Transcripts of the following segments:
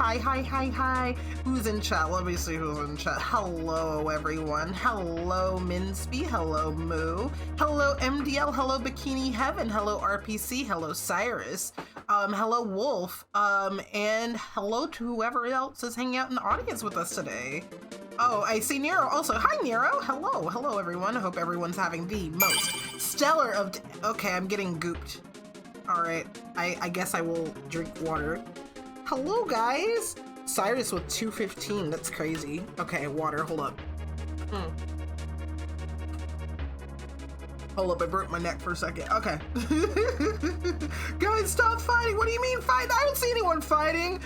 Hi. Who's in chat? Let me see who's in chat. Hello, everyone. Hello, Minsby. Hello, Moo. Hello, MDL. Hello, Bikini Heaven. Hello, RPC. Hello, Cyrus. Hello, Wolf. And hello to whoever else is hanging out in the audience with us today. Oh, I see Nero also. Hi, Nero. Hello, everyone. I hope everyone's having the most stellar of... Okay, I'm getting gooped. All right, I guess I will drink water. Hello, guys. Cyrus with 215. That's crazy. Okay, water. Hold up. Hold up, I broke my neck for a second. Okay. Guys, stop fighting. What do you mean fight? I don't see anyone fighting.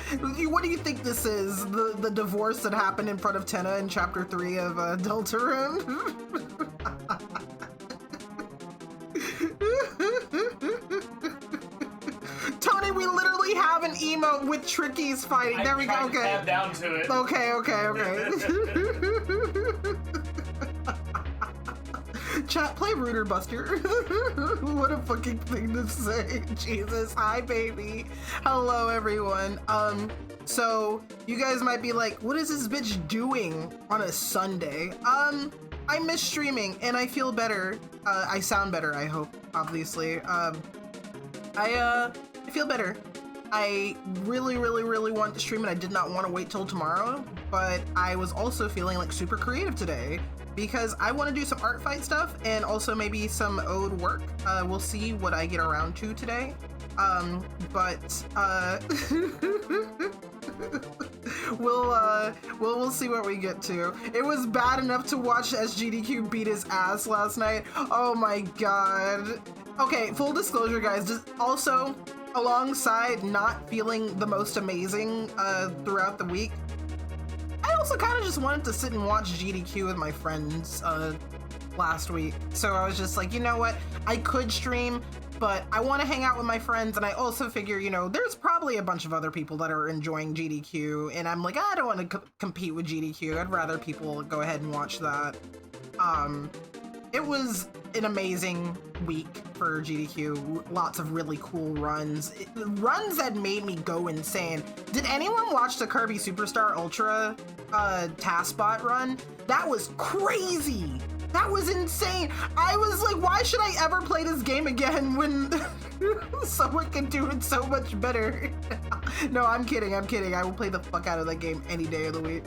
What do you think this is? The divorce that happened in front of Tenna in chapter 3 of Deltarune? Tony, we literally have an emote with Tricky's fighting. There we go. Okay. Tab down to it. Okay. Chat, play Rooter Buster. What a fucking thing to say. Jesus. Hi, baby. Hello, everyone. So you guys might be like, what is this bitch doing on a Sunday? I miss streaming and I feel better. I sound better, I hope, obviously. I feel better. I really want to stream and I did not want to wait till tomorrow, but I was also feeling like super creative today because I want to do some art fight stuff and also maybe some ode work. We'll see what I get around to today. We'll see what we get to. It was bad enough to watch SGDQ beat his ass last night. Oh my god. Okay, full disclosure, guys, just also alongside not feeling the most amazing throughout the week, I also kind of just wanted to sit and watch GDQ with my friends last week. So I was just like, you know what? I could stream, but I want to hang out with my friends, and I also figure, you know, there's probably a bunch of other people that are enjoying GDQ, and I'm like, I don't want to compete with GDQ. I'd rather people go ahead and watch that. It was an amazing week for GDQ. Lots of really cool runs. Runs that made me go insane. Did anyone watch the Kirby Superstar Ultra TASBot run? That was crazy! That was insane! I was like, why should I ever play this game again when someone can do it so much better? No, I'm kidding. I will play the fuck out of that game any day of the week.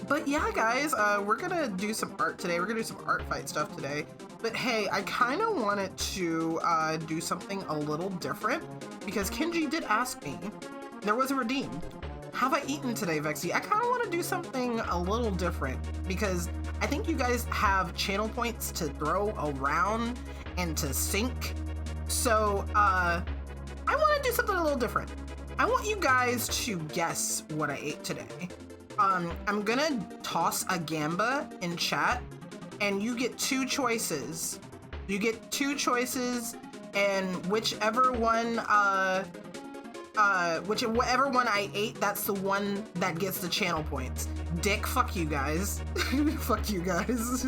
But yeah, guys, we're gonna do some art today. We're gonna do some art fight stuff today. But hey, I kind of wanted to do something a little different because Kenji did ask me. There was a redeem. Have I eaten today, Vexy? I kind of want to do something a little different because I think you guys have channel points to throw around and to sync. So I want to do something a little different. I want you guys to guess what I ate today. I'm gonna toss a gamba in chat, and you get two choices. And whichever one, whatever one I ate, that's the one that gets the channel points. Dick, fuck you guys. Fuck you guys.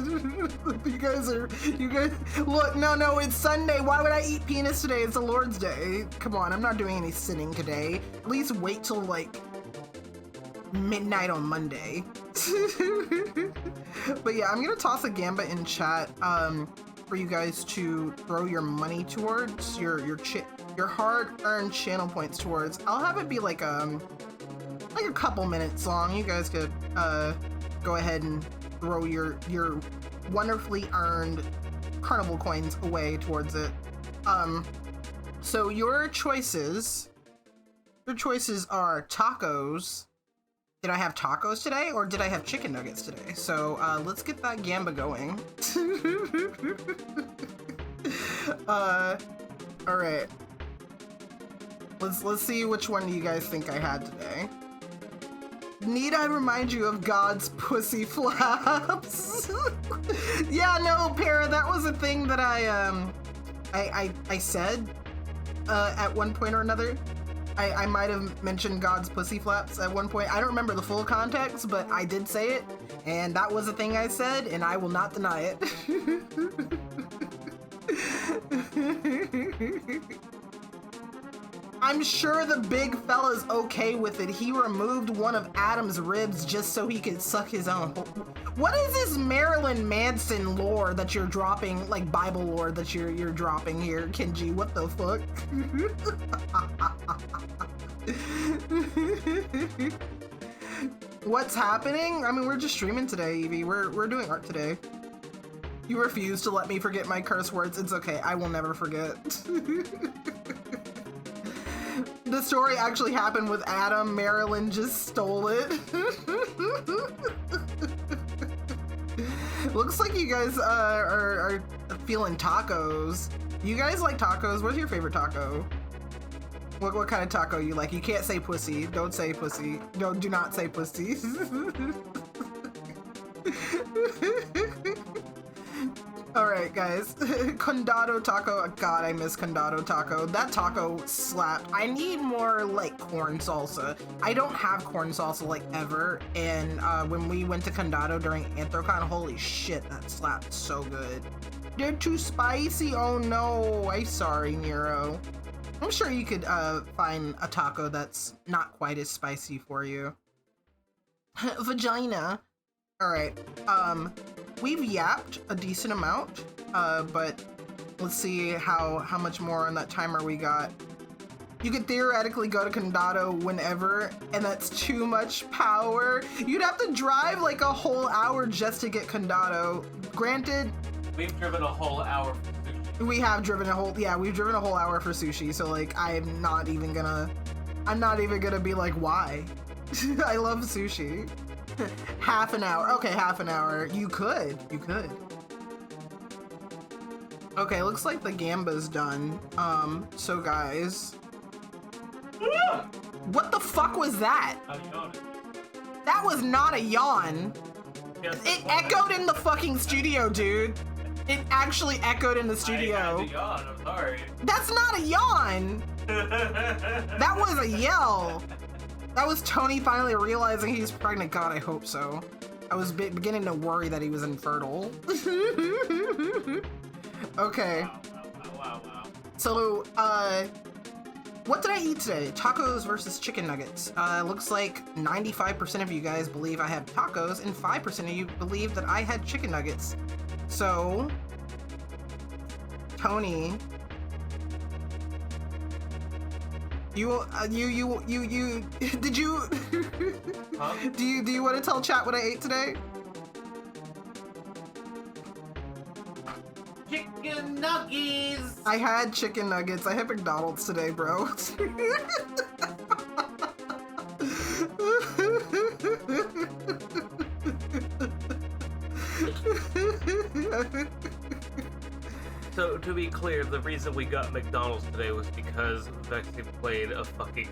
You guys, look, no, it's Sunday. Why would I eat penis today? It's the Lord's Day. Come on, I'm not doing any sinning today. At least wait till, like, midnight on Monday. But yeah, I'm gonna toss a gamba in chat for you guys to throw your money towards, your hard-earned channel points towards. I'll have it be like a couple minutes long. You guys could go ahead and throw your wonderfully earned carnival coins away towards it. So your choices are tacos. Did I have tacos today, or did I have chicken nuggets today? So let's get that gamba going. All right. Let's see which one do you guys think I had today. Need I remind you of God's pussy flaps? Yeah, no, Para, that was a thing that I said at one point or another. I might have mentioned God's pussy flaps at one point. I don't remember the full context, but I did say it, and that was a thing I said, and I will not deny it. I'm sure the big fella's okay with it. He removed one of Adam's ribs just so he could suck his own. What is this Marilyn Manson lore that you're dropping, like Bible lore that you're dropping here, Kenji? What the fuck? What's happening? I mean, we're just streaming today, Evie. We're doing art today. You refuse to let me forget my curse words. It's okay. I will never forget. The story actually happened with Adam. Marilyn just stole it. Looks like you guys are feeling tacos. You guys like tacos? What's your favorite taco? What kind of taco you like? You can't say pussy. Don't say pussy. Do not say pussy. All right, guys. Condado taco. God, I miss condado taco. That taco slapped. I need more like corn salsa. I don't have corn salsa like ever. And when we went to Condado during Anthrocon, holy shit, that slapped so good. They're too spicy. Oh no. I'm sorry, Nero. I'm sure you could find a taco that's not quite as spicy for you. Vagina. All right. We've yapped a decent amount, but let's see how much more on that timer we got. You could theoretically go to Condado whenever, and that's too much power. You'd have to drive like a whole hour just to get Condado. Granted, we've driven a whole hour for sushi. We have driven a whole, yeah, we've driven a whole hour for sushi. So like, I'm not even gonna be like, why? I love sushi. Half an hour. Okay, half an hour. You could. Okay, looks like the Gamba's done. So guys. What the fuck was that? That was not a yawn. Yes, it echoed in the fucking studio, dude. It actually echoed in the studio. I had to yawn, I'm sorry. That's not a yawn. That was a yell. That was Tony finally realizing he's pregnant. God, I hope so. I was beginning to worry that he was infertile. Okay. Wow. So, what did I eat today? Tacos versus chicken nuggets. Looks like 95% of you guys believe I had tacos and 5% of you believe that I had chicken nuggets. So, Tony, you did you huh? do you want to tell chat what I ate today? Chicken nuggets. I had chicken nuggets. I had McDonald's today, bro. So, to be clear, the reason we got McDonald's today was because Vexy played a fucking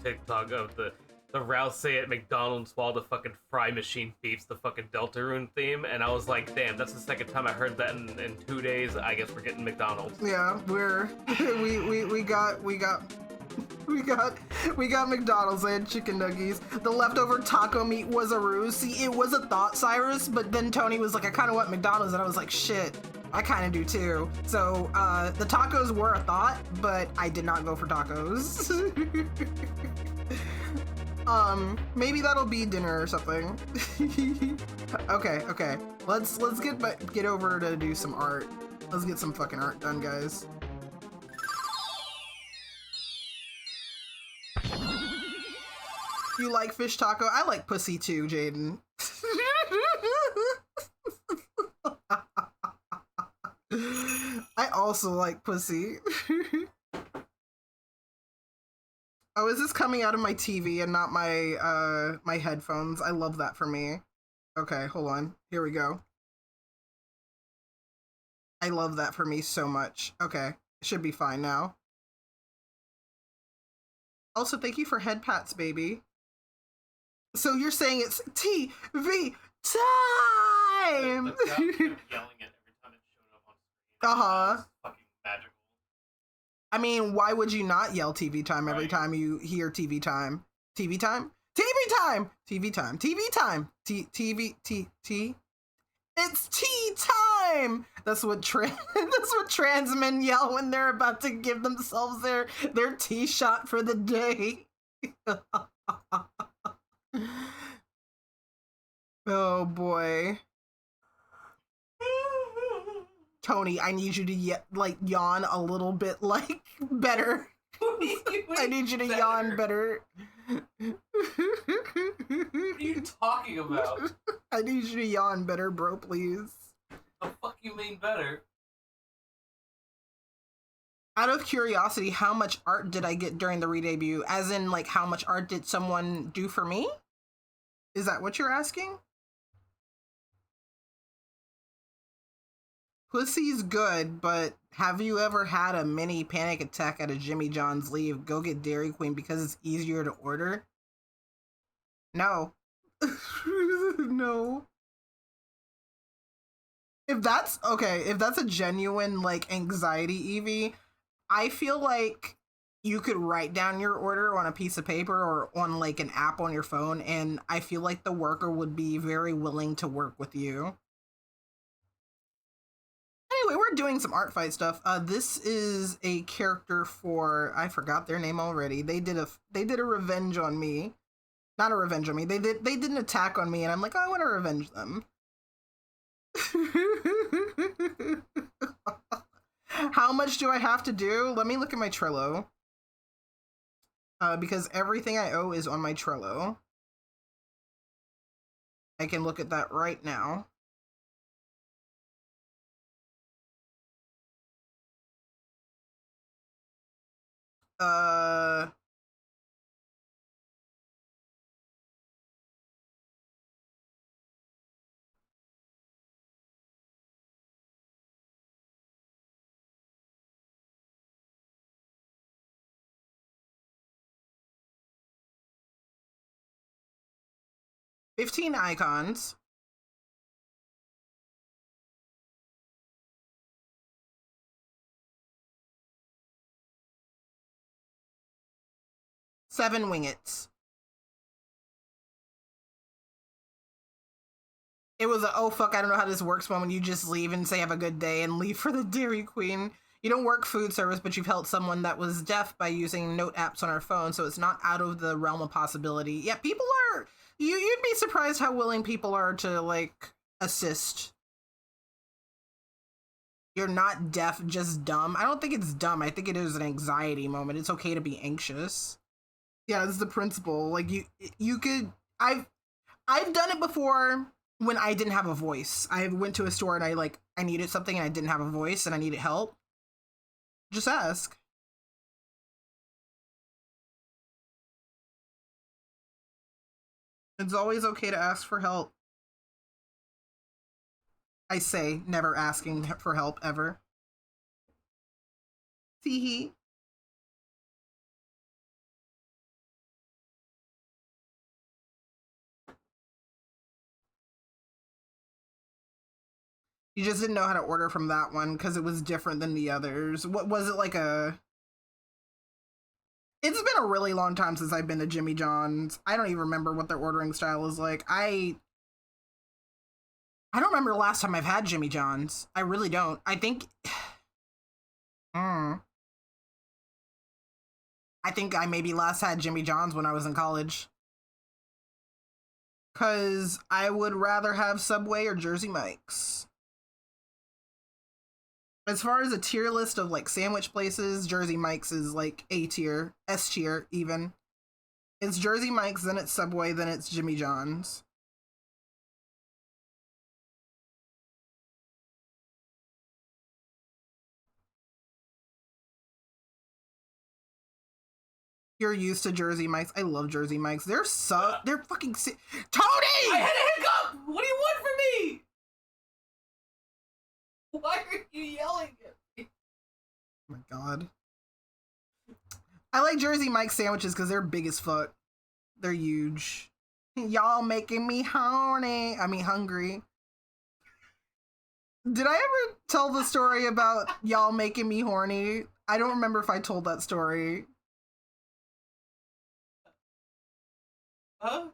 TikTok of the Rouse say at McDonald's while the fucking fry machine beeps the fucking Deltarune theme, and I was like, damn, that's the second time I heard that in 2 days. I guess we're getting McDonald's. Yeah, we got McDonald's. I had chicken nuggies. The leftover taco meat was a ruse. See, it was a thought, Cyrus, but then Tony was like, I kind of want McDonald's, and I was like, shit, I kind of do too. So the tacos were a thought, but I did not go for tacos. Maybe that'll be dinner or something. Okay. Let's get over to do some art. Let's get some fucking art done, guys. You like fish taco? I like pussy too, Jaden. I also like pussy. Oh, is this coming out of my TV and not my my headphones? I love that for me. Okay, hold on. Here we go. I love that for me so much. Okay, it should be fine now. Also, thank you for head pats, baby. So you're saying it's TV time! The crowd kept yelling it every time it showed up on screen. Uh-huh. It's fucking magical. I mean, why would you not yell TV time every time you hear TV time? TV time? TV time! TV time. TV time! TV. It's tea time. That's what that's what trans men yell when they're about to give themselves their tea shot for the day. Oh boy. Tony, I need you to yawn a little bit better. I need you to yawn better. What are you talking about? I need you to yawn better, bro, please. The fuck you mean better? Out of curiosity, how much art did I get during the re-debut? As in, like, how much art did someone do for me? Is that what you're asking? Pussy's good, but have you ever had a mini panic attack at a Jimmy John's leave? Go get Dairy Queen because it's easier to order? No. No. If that's a genuine, like, anxiety, Evie, I feel like you could write down your order on a piece of paper or on, like, an app on your phone, and I feel like the worker would be very willing to work with you. Anyway, we're doing some art fight stuff. This is a character for, I forgot their name already. They did a revenge on me. Not a revenge on me. They did an attack on me, and I'm like, oh, I want to revenge them. How much do I have to do? Let me look at my Trello. Because everything I owe is on my Trello. I can look at that right now. $15 icons. $7 wingets. It was a, oh fuck, I don't know how this works moment. You just leave and say have a good day and leave for the Dairy Queen. You don't work food service, but you've helped someone that was deaf by using note apps on our phone, so it's not out of the realm of possibility. Yeah, people are, you'd be surprised how willing people are to, like, assist. You're not deaf, just dumb. I don't think it's dumb. I think it is an anxiety moment. It's okay to be anxious. Yeah, this is the principle. Like, you could, I've done it before when I didn't have a voice. I went to a store and I needed something and I didn't have a voice and I needed help. Just ask. It's always okay to ask for help. I say never asking for help ever. Teehee. You just didn't know how to order from that one because it was different than the others. What was it, like a... It's been a really long time since I've been to Jimmy John's. I don't even remember what their ordering style is like. I don't remember the last time I've had Jimmy John's. I really don't. I think... I think I maybe last had Jimmy John's when I was in college. Because I would rather have Subway or Jersey Mike's. As far as a tier list of, like, sandwich places, Jersey Mike's is, like, A tier, S tier, even. It's Jersey Mike's, then it's Subway, then it's Jimmy John's. You're used to Jersey Mike's. I love Jersey Mike's. They're fucking Tony! I had a hiccup! What do you want from me? Why are you yelling at me? Oh my god. I like Jersey Mike's sandwiches because they're big as fuck. They're huge. Y'all making me horny. I mean, hungry. Did I ever tell the story about y'all making me horny? I don't remember if I told that story. Huh?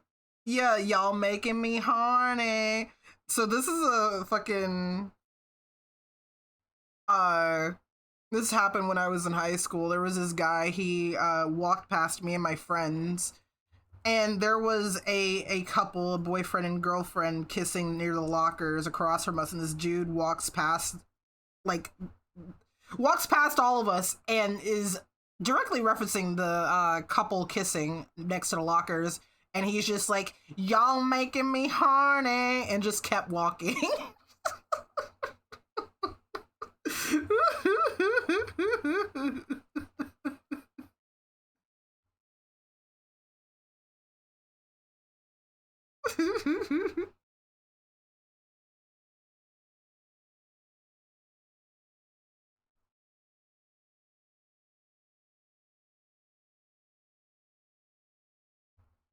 Yeah, y'all making me horny. So this is a fucking... uh, this happened when I was in high school. There was this guy, he walked past me and my friends, and there was a couple, a boyfriend and girlfriend, kissing near the lockers across from us, and this dude like, walks past all of us and is directly referencing the couple kissing next to the lockers, and he's just like, y'all making me horny, and just kept walking.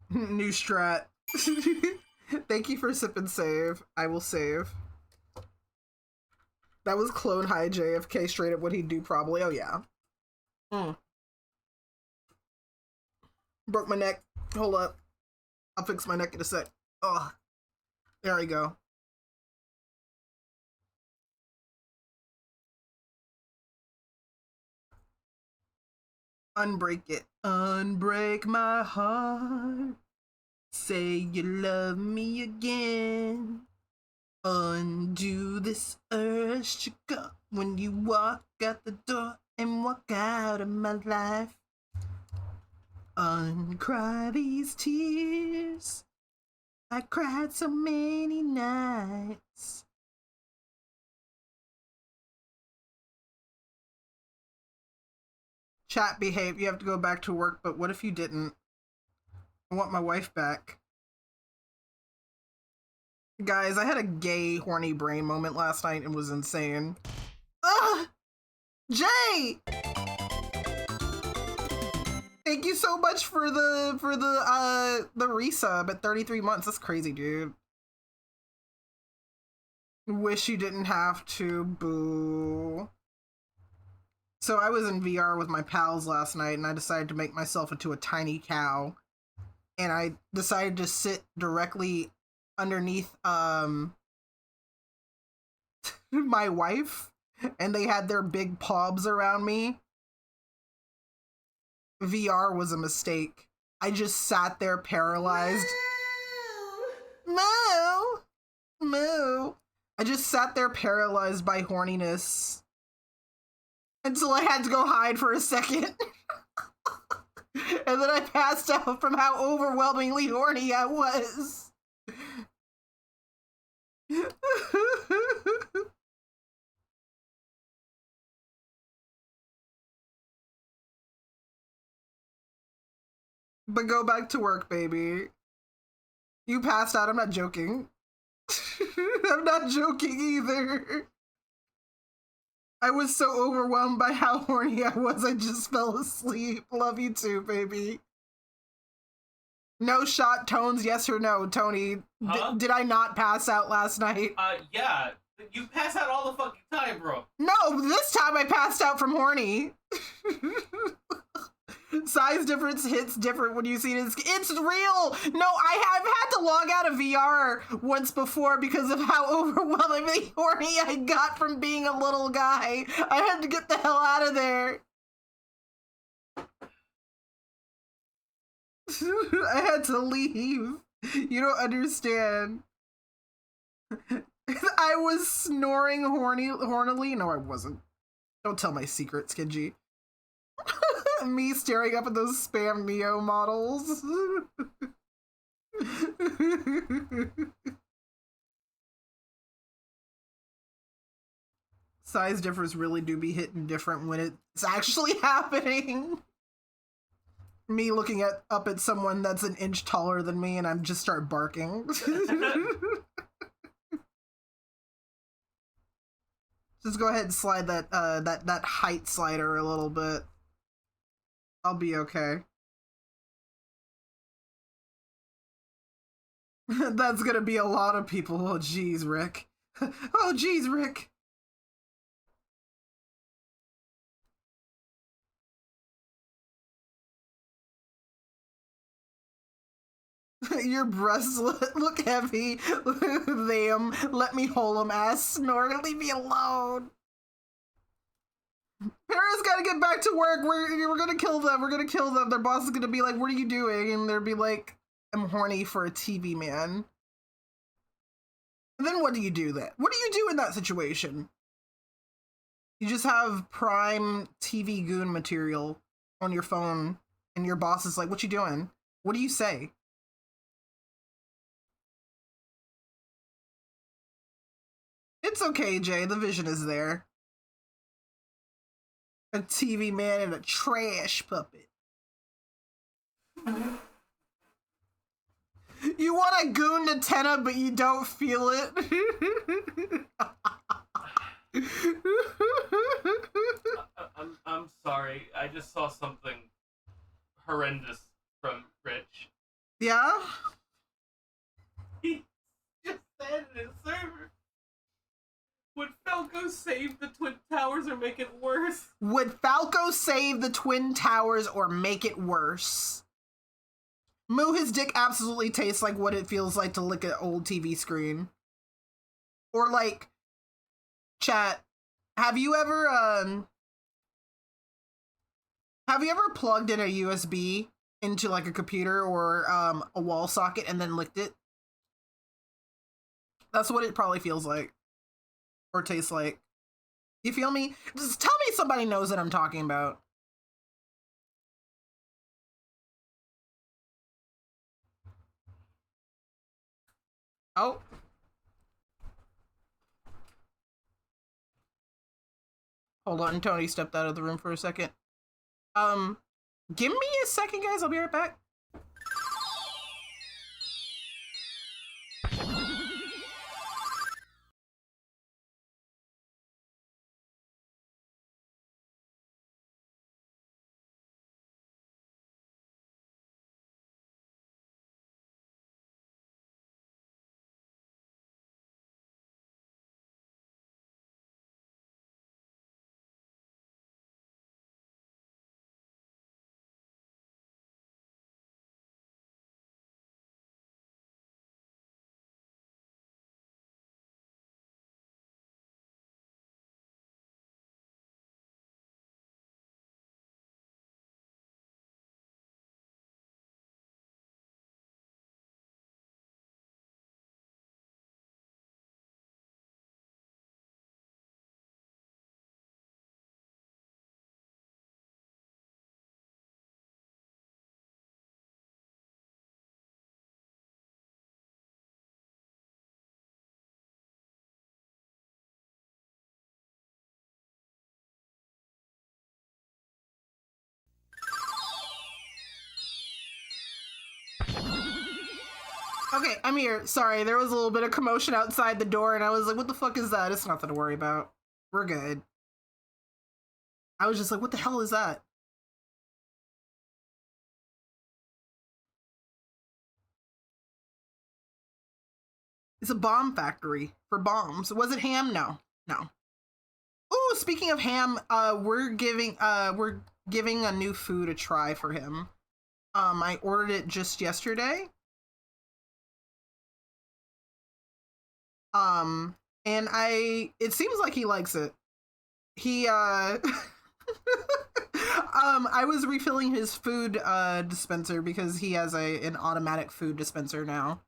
New strat. Thank you for sip and save. I will save. That was clone high JFK straight up what he'd do probably. Oh yeah. Broke my neck. Hold up. I'll fix my neck in a sec. Oh. There we go. Unbreak it. Unbreak my heart. Say you love me again. Undo this urge to go when you walk out the door and walk out of my life. Uncry these tears. I cried so many nights. Chat, behave. You have to go back to work, but what if you didn't? I want my wife back. Guys, I had a gay, horny brain moment last night and was insane. Ugh! Jay! Thank you so much for the resub at 33 months. That's crazy, dude. Wish you didn't have to, boo. So I was in VR with my pals last night, and I decided to make myself into a tiny cow. And I decided to sit directly underneath my wife, and they had their big paws around me. VR was a mistake. I just sat there paralyzed. Moo! Moo! I just sat there paralyzed by horniness until I had to go hide for a second. And then I passed out from how overwhelmingly horny I was. But go back to work, baby. You passed out, I'm not joking. I'm not joking either. I was so overwhelmed by how horny I was, I just fell asleep. Love you too, baby. No shot tones, yes or no, Tony? Huh? Did I not pass out last night? Yeah. You pass out all the fucking time, bro. No, this time I passed out from horny. Size difference hits different when you see it. It's real! No, I've had to log out of VR once before because of how overwhelmingly horny I got from being a little guy. I had to get the hell out of there. I had to leave. You don't understand. I was snoring hornily. No, I wasn't. Don't tell my secrets, Kenji. Me staring up at those spam Neo models. Size difference really do be hitting different when it's actually happening. Me looking up at someone that's an inch taller than me and I just start barking. Just go ahead and slide that height slider a little bit. I'll be okay. That's gonna be a lot of people. Oh, geez, Rick. Oh, geez, Rick. Your breasts look heavy. Them. Let me hold them, ass snort. Leave me alone. Paris gotta get back to work. We're gonna kill them. We're gonna kill them. Their boss is gonna be like, what are you doing? And they'll be like, I'm horny for a TV man. And then what do you do then? What do you do in that situation? You just have prime TV goon material on your phone, and your boss is like, what you doing? What do you say? It's okay, Jay. The vision is there. A TV man and a trash puppet. You want a goon Nutella, but you don't feel it. I'm sorry. I just saw something horrendous from Rich. Yeah? He just said in his server. Would Falco save the Twin Towers or make it worse? Would Falco save the Twin Towers or make it worse? Moo, his dick absolutely tastes like what it feels like to lick an old TV screen. Or like, chat, have you ever plugged in a USB into like a computer or a wall socket and then licked it? That's what it probably feels like. Or tastes like. You feel me? Just tell me somebody knows what I'm talking about. Oh. Hold on, Tony stepped out of the room for a second. Give me a second, guys. I'll be right back. Okay, I'm here. Sorry, there was a little bit of commotion outside the door, and I was like, what the fuck is that? It's nothing to worry about. We're good. I was just like, what the hell is that? It's a bomb factory for bombs. Was it ham? No. No. Ooh, speaking of ham, we're giving a new food a try for him. I ordered it just yesterday. And it seems like he likes it. He, I was refilling his food, dispenser because he has an automatic food dispenser now.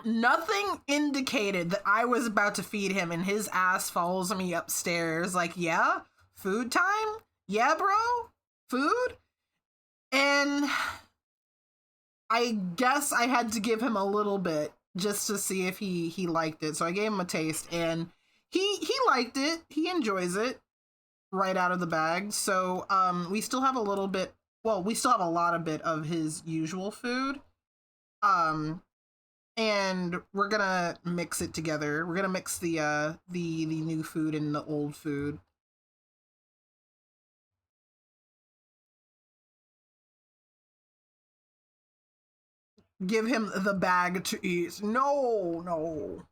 Nothing indicated that I was about to feed him, and his ass follows me upstairs like, yeah, food time? Yeah, bro? Food? And I guess I had to give him a little bit just to see if he liked it. So I gave him a taste, and he liked it. He enjoys it right out of the bag. So we still have a little bit, well, we still have a lot of bit of his usual food. And we're gonna mix it together. We're gonna mix the new food and the old food. Give him the bag to eat. No, no.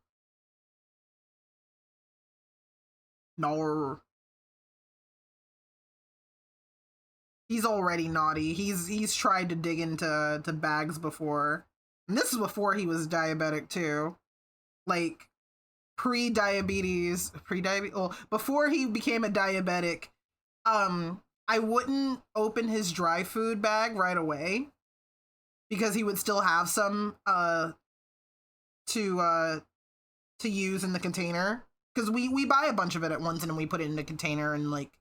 No. He's already naughty. He's tried to dig into bags before. And this is before he was diabetic too. Like, well, before he became a diabetic, I wouldn't open his dry food bag right away because he would still have some to use in the container, because we buy a bunch of it at once and then we put it in a container and like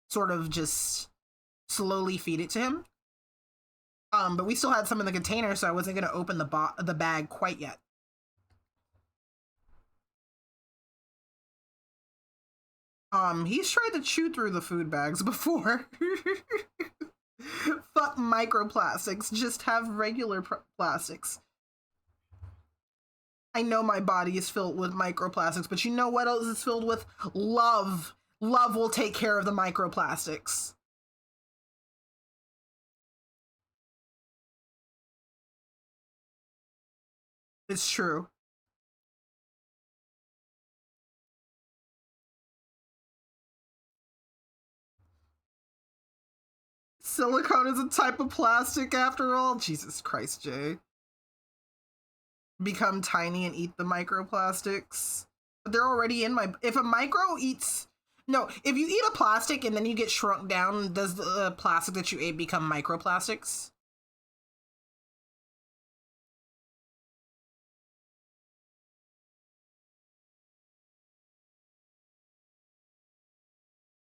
sort of just slowly feed it to him. But we still had some in the container, so I wasn't gonna open the bag quite yet. He's tried to chew through the food bags before. Fuck microplastics, just have regular plastics. I know my body is filled with microplastics, but you know what else is filled with? Love. Love will take care of the microplastics. It's true. Silicone is a type of plastic after all? Jesus Christ, Jay. Become tiny and eat the microplastics. But they're already in my... If a micro eats... No, if you eat a plastic and then you get shrunk down, does the plastic that you ate become microplastics?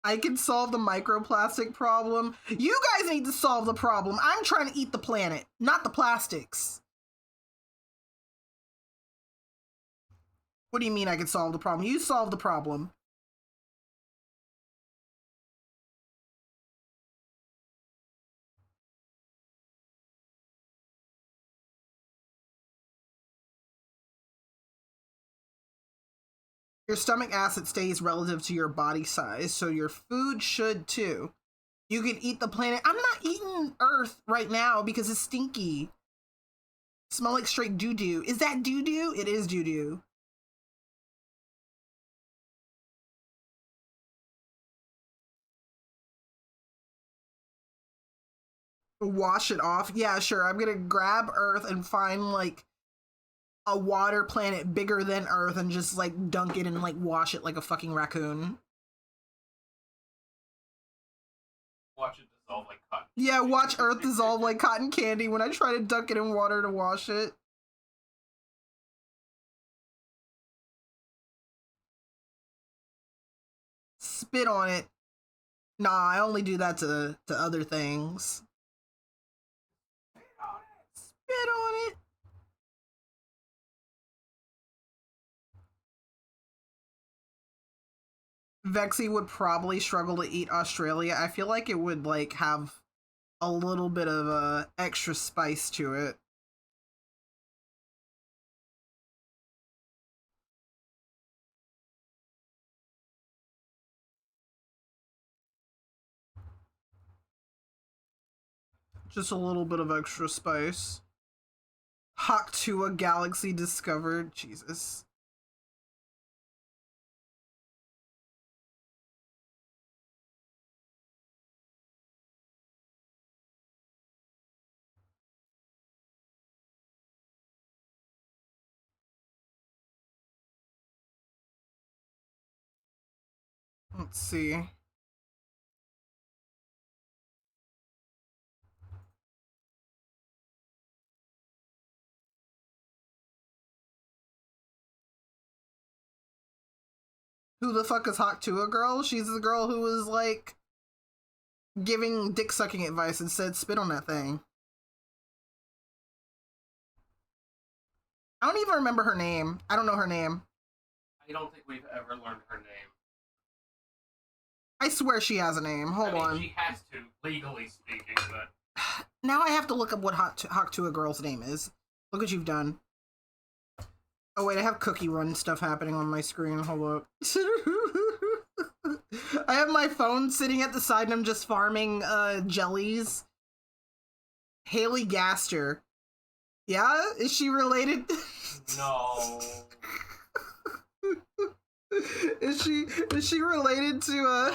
I can solve the microplastic problem. You guys need to solve the problem. I'm trying to eat the planet, not the plastics. What do you mean I can solve the problem? You solve the problem. Your stomach acid stays relative to your body size, so your food should too. You can eat the planet. I'm not eating Earth right now because it's stinky. Smell like straight doo-doo. Is that doo-doo? It is doo-doo. Wash it off. Yeah, sure. I'm gonna grab Earth and find like a water planet bigger than Earth and just like dunk it and like wash it like a fucking raccoon. Watch it dissolve like cotton. Yeah, watch Earth dissolve like cotton candy when I try to dunk it in water to wash it. Spit on it. Nah, I only do that to other things. Spit on it. Vexy would probably struggle to eat Australia. I feel like it would like have a little bit of extra spice to it. Just a little bit of extra spice. Hawktua galaxy discovered. Jesus. Let's see. Who the fuck is Hawktua girl? She's the girl who was like giving dick sucking advice and said spit on that thing. I don't even remember her name. I don't know her name. I don't think we've ever learned her name. I swear she has a name. Hold on. She has to, legally speaking, but... Now I have to look up what Hawktua girl's name is. Look what you've done. Oh wait, I have Cookie Run stuff happening on my screen. Hold up. I have my phone sitting at the side and I'm just farming jellies. Haley Gaster. Yeah? Is she related? No. Is she related to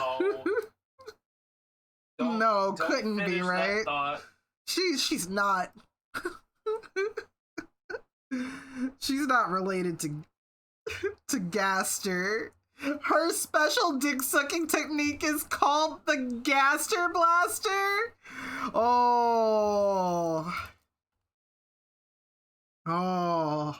No. No, couldn't be, right? She's not. She's not related to to Gaster. Her special dick sucking technique is called the Gaster Blaster. Oh. Oh.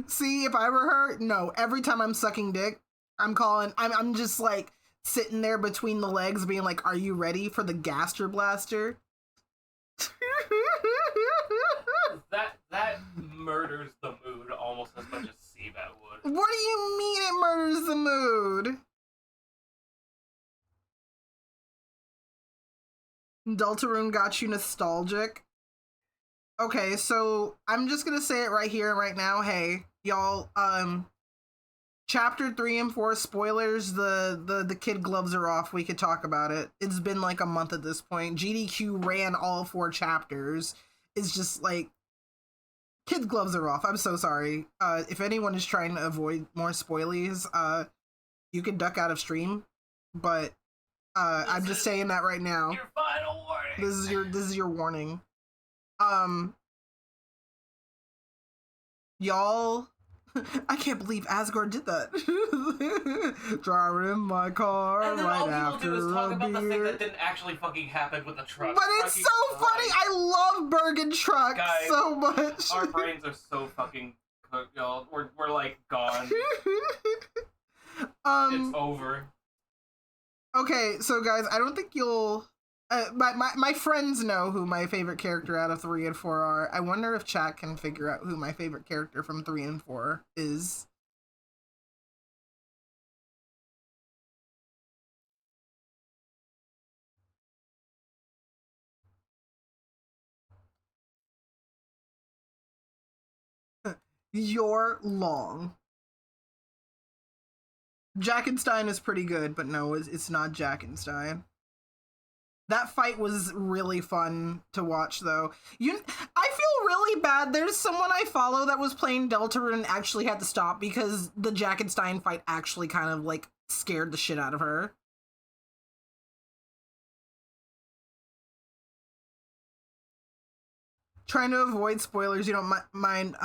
See, if I were her, no, every time I'm sucking dick, I'm just like sitting there between the legs being like, are you ready for the Gaster Blaster? That murders the mood almost as much as Seabat would. What do you mean it murders the mood? Deltarune got you nostalgic. Okay, so I'm just gonna say it right here and right now. Hey, y'all, chapter 3 and 4 spoilers, the kid gloves are off. We could talk about it. It's been like a month at this point. GDQ ran all 4 chapters. It's just like kid gloves are off. I'm so sorry. If anyone is trying to avoid more spoilies, you can duck out of stream, but I'm just saying that right now. Your final warning. This is your warning. Y'all, I can't believe Asgore did that. Driving in my car And then right all people after do is talk a about the thing beer. that didn't actually fucking happen with the truck. But it's Fucking so funny. Christ. I love Bergen Truck Guys, so much. Our brains are so fucking cooked, y'all. We're like gone. It's over. Okay, so guys, I don't think you'll. My friends know who my favorite character out of 3 and 4 are. I wonder if chat can figure out who my favorite character from 3 and 4 is. You're long. Jackenstein is pretty good, but no, it's not Jackenstein. That fight was really fun to watch, though. I feel really bad. There's someone I follow that was playing Deltarune and actually had to stop because the Jackenstein fight actually kind of, like, scared the shit out of her. Trying to avoid spoilers. You don't mind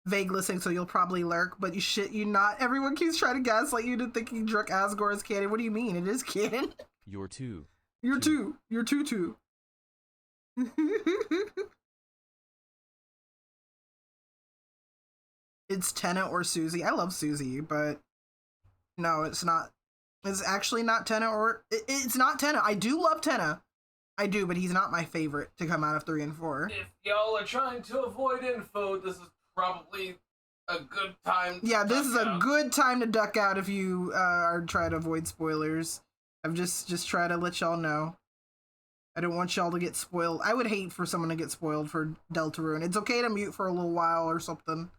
vague listening, so you'll probably lurk, but you not. Everyone keeps trying to gaslight you into thinking Druk Asgore is canon. What do you mean? It is canon. You're two. You're two. You're two. It's Tenna or Susie. I love Susie, but no, it's not. It's actually not Tenna or it's not Tenna. I do love Tenna. I do, but he's not my favorite to come out of 3 and 4. If y'all are trying to avoid info, this is probably a good time. Yeah, this is a good time to duck out if you are trying to avoid spoilers. I'm just trying to let y'all know. I don't want y'all to get spoiled. I would hate for someone to get spoiled for Deltarune. It's okay to mute for a little while or something.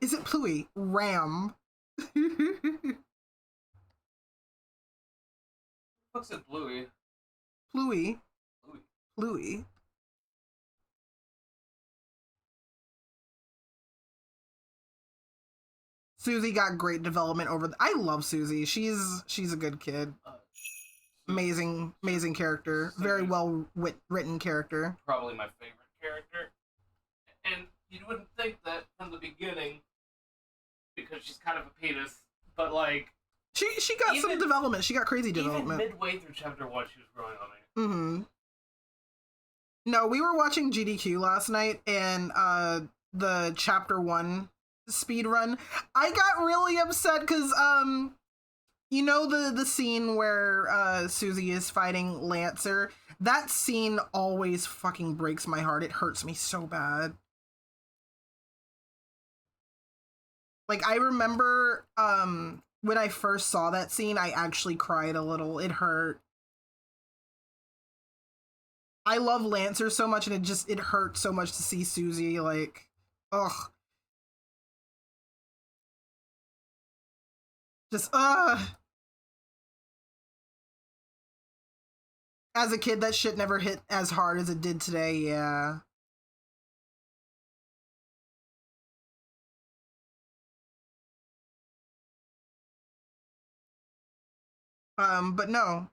Is it Pluie? Ram. What's it, Bluey? Pluie. Pluie. Susie got great development I love Susie. She's a good kid. Amazing character. Very well written character. Probably my favorite character. And you wouldn't think that from the beginning, because she's kind of a penis, but like... She got some development. She got crazy development. Even midway through chapter 1, she was growing on me. Mm-hmm. No, we were watching GDQ last night, and the chapter 1 speed run. I got really upset because you know the scene where Susie is fighting Lancer. That scene always fucking breaks my heart. It hurts me so bad. Like, I remember when I first saw that scene, I actually cried a little. It hurt. I love Lancer so much, and it hurt so much to see Susie, like, ugh. Just, As a kid, that shit never hit as hard as it did today, yeah. But no,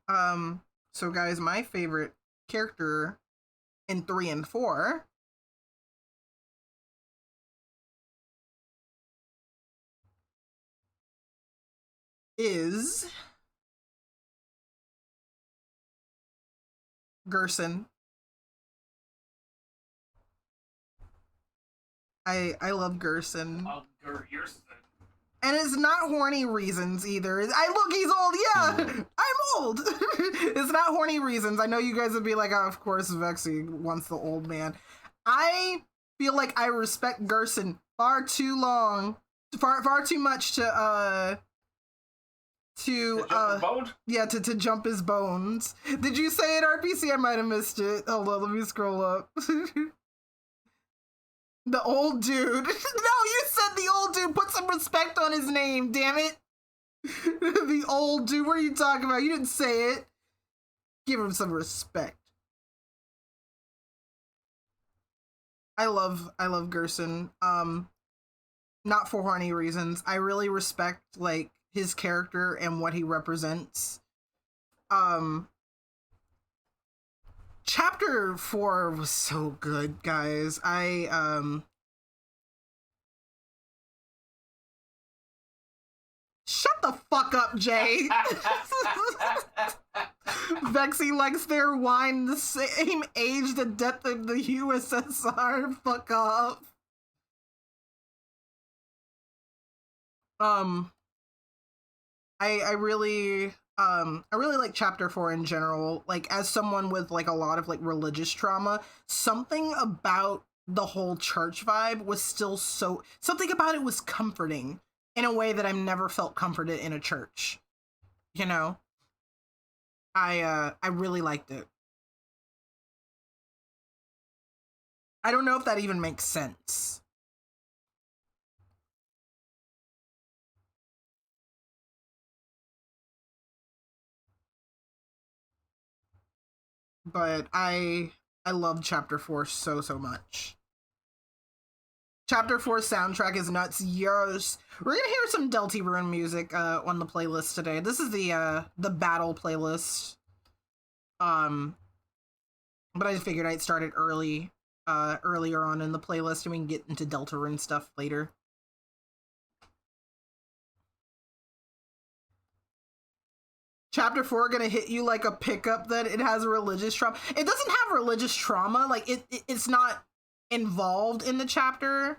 So, guys, my favorite character in 3 and 4 is Gerson. I love Gerson. And it's not horny reasons either. Look, he's old. Yeah, I'm old. It's not horny reasons. I know you guys would be like, oh, of course, Vexy wants the old man. I feel like I respect Gerson far too much to jump his bones. Did you say it, RPC? I might have missed it. Hold on, let me scroll up. The old dude. No, you said the old dude. Put some respect on his name, damn it. The old dude. What are you talking about? You didn't say it. Give him some respect. I love Gerson. Not for horny reasons. I really respect like his character and what he represents. Chapter 4 was so good, guys. Shut the fuck up, Jay. Vexy likes their wine the same age, the depth of the USSR. Fuck off. I really like chapter 4 in general. Like, as someone with like a lot of like religious trauma, something about the whole church vibe was still something about it was comforting in a way that I've never felt comforted in a church. You know? I really liked it. I don't know if that even makes sense. But I love chapter 4 so much. Chapter 4 soundtrack is nuts. Yes. We're gonna hear some Deltarune music on the playlist today. This is the battle playlist. But I figured I'd start it earlier on in the playlist and we can get into Deltarune stuff later. Chapter 4 gonna hit you like a pickup that it has a religious trauma. It doesn't have religious trauma. Like it's not involved in the chapter.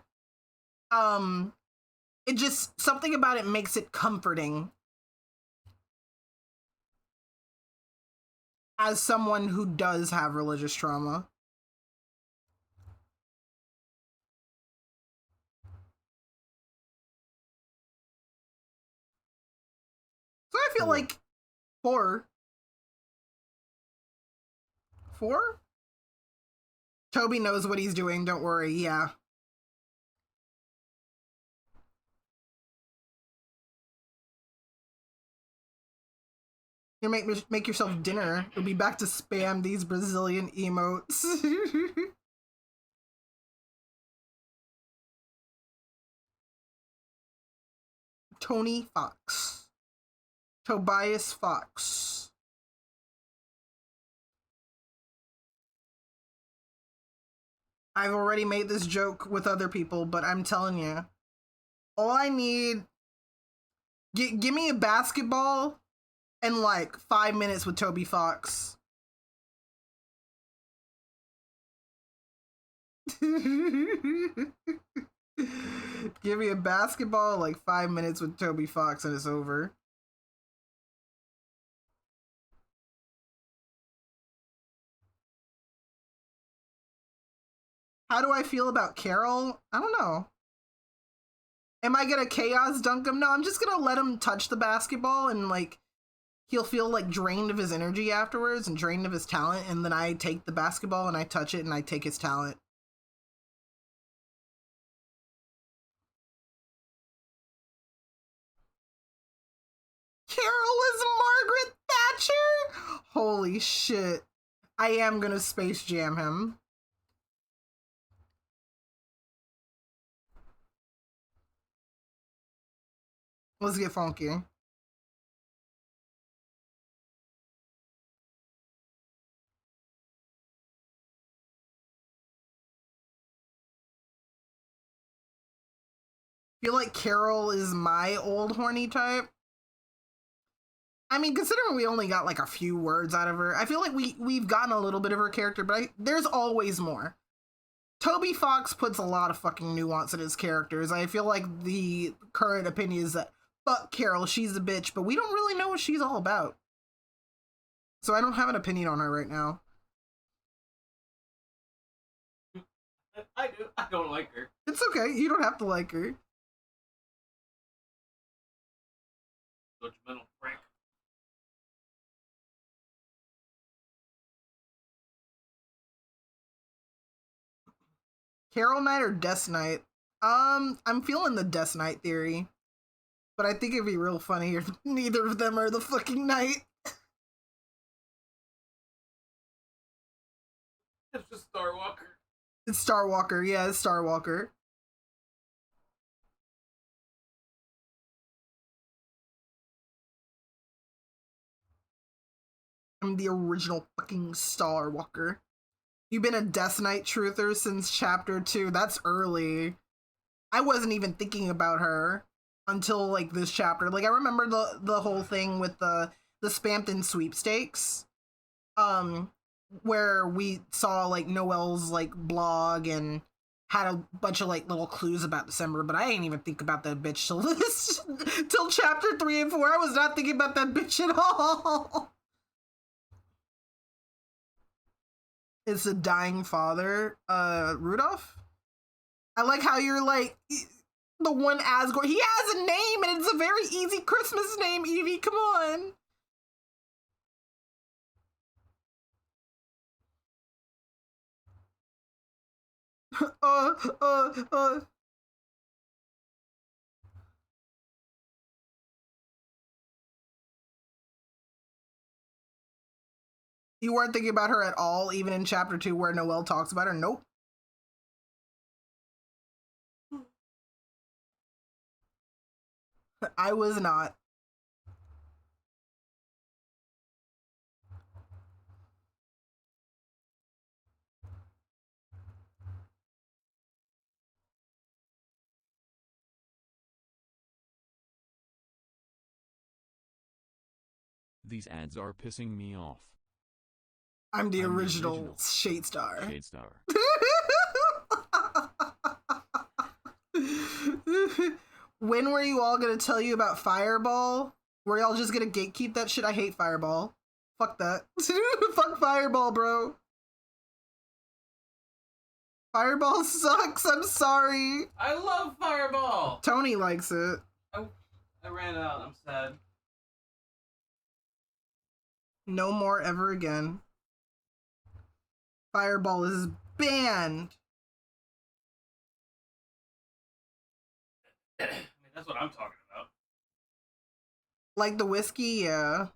It just something about it makes it comforting. As someone who does have religious trauma. So I feel like 4. Toby knows what he's doing, don't worry, yeah. You make yourself dinner. You'll be back to spam these Brazilian emotes. Tony Fox. Tobias Fox. I've already made this joke with other people, but I'm telling you, all I need, give me a basketball and like 5 minutes with Toby Fox. Give me a basketball, like 5 minutes with Toby Fox, and it's over. How do I feel about Carol? I don't know. Am I gonna chaos dunk him? No, I'm just gonna let him touch the basketball and like he'll feel like drained of his energy afterwards and drained of his talent, and then I take the basketball and I touch it and I take his talent. Carol is Margaret Thatcher? Holy shit. I am gonna Space Jam him. Let's get funky. feel like Carol is my old horny type. I mean, considering we only got like a few words out of her, I feel like we've gotten a little bit of her character, but there's always more. Toby Fox puts a lot of fucking nuance in his characters. I feel like the current opinion is that fuck Carol, she's a bitch, but we don't really know what she's all about. So I don't have an opinion on her right now. I do. I don't like her. It's okay. You don't have to like her. Judgmental prick. Carol Knight or Death Knight? I'm feeling the Death Knight theory. But I think it'd be real funny if neither of them are the fucking knight. It's just Starwalker. It's Starwalker, yeah, it's Starwalker. I'm the original fucking Starwalker. You've been a Death Knight truther since chapter 2. That's early. I wasn't even thinking about her until like this chapter. Like I remember the whole thing with the Spampton sweepstakes. Where we saw like Noelle's like blog and had a bunch of like little clues about December, but I didn't even think about that bitch till this till chapter 3 and 4. I was not thinking about that bitch at all. It's a dying father, Rudolph. I like how you're like the one Asgore. He has a name and it's a very easy Christmas name, Evie. Come on. You weren't thinking about her at all, even in chapter 2 where Noelle talks about her? Nope. I was not. These ads are pissing me off. I'm the original Shadestar. Shadestar. When were you all gonna tell you about Fireball? Were y'all just gonna gatekeep that shit? I hate Fireball. Fuck that. Fuck Fireball, bro. Fireball sucks. I'm sorry. I love Fireball. Tony likes it. I ran out. I'm sad. No more ever again. Fireball is banned. I mean, that's what I'm talking about. Like the whiskey, yeah.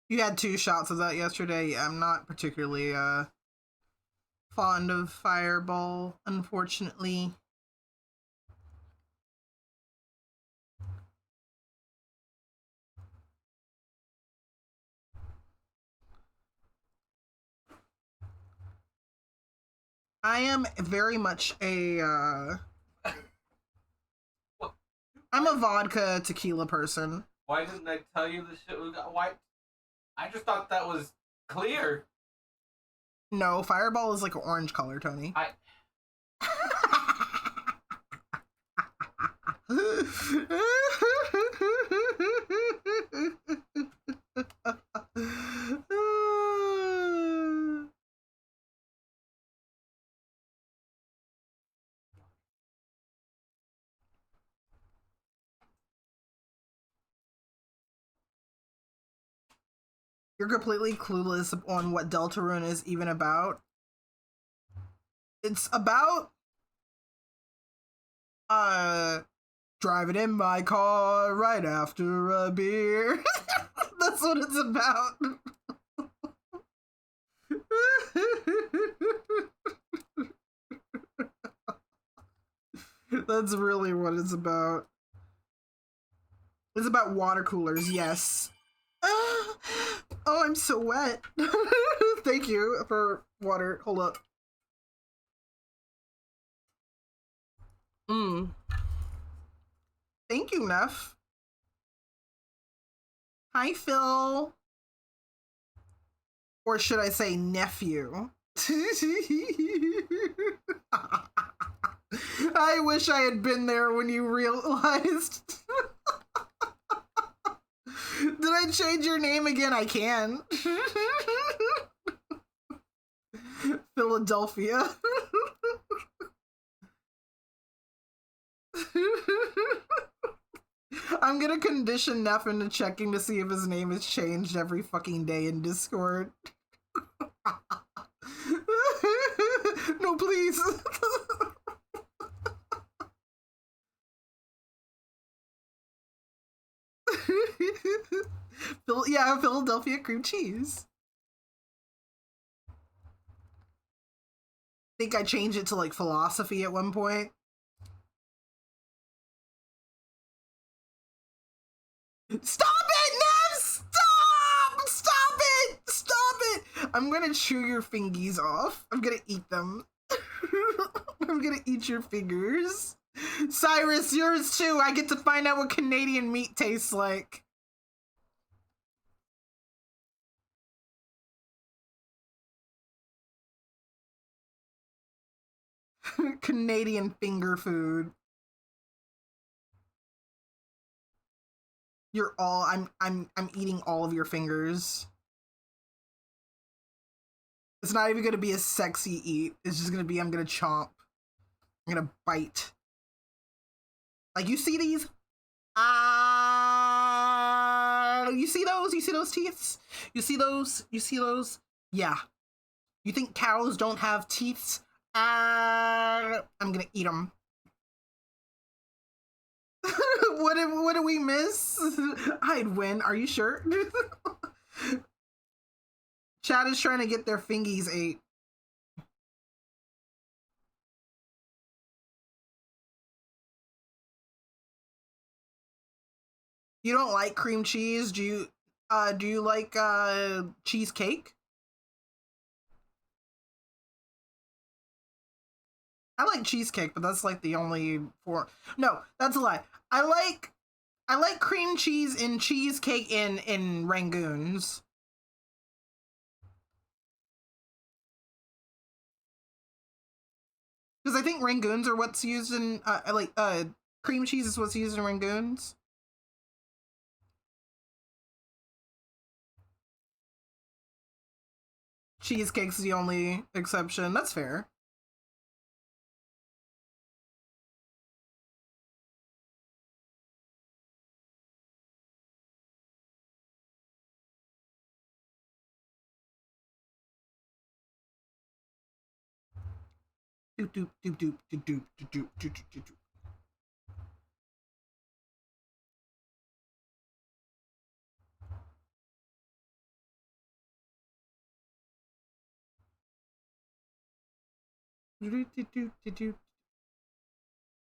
You had 2 shots of that yesterday. I'm not particularly fond of Fireball, unfortunately. I am very much a I'm a vodka tequila person. Why didn't I tell you the shit we got? Why? I just thought that was clear. No, Fireball is like an orange color, Tony. You're completely clueless on what Deltarune is even about. It's about driving in my car right after a beer. That's what it's about. That's really what it's about. It's about water coolers, yes. Oh, I'm so wet. Thank you for water. Hold up. Thank you, Neff. Hi, Phil. Or should I say nephew? I wish I had been there when you realized. Did I change your name again? I can. Philadelphia. I'm gonna condition Neff into checking to see if his name is changed every fucking day in Discord. No, please. Yeah, Philadelphia cream cheese. I think I changed it to like philosophy at one point. Stop it, Nev! Stop! Stop it! Stop it! I'm gonna chew your fingies off. I'm gonna eat them. I'm gonna eat your fingers. Cyrus, yours too. I get to find out what Canadian meat tastes like. Canadian finger food. You're all I'm eating all of your fingers. It's not even gonna be a sexy eat. It's just gonna be I'm gonna chomp. I'm gonna bite. Like, you see these? You see those? You see those teeth? You see those? You see those? Yeah. You think cows don't have teeth? I'm gonna eat them. What did we miss? I'd win. Are you sure? Chad is trying to get their fingies ate. You don't like cream cheese? Do you like cheesecake? I like cheesecake, but that's like the only form. No, that's a lie. I like cream cheese in cheesecake in Rangoons. Because I think Rangoons are what's used in cream cheese is what's used in Rangoons. Cheesecake's the only exception. That's fair. Doop doop doop doop doop doop doop doop doop doop.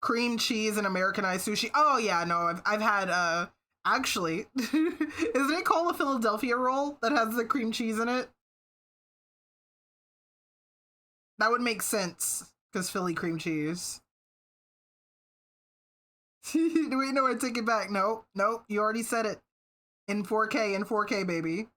Cream cheese and Americanized sushi. Oh yeah, no, I've had actually isn't it called a Philadelphia roll that has the cream cheese in it? That would make sense because Philly cream cheese. Wait, no, I take it back. No, you already said it. In 4K, baby.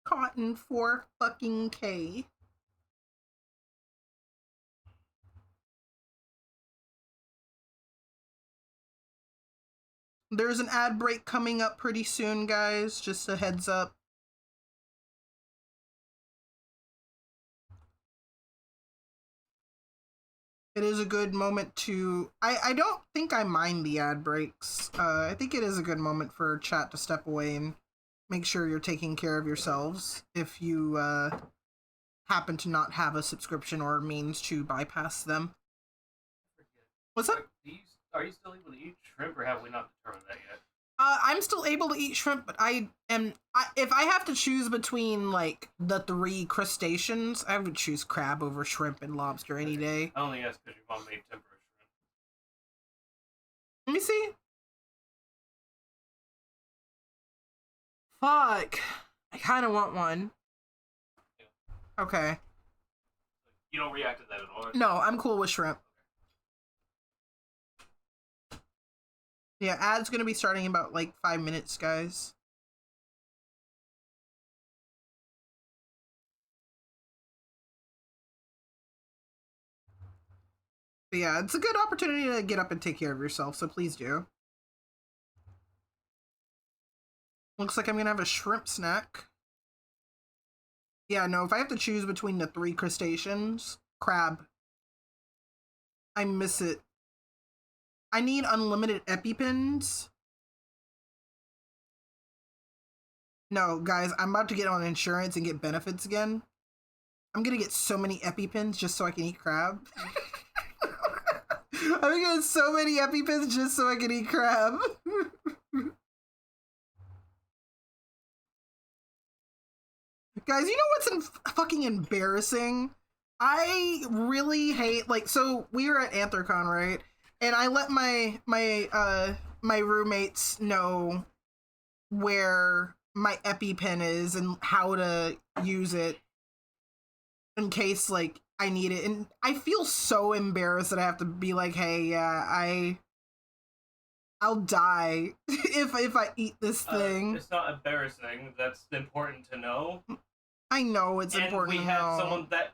Cotton 4K. There's an ad break coming up pretty soon, guys. Just a heads up. It is a good moment to... I don't think I mind the ad breaks. I think it is a good moment for chat to step away and make sure you're taking care of yourselves if you happen to not have a subscription or means to bypass them. What's up? Are you still able to eat shrimp, or have we not determined that yet? I'm still able to eat shrimp, but if I have to choose between, like, the 3 crustaceans, I would choose crab over shrimp and lobster any day. I only asked because your mom made tempura shrimp. Let me see. Fuck. I kind of want one. Yeah. Okay. You don't react to that at all? No, I'm cool with shrimp. Yeah, ad's gonna be starting in about, like, 5 minutes, guys. But yeah, it's a good opportunity to get up and take care of yourself, so please do. Looks like I'm gonna have a shrimp snack. Yeah, no, if I have to choose between the 3 crustaceans, crab. I miss it. I need unlimited EpiPens. No, guys, I'm about to get on insurance and get benefits again. I'm gonna get so many EpiPens just so I can eat crab. I'm gonna get so many EpiPens just so I can eat crab. Guys, you know what's fucking embarrassing? I really hate, like, so we were at Anthrocon, right? And I let my roommates know where my EpiPen is and how to use it in case, like, I need it. And I feel so embarrassed that I have to be like, hey, yeah, I'll die if I eat this thing. It's not embarrassing. That's important to know. I know it's important to know. And we have someone that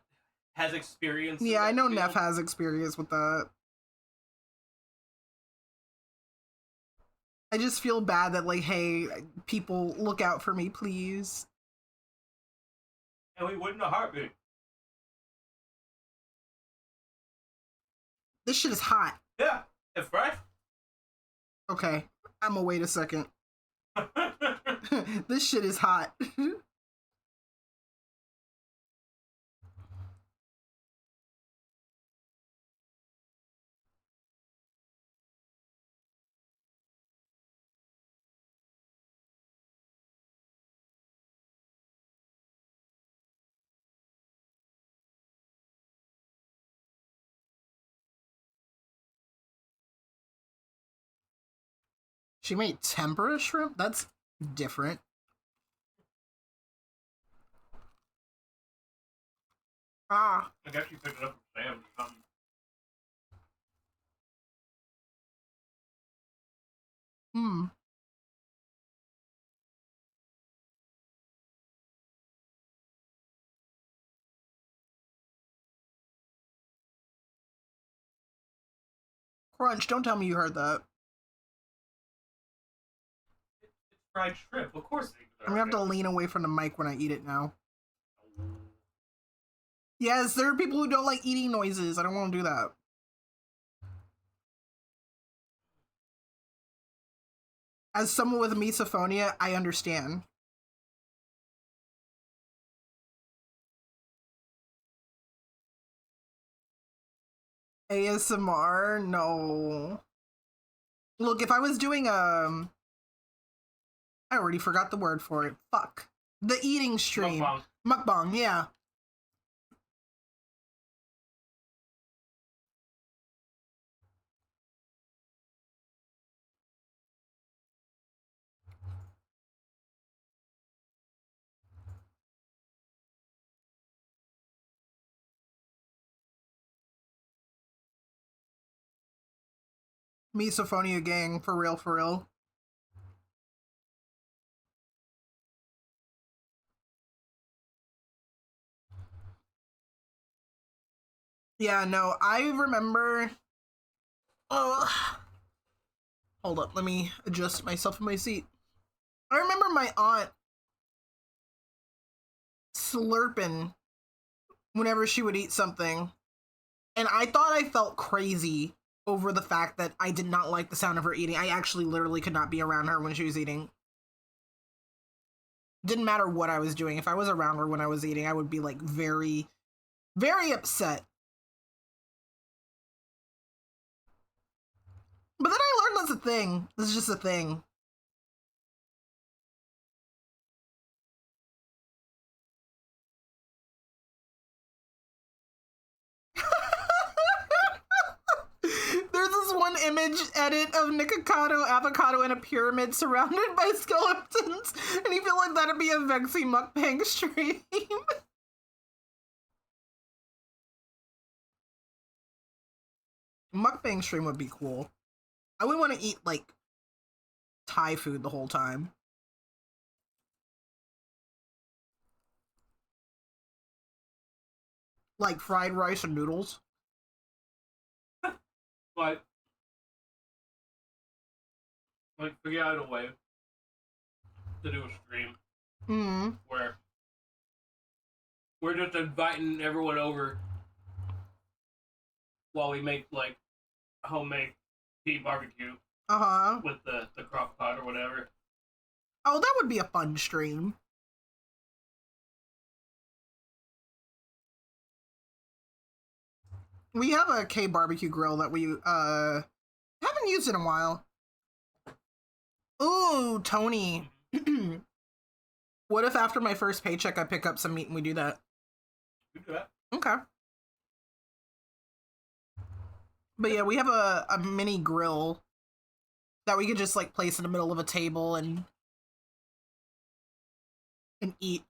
has experience. Yeah, I know Neff has experience with that. I just feel bad that, like, hey, people, look out for me, please. And we wouldn't have heartbeat. This shit is hot. Yeah, it's fresh. Okay, I'm gonna wait a second. This shit is hot. She made tempura shrimp? That's different. Ah. I guess you picked it up from Sam's or something. Hmm. Crunch, don't tell me you heard that. It's fried shrimp, of course. I'm gonna have to lean away from the mic when I eat it now. Yes, there are people who don't like eating noises. I don't want to do that. As someone with misophonia, I understand. ASMR? No. Look, if I was doing I already forgot the word for it. Fuck. The eating stream. Mukbang. Mukbang, yeah. Misophonia gang, for real, for real. Yeah, no, I remember... Oh, hold up, let me adjust myself in my seat. I remember my aunt slurping whenever she would eat something, and I thought I felt crazy over the fact that I did not like the sound of her eating. I actually literally could not be around her when she was eating. Didn't matter what I was doing. If I was around her when I was eating, I would be like very, very upset. But then I learned that's a thing. This is just a thing. There's this one image edit of Nikocado avocado in a pyramid surrounded by skeletons, and you feel like that'd be a Vexy mukbang stream. Mukbang stream would be cool. I would want to eat like Thai food the whole time. Like fried rice and noodles. But like figure out a way to do a stream where we're just inviting everyone over while we make like homemade tea barbecue with the crock pot or whatever. Oh, that would be a fun stream. We have a K barbecue grill that we haven't used in a while. Ooh, Tony. What if after my first paycheck I pick up some meat and we do that? We do that. Okay. But yeah, we have a mini grill that we could just like place in the middle of a table and eat.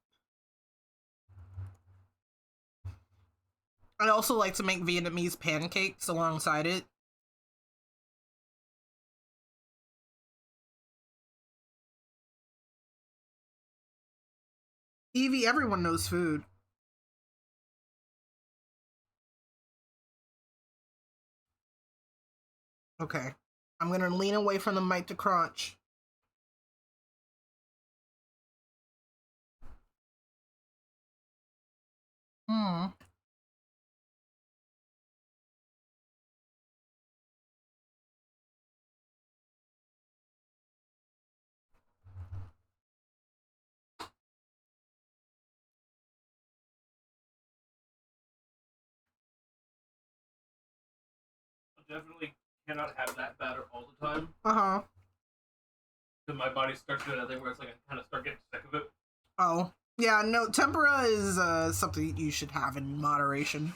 I also like to make Vietnamese pancakes alongside it. Evie, everyone knows food. Okay. I'm gonna lean away from the mic to crunch. Definitely cannot have that batter all the time. Uh-huh. Because my body starts doing that thing where it's like I kind of start getting sick of it. Oh. Yeah, no, tempura is something you should have in moderation.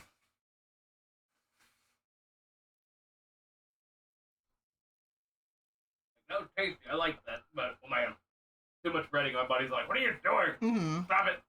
That was tasty. I like that. But when I have too much breading, my body's like, what are you doing? Stop it.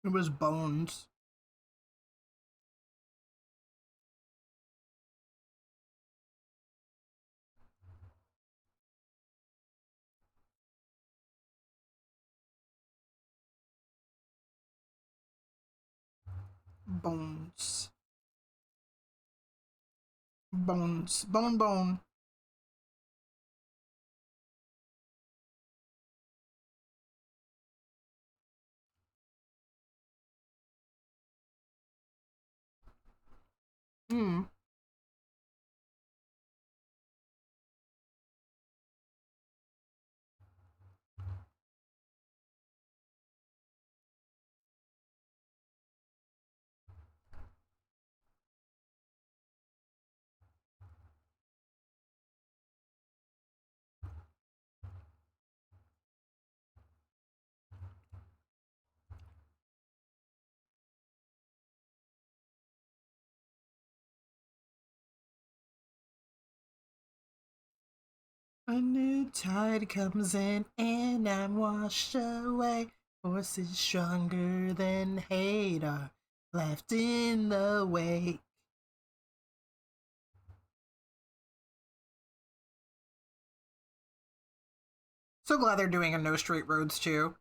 It was bones. Bones. Bones. Bone. A new tide comes in and I'm washed away. Forces stronger than hate are left in the wake. So glad they're doing a No Straight Roads too.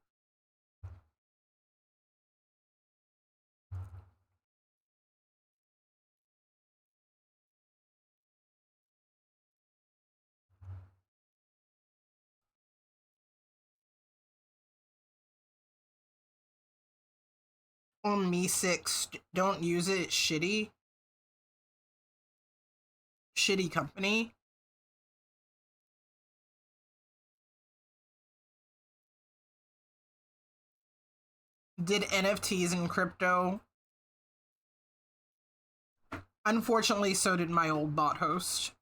On Me6, don't use it. It's shitty. Shitty company. Did NFTs and crypto. Unfortunately, so did my old bot host.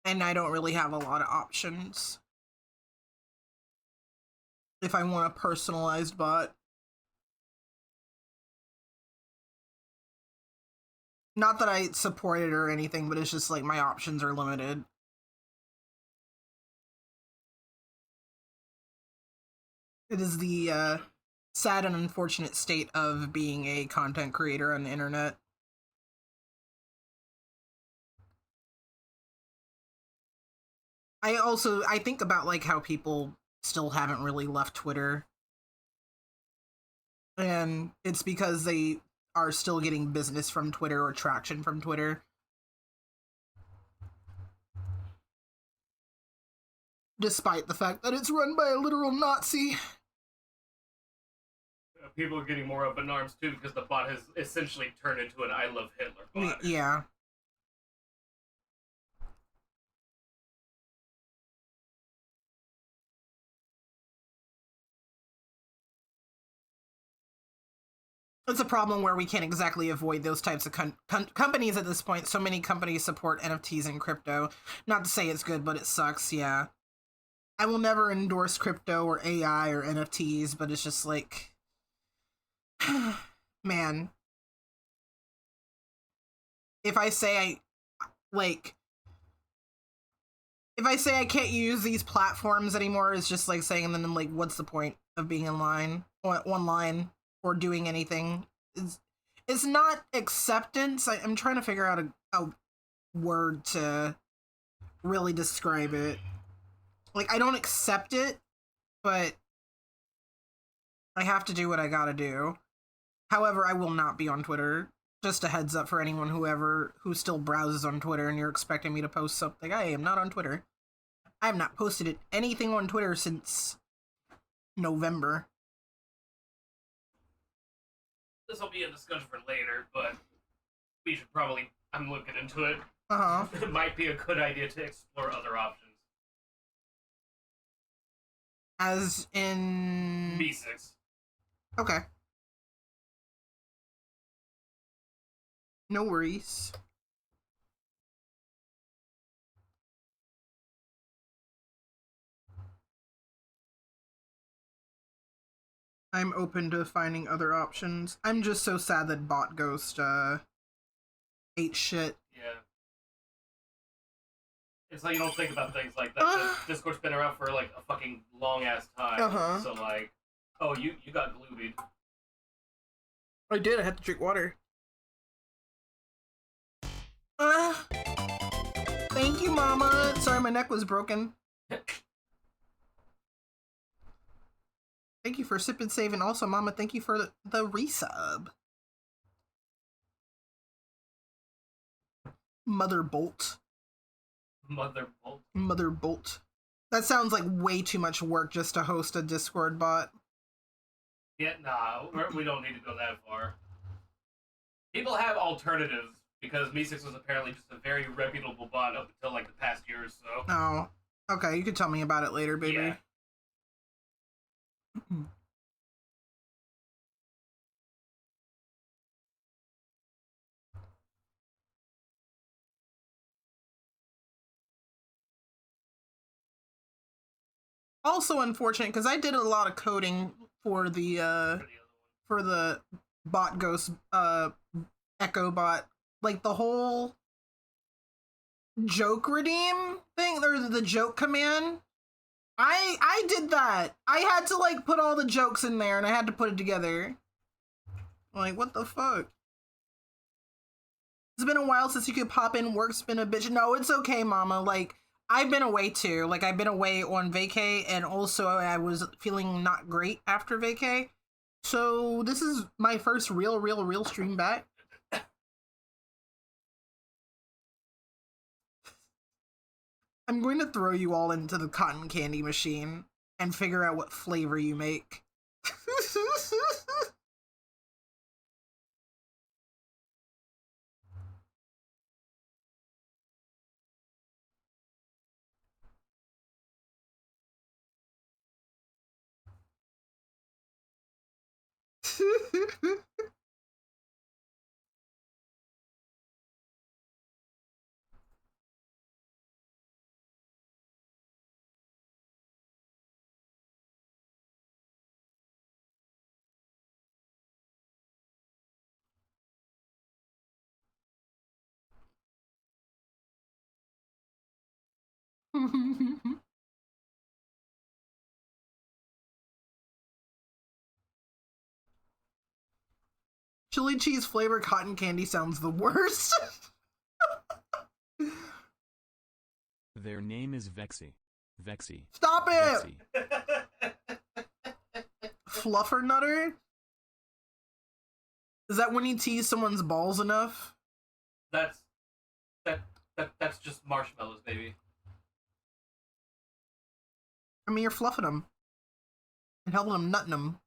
And I don't really have a lot of options. If I want a personalized bot. Not that I support it or anything, but it's just like my options are limited. It is the sad and unfortunate state of being a content creator on the internet. I think about like how people still haven't really left Twitter. And it's because they are still getting business from Twitter or traction from Twitter. Despite the fact that it's run by a literal Nazi. People are getting more up in arms too because the bot has essentially turned into an I Love Hitler bot. Yeah. It's a problem where we can't exactly avoid those types of companies at this point. So many companies support NFTs and crypto. Not to say it's good, but it sucks, yeah. I will never endorse crypto or AI or NFTs, but it's just like... Man. If I say I can't use these platforms anymore, it's just like saying, and then like, what's the point of being online or doing anything? It's not acceptance. I'm trying to figure out a word to really describe it. Like, I don't accept it, but I have to do what I gotta do. However, I will not be on Twitter. Just a heads up for anyone who still browses on Twitter and you're expecting me to post something. I am not on Twitter. I have not posted anything on Twitter since November. This will be a discussion for later, but we should probably... I'm looking into it. Uh-huh. It might be a good idea to explore other options. As in... B6. Okay. No worries. I'm open to finding other options. I'm just so sad that Bot Ghost ate shit. Yeah. It's like you don't think about things like that. Discord's been around for like a fucking long ass time. So like, oh, you got gloobied. I did. I had to drink water. Thank you, Mama. Sorry, my neck was broken. Thank you for sip and save, and also, Mama, thank you for the resub. Mother Bolt. Mother Bolt. That sounds like way too much work just to host a Discord bot. Yeah, nah, we don't need to go that far. People have alternatives because Me6 was apparently just a very reputable bot up until like the past year or so. Oh, okay. You can tell me about it later, baby. Yeah. Also unfortunate because I did a lot of coding for the Bot Ghost Echo bot, like the whole joke redeem thing or the joke command. I did that. I had to like put all the jokes in there and I had to put it together. Like, what the fuck? It's been a while since you could pop in. Work's been a bitch. No, it's okay, Mama. Like, I've been away too. Like, I've been away on vacay, and also I was feeling not great after vacay. So this is my first real stream back. I'm going to throw you all into the cotton candy machine and figure out what flavor you make. Chili cheese flavor cotton candy sounds the worst. Their name is Vexy. Vexy. Stop it! Vexy. Fluffer nutter? Is that when you tease someone's balls enough? That's just marshmallows, baby. I mean, you're fluffing them and helping them nutting them.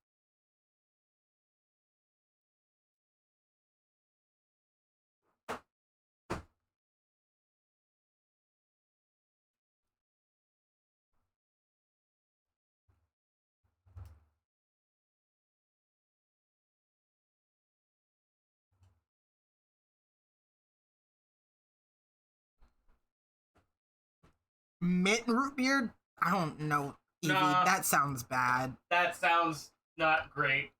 Mint root beer? I don't know, Evie. Nah. That sounds bad. That sounds not great.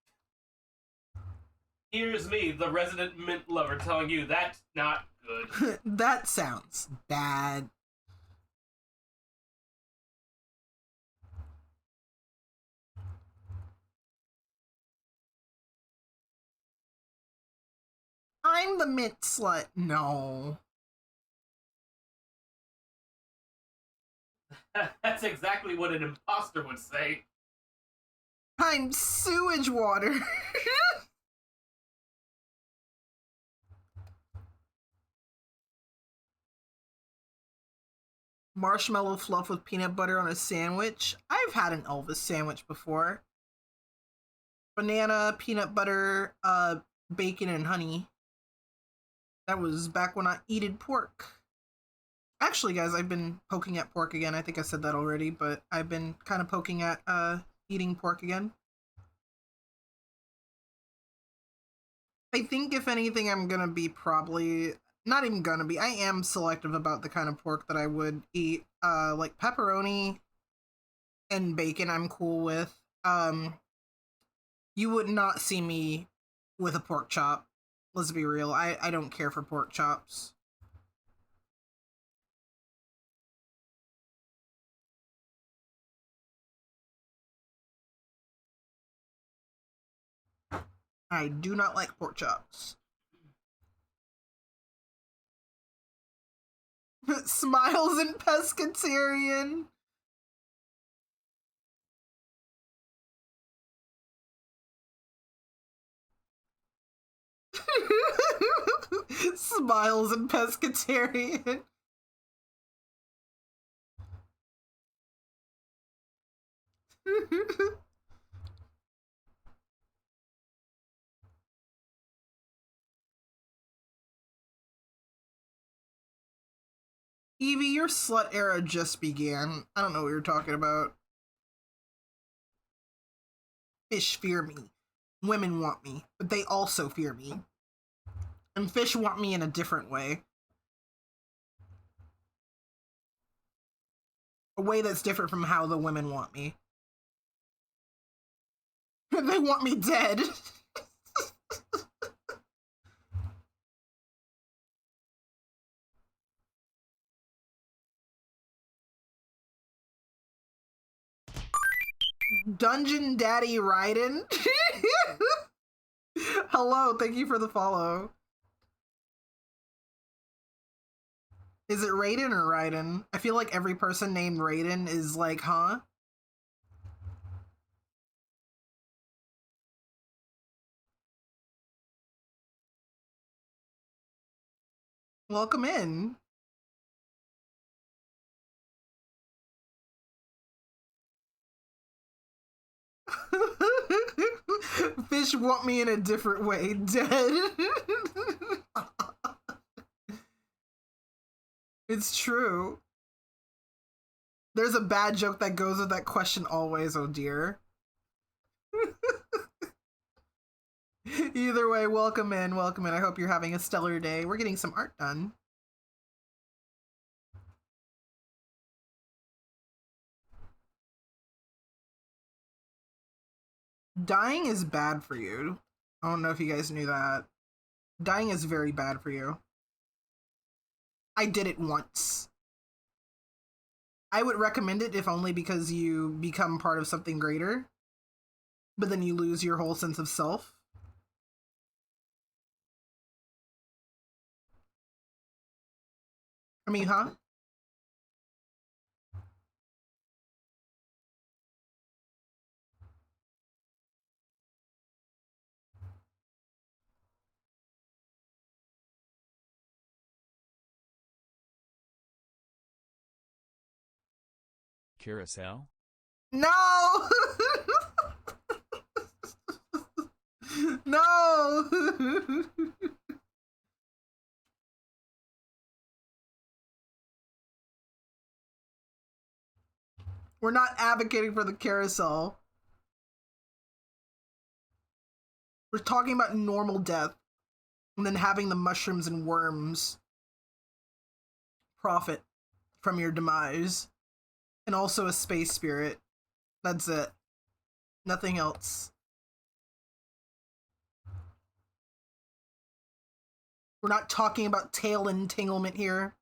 Here's me, the resident mint lover, telling you that's not good. That sounds bad. I'm the mint slut. No. That's exactly what an imposter would say. I'm sewage water. Marshmallow fluff with peanut butter on a sandwich. I've had an Elvis sandwich before. Banana, peanut butter, bacon, and honey. That was back when I eated pork. Actually, guys, I've been poking at pork again. I think I said that already, but I've been kind of poking at eating pork again. I think, if anything, I'm gonna be probably... Not even gonna be. I am selective about the kind of pork that I would eat. Like pepperoni and bacon I'm cool with. You would not see me with a pork chop. Let's be real. I don't care for pork chops. I do not like pork chops. Smiles and pescatarian. Smiles and pescatarian. Evie, your slut era just began. I don't know what you're talking about. Fish fear me. Women want me, but they also fear me. And fish want me in a different way. A way that's different from how the women want me. They want me dead. Dungeon Daddy Raiden. Hello, thank you for the follow. Is it Raiden or Raiden? I feel like every person named Raiden is like, huh? Welcome in. Fish want me in a different way, dead. It's true. There's a bad joke that goes with that question always, oh dear. Either way, welcome in, welcome in. I hope you're having a stellar day. We're getting some art done. Dying is bad for you. I don't know if you guys knew that. Dying is very bad for you. I did it once. I would recommend it if only because you become part of something greater, but then you lose your whole sense of self. I mean, huh? Carousel? No! No! We're not advocating for the carousel. We're talking about normal death and then having the mushrooms and worms profit from your demise. And also a space spirit. That's it. Nothing else. We're not talking about tail entanglement here.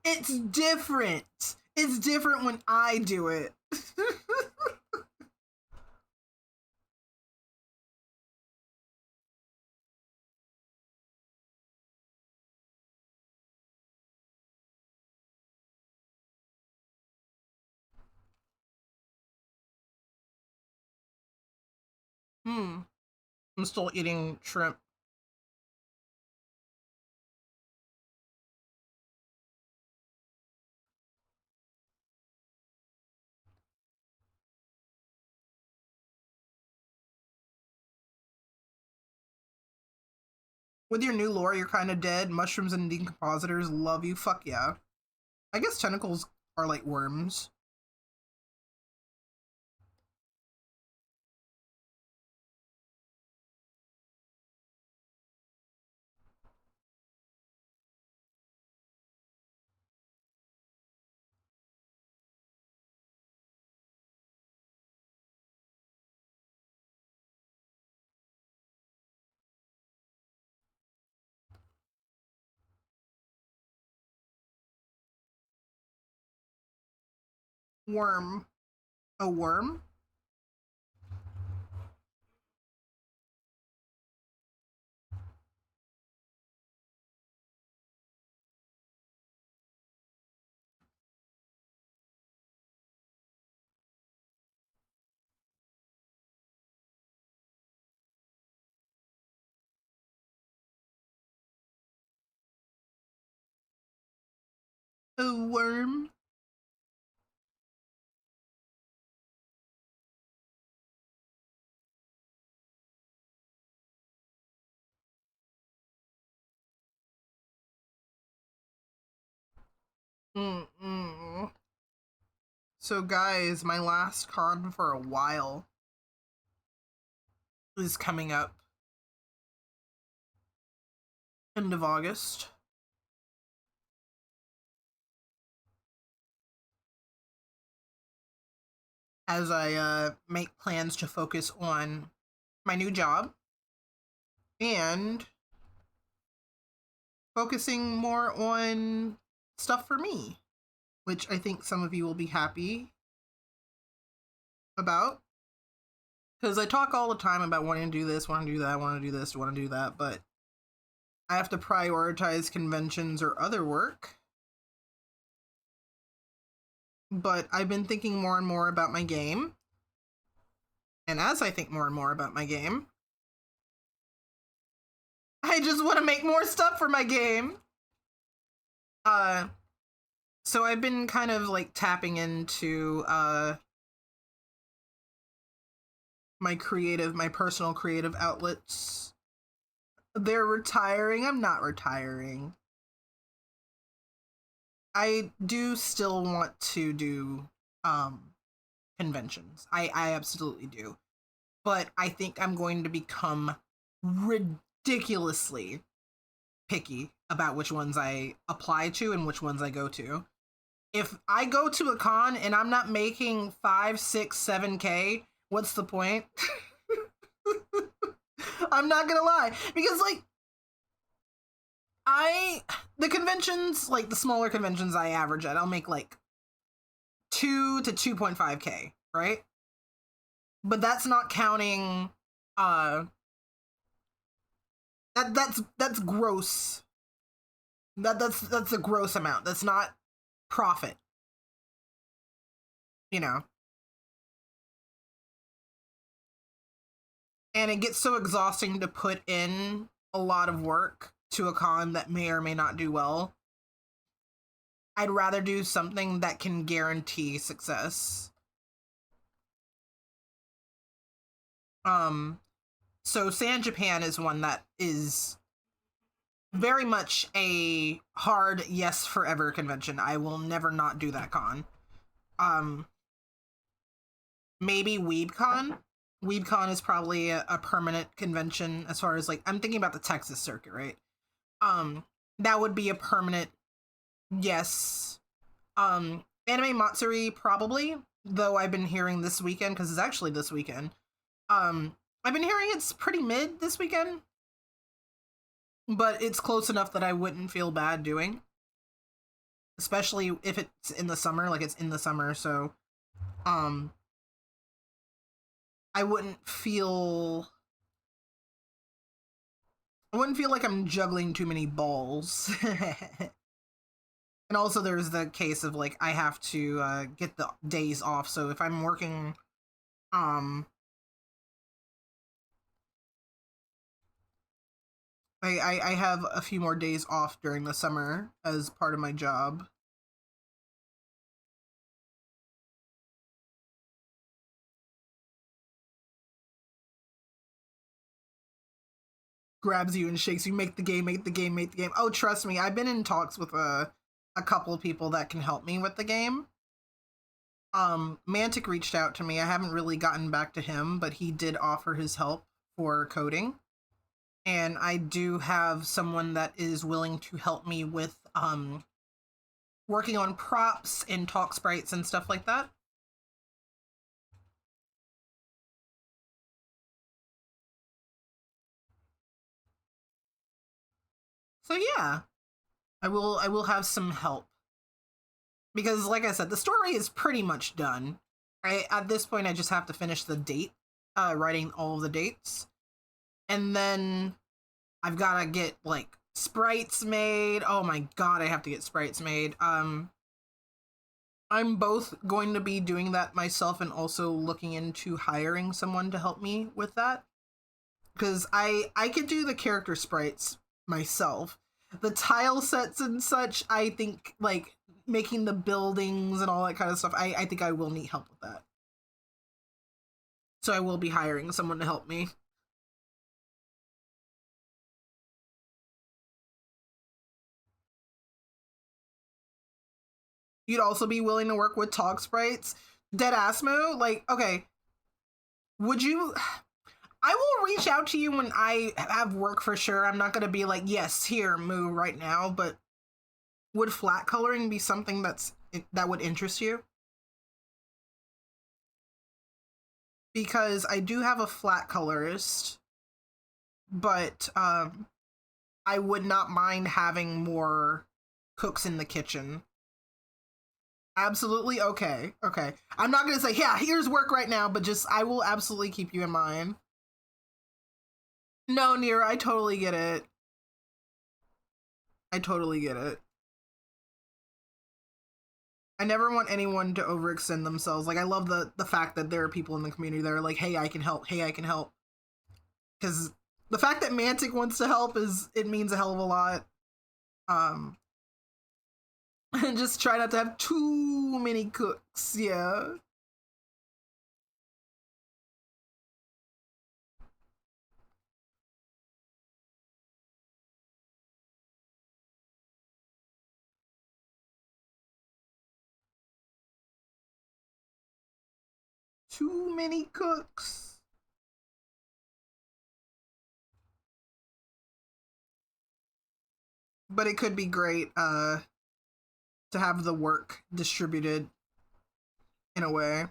It's different. It's different when I do it. I'm still eating shrimp. With your new lore, you're kind of dead. Mushrooms and decompositors love you. Fuck yeah. I guess tentacles are like worms. Worm. A worm? A worm? Mm-mm. So guys, my last con for a while is coming up. End of August. As I make plans to focus on my new job and focusing more on stuff for me, which I think some of you will be happy about Because I talk all the time about wanting to do this, want to do that, want to do this, want to do that, but I have to prioritize conventions or other work. But I've been thinking more and more about my game. And as I think more and more about my game, I just want to make more stuff for my game. So I've been kind of like tapping into my personal creative outlets. They're retiring. I'm not retiring. I do still want to do conventions. I absolutely do. But I think I'm going to become ridiculously picky about which ones I apply to and which ones I go to. If I go to a con and I'm not making 5, 6, 7K, what's the point? I'm not gonna lie. Because, like, the conventions, like, the smaller conventions I average at, I'll make, like, 2 to 2.5K, right? But that's not counting, that's gross. That's a gross amount. That's not profit. You know? And it gets so exhausting to put in a lot of work to a con that may or may not do well. I'd rather do something that can guarantee success. So San Japan is one that is very much a hard yes forever convention. I will never not do that con. Maybe WeebCon. WeebCon is probably a permanent convention as far as, like, I'm thinking about the Texas circuit, right? That would be a permanent yes. Anime Matsuri probably, though I've been hearing this weekend, because it's actually this weekend. I've been hearing it's pretty mid this weekend, but it's close enough that I wouldn't feel bad doing. Especially if it's in the summer, like it's in the summer, so I wouldn't feel like I'm juggling too many balls. And also there's the case of, like, I have to get the days off, so if I'm working I have a few more days off during the summer as part of my job. Grabs you and shakes you, make the game, make the game, make the game. Oh, trust me, I've been in talks with a couple of people that can help me with the game. Mantic reached out to me. I haven't really gotten back to him, but he did offer his help for coding. And I do have someone that is willing to help me with working on props and talk sprites and stuff like that. So yeah, I will have some help. Because, like I said, the story is pretty much done. At this point, I just have to finish the date, writing all of the dates. And then I've got to get, like, sprites made. Oh my god, I have to get sprites made. I'm both going to be doing that myself and also looking into hiring someone to help me with that. Because I could do the character sprites myself. The tile sets and such, I think, like, making the buildings and all that kind of stuff, I think I will need help with that. So I will be hiring someone to help me. You'd also be willing to work with talk sprites? Deadassmo? Like, okay. Would you... I will reach out to you when I have work for sure. I'm not going to be like, yes, here, Moo, right now, but would flat coloring be something that would interest you? Because I do have a flat colorist, but I would not mind having more cooks in the kitchen. Absolutely okay. Okay. I'm not gonna say, yeah, here's work right now, but just I will absolutely keep you in mind. No, Nira, I totally get it. I totally get it. I never want anyone to overextend themselves. Like I love the fact that there are people in the community that are like, hey, I can help. Hey, I can help. Because the fact that Mantic wants to help is it means a hell of a lot. And just try not to have too many cooks, yeah. Too many cooks. But it could be great to have the work distributed in a way.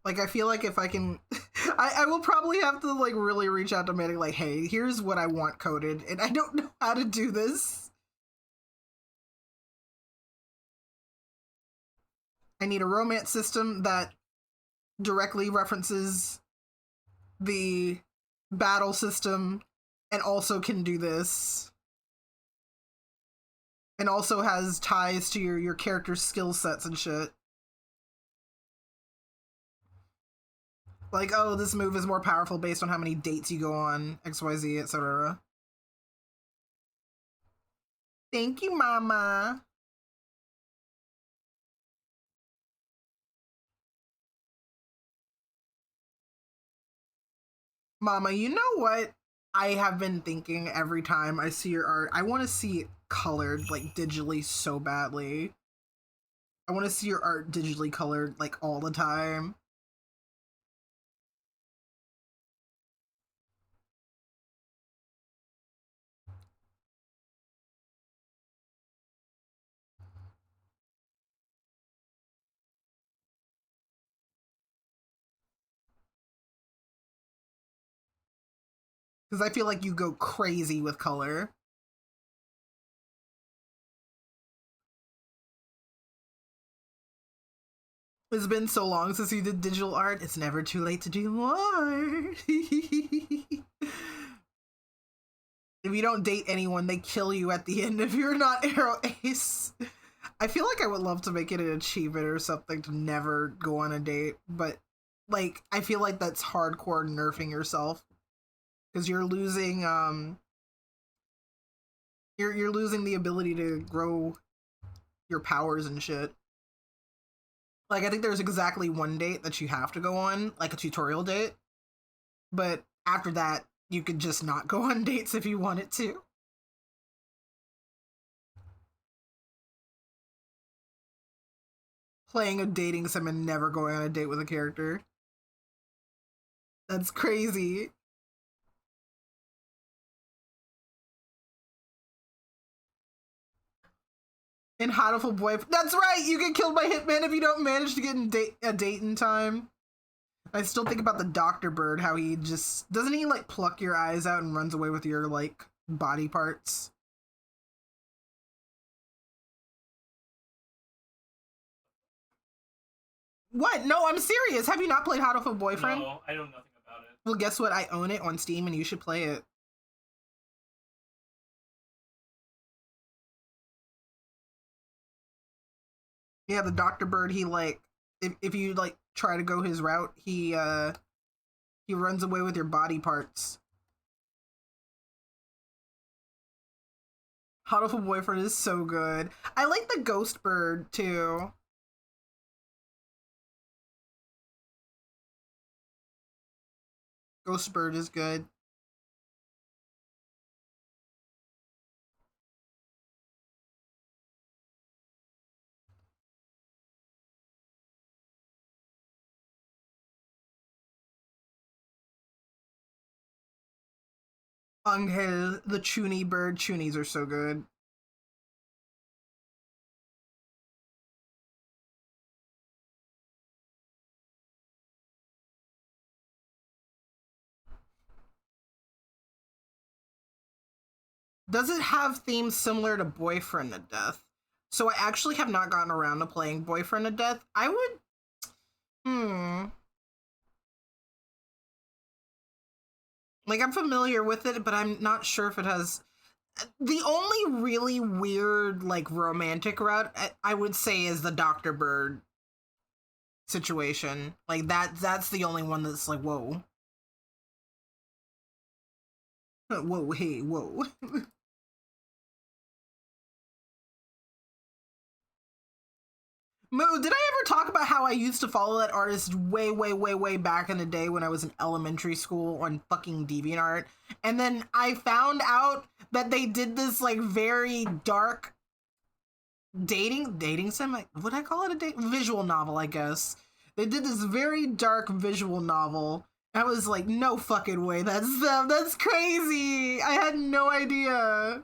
Like I feel like if I can I will probably have to like really reach out to Mantic like, hey, here's what I want coded and I don't know how to do this. I need a romance system that directly references the battle system and also can do this. And also has ties to your character's skill sets and shit. Like, oh, this move is more powerful based on how many dates you go on, XYZ, etc. Thank you, Mama. Mama, you know what I have been thinking every time I see your art? I want to see it colored, like, digitally so badly. I want to see your art digitally colored, like, all the time. Because I feel like you go crazy with color. It's been so long since you did digital art, it's never too late to do more. If you don't date anyone, they kill you at the end if you're not Arrow Ace. I feel like I would love to make it an achievement or something to never go on a date, but like I feel like that's hardcore nerfing yourself because you're losing you're losing the ability to grow your powers and shit. Like I think there's exactly one date that you have to go on, like a tutorial date. But after that, you could just not go on dates if you wanted to. Playing a dating sim and never going on a date with a character. That's crazy. And Hatoful Boy. That's right! You get killed by Hitman if you don't manage to get a date in time. I still think about the Dr. Bird, how he just... Doesn't he, like, pluck your eyes out and runs away with your, like, body parts? What? No, I'm serious. Have you not played Hatoful Boyfriend? No, I know nothing about it. Well, guess what? I own it on Steam and you should play it. Yeah, the Dr. Bird, he, like... If you, like, try to go his route, he runs away with your body parts. Hatoful Boyfriend is so good. I like the Ghost Bird, too. Ghost Bird is good. Angel, the Chuny bird. Chunies are so good. does it have themes similar to Boyfriend of Death? So I actually have not gotten around to playing Boyfriend of Death. I would... Like, I'm familiar with it, but I'm not sure if it has... The only really weird, like, romantic route, I would say, is the Dr. Bird situation. Like, that's the only one that's like, whoa. Whoa, hey, whoa. Moo, did I ever talk about how I used to follow that artist way, way, way, way back in the day when I was in elementary school on fucking DeviantArt? And then I found out that they did this, like, very dark dating sim? Would I call it a visual novel, I guess. They did this very dark visual novel. I was like, no fucking way, that's them. That's crazy. I had no idea.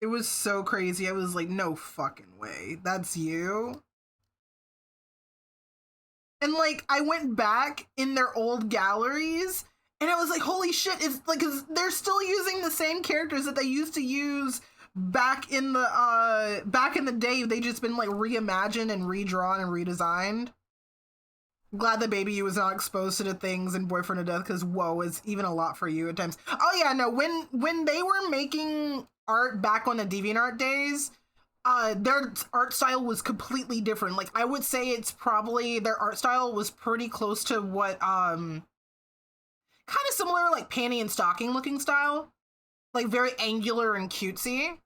It was so crazy. I was like, no fucking way. That's you? And like, I went back in their old galleries and I was like, holy shit, it's like, 'cause they're still using the same characters that they used to use back in the day. They just been like reimagined and redrawn and redesigned. Glad the baby you was not exposed to the things in Boyfriend of Death, because whoa, is even a lot for you at times. Oh yeah, no, when they were making art back on the DeviantArt days, their art style was completely different. Like, I would say it's probably, their art style was pretty close to what, kind of similar, like, panty and stocking looking style. Like, very angular and cutesy.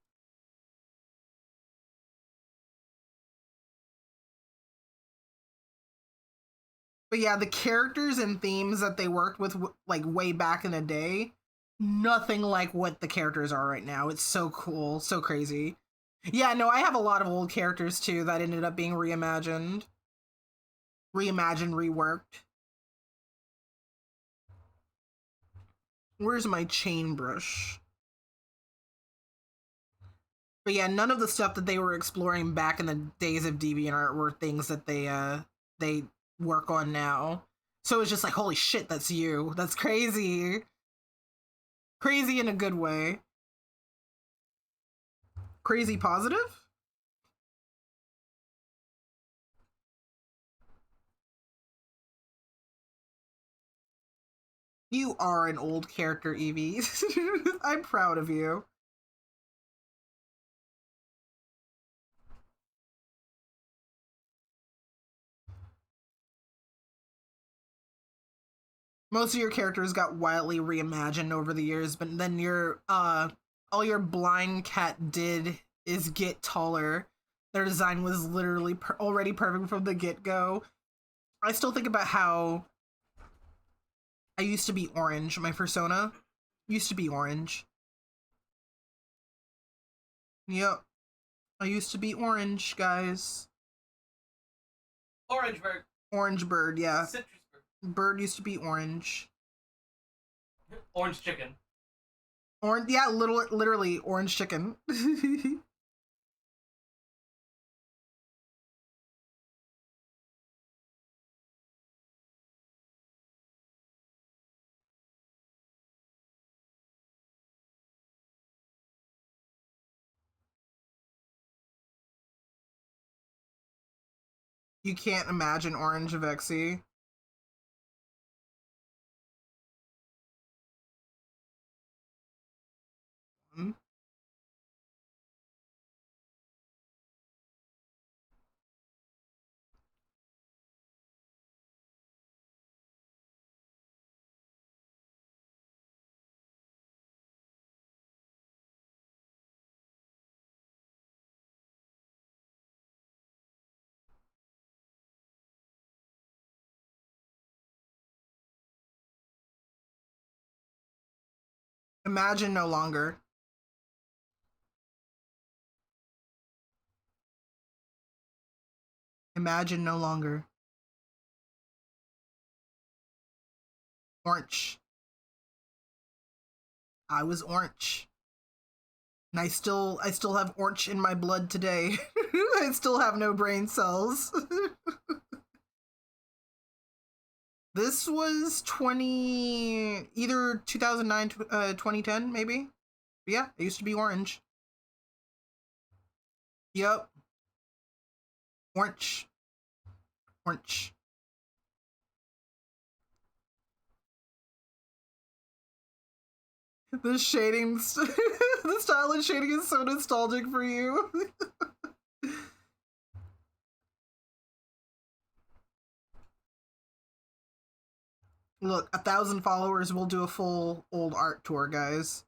But yeah, the characters and themes that they worked with, like, way back in the day, nothing like what the characters are right now. It's so cool, so crazy. Yeah, no, I have a lot of old characters, too, that ended up being reimagined. Reworked. Where's my chain brush? But yeah, none of the stuff that they were exploring back in the days of DeviantArt were things that they work on now. So it's just like, holy shit, that's you. That's crazy. Crazy in a good way. Crazy positive? You are an old character, Evie. I'm proud of you. Most of your characters got wildly reimagined over the years, but then all your blind cat did is get taller. Their design was literally already perfect from the get-go. I still think about how I used to be orange. My persona used to be orange. Yep. I used to be orange, guys. Orange bird. Orange bird, yeah. Citrus bird. Bird used to be orange. Orange chicken. Orange, yeah, literally orange chicken. You can't imagine orange Vexy. Hmm? Imagine no longer. Imagine no longer. Orange. I was orange. And I still have orange in my blood today. I still have no brain cells. This was either 2009, 2010, maybe? But yeah, it used to be orange. Yep. Orange. Orange. The shading, the style and shading is so nostalgic for you. Look, 1,000 followers will do a full old art tour, guys.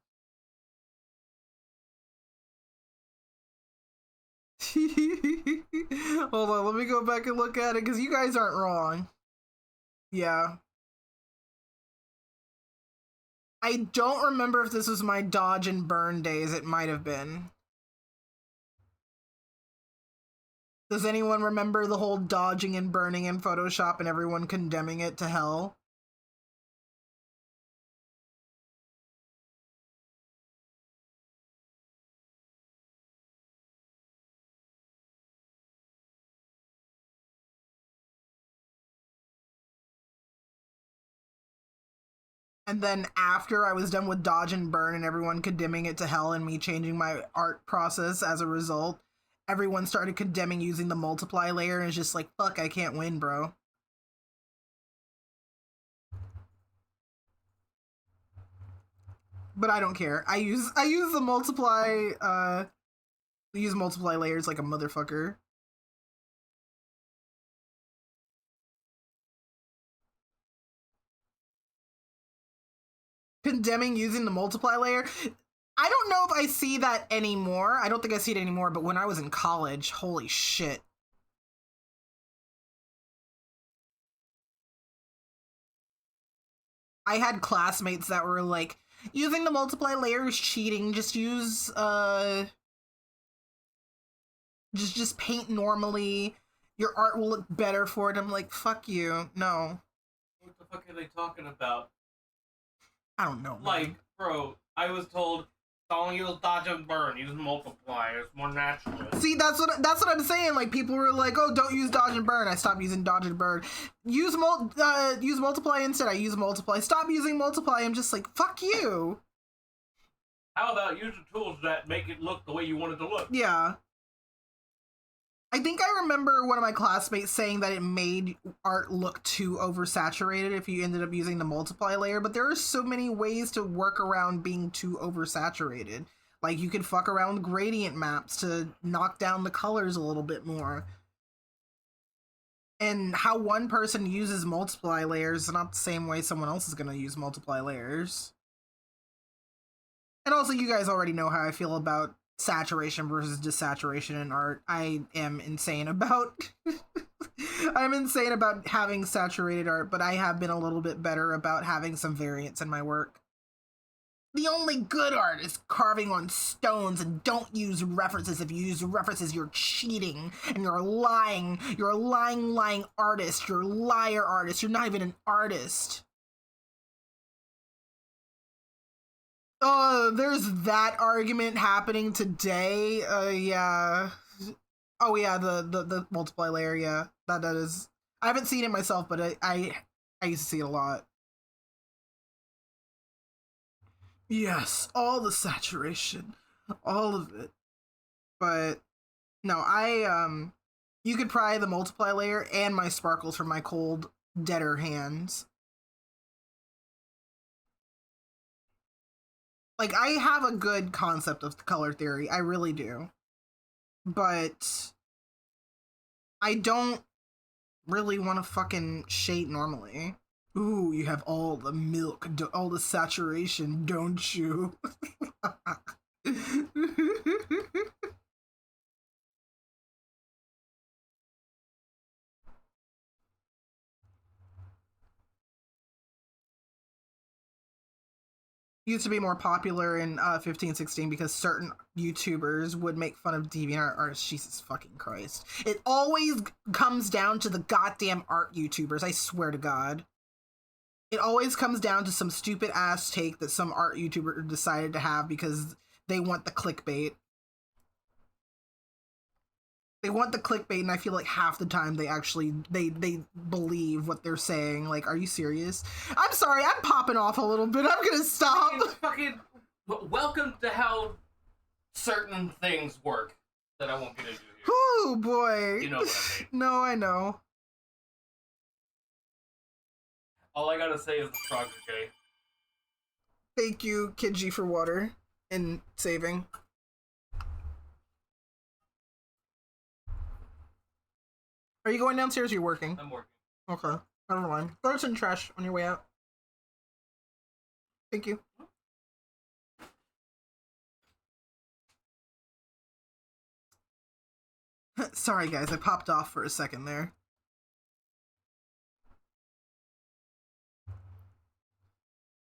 Hold on, let me go back and look at it, because you guys aren't wrong. Yeah. I don't remember if this was my dodge and burn days. It might have been. Does anyone remember the whole dodging and burning in Photoshop and everyone condemning it to hell? And then after I was done with dodge and burn and everyone condemning it to hell and me changing my art process as a result, everyone started condemning using the multiply layer, and it's just like, fuck, I can't win, bro. But I don't care. I use the multiply use multiply layers like a motherfucker. Condemning using the multiply layer. I don't know if I see that anymore. I don't think I see it anymore, but when I was in college, holy shit. I had classmates that were like, using the multiply layer is cheating. Just use, just paint normally. Your art will look better for it. I'm like, fuck you. No. What the fuck are they talking about? I don't know. Like, man. bro, I was told don't use dodge and burn, use multiply, it's more natural. See, that's what I'm saying. Like, people were like, "Oh, don't use dodge and burn." I stopped using dodge and burn. Use multiply instead. I use multiply. Stop using multiply. I'm just like, fuck you. How about using tools that make it look the way you want it to look? Yeah. I think I remember one of my classmates saying that it made art look too oversaturated if you ended up using the multiply layer, but there are so many ways to work around being too oversaturated. Like, you could fuck around with gradient maps to knock down the colors a little bit more. And how one person uses multiply layers is not the same way someone else is going to use multiply layers. And also, you guys already know how I feel about saturation versus desaturation in art. I am insane about I'm insane about having saturated art, but I have been a little bit better about having some variance in my work. The only good art is carving on stones, and don't use references. If you use references, you're cheating and you're lying. You're a lying artist. You're a liar artist. You're not even an artist. There's that argument happening today. Yeah. Oh yeah, the multiply layer. Yeah, that is. I haven't seen it myself, but I used to see it a lot. Yes, all the saturation, all of it. But no, you could pry the multiply layer and my sparkles from my cold, deader hands. Like, I have a good concept of color theory, I really do. But I don't really want to fucking shade normally. Ooh, you have all the milk, all the saturation, don't you? Used to be more popular in 15-16 because certain YouTubers would make fun of DeviantArt artists. Jesus fucking Christ. It always comes down to the goddamn art YouTubers, I swear to God. It always comes down to some stupid ass take that some art YouTuber decided to have because they want the clickbait. They want the clickbait, and I feel like half the time they actually they believe what they're saying. Like, are you serious? I'm sorry, I'm popping off a little bit. I'm gonna stop. Fucking welcome to how certain things work that I won't get into here. Oh boy. You know what I mean. No, I know. All I gotta say is the frogs are gay. Thank you, Kidji, for water and saving. Are you going downstairs or are you working? I'm working. Okay. Never mind. Throw it in the trash on your way out. Thank you. Sorry guys, I popped off for a second there.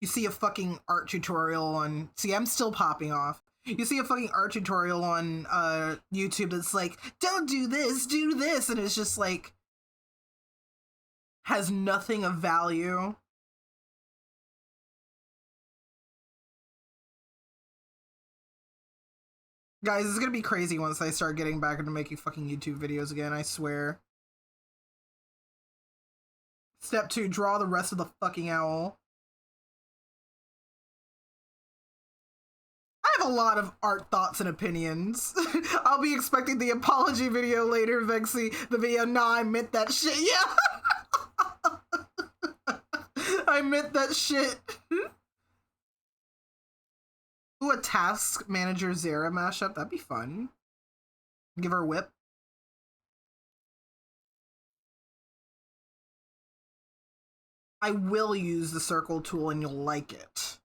You see a fucking art tutorial on... See, I'm still popping off. You see a fucking art tutorial on YouTube that's like, don't do this, do this, and it's just like... has nothing of value. Guys, it's gonna be crazy once I start getting back into making fucking YouTube videos again, I swear. Step 2, draw the rest of the fucking owl. I have a lot of art thoughts and opinions. I'll be expecting the apology video later, Vexy. The video, nah, I meant that shit, yeah! I meant that shit. Ooh, a Task Manager Zera mashup, that'd be fun. Give her a whip. I will use the circle tool and you'll like it.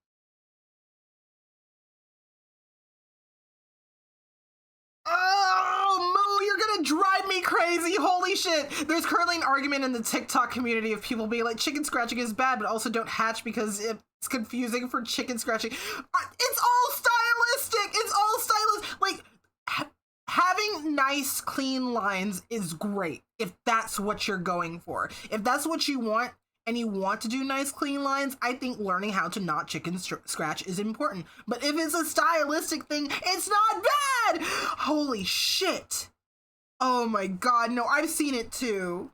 Oh, Moo, you're gonna drive me crazy. Holy shit. There's currently an argument in the TikTok community of people being like, chicken scratching is bad, but also don't hatch because it's confusing for chicken scratching. It's all stylistic. It's all stylistic. Like, having nice, clean lines is great if that's what you're going for. If that's what you want, and you want to do nice clean lines, I think learning how to not chicken scratch is important. But if it's a stylistic thing, it's not bad! Holy shit! Oh my god, no, I've seen it too.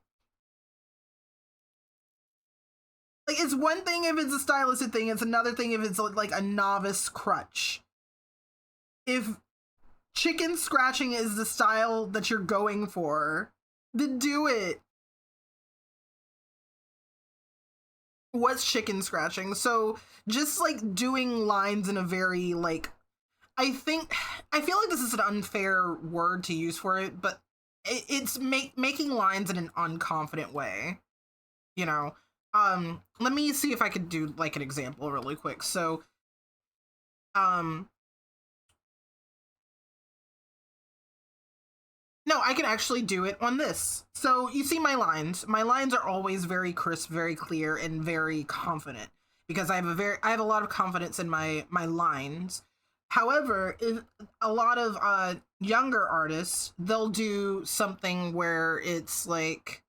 Like, it's one thing if it's a stylistic thing, it's another thing if it's like a novice crutch. If chicken scratching is the style that you're going for, then do it. What's chicken scratching? So just like doing lines in a very like, I feel like this is an unfair word to use for it, but it's making lines in an unconfident way, you know. Let me see if I could do like an example really quick. So no, I can actually do it on this. So you see my lines. My lines are always very crisp, very clear, and very confident because I have a lot of confidence in my lines. However, if a lot of younger artists, they'll do something where it's like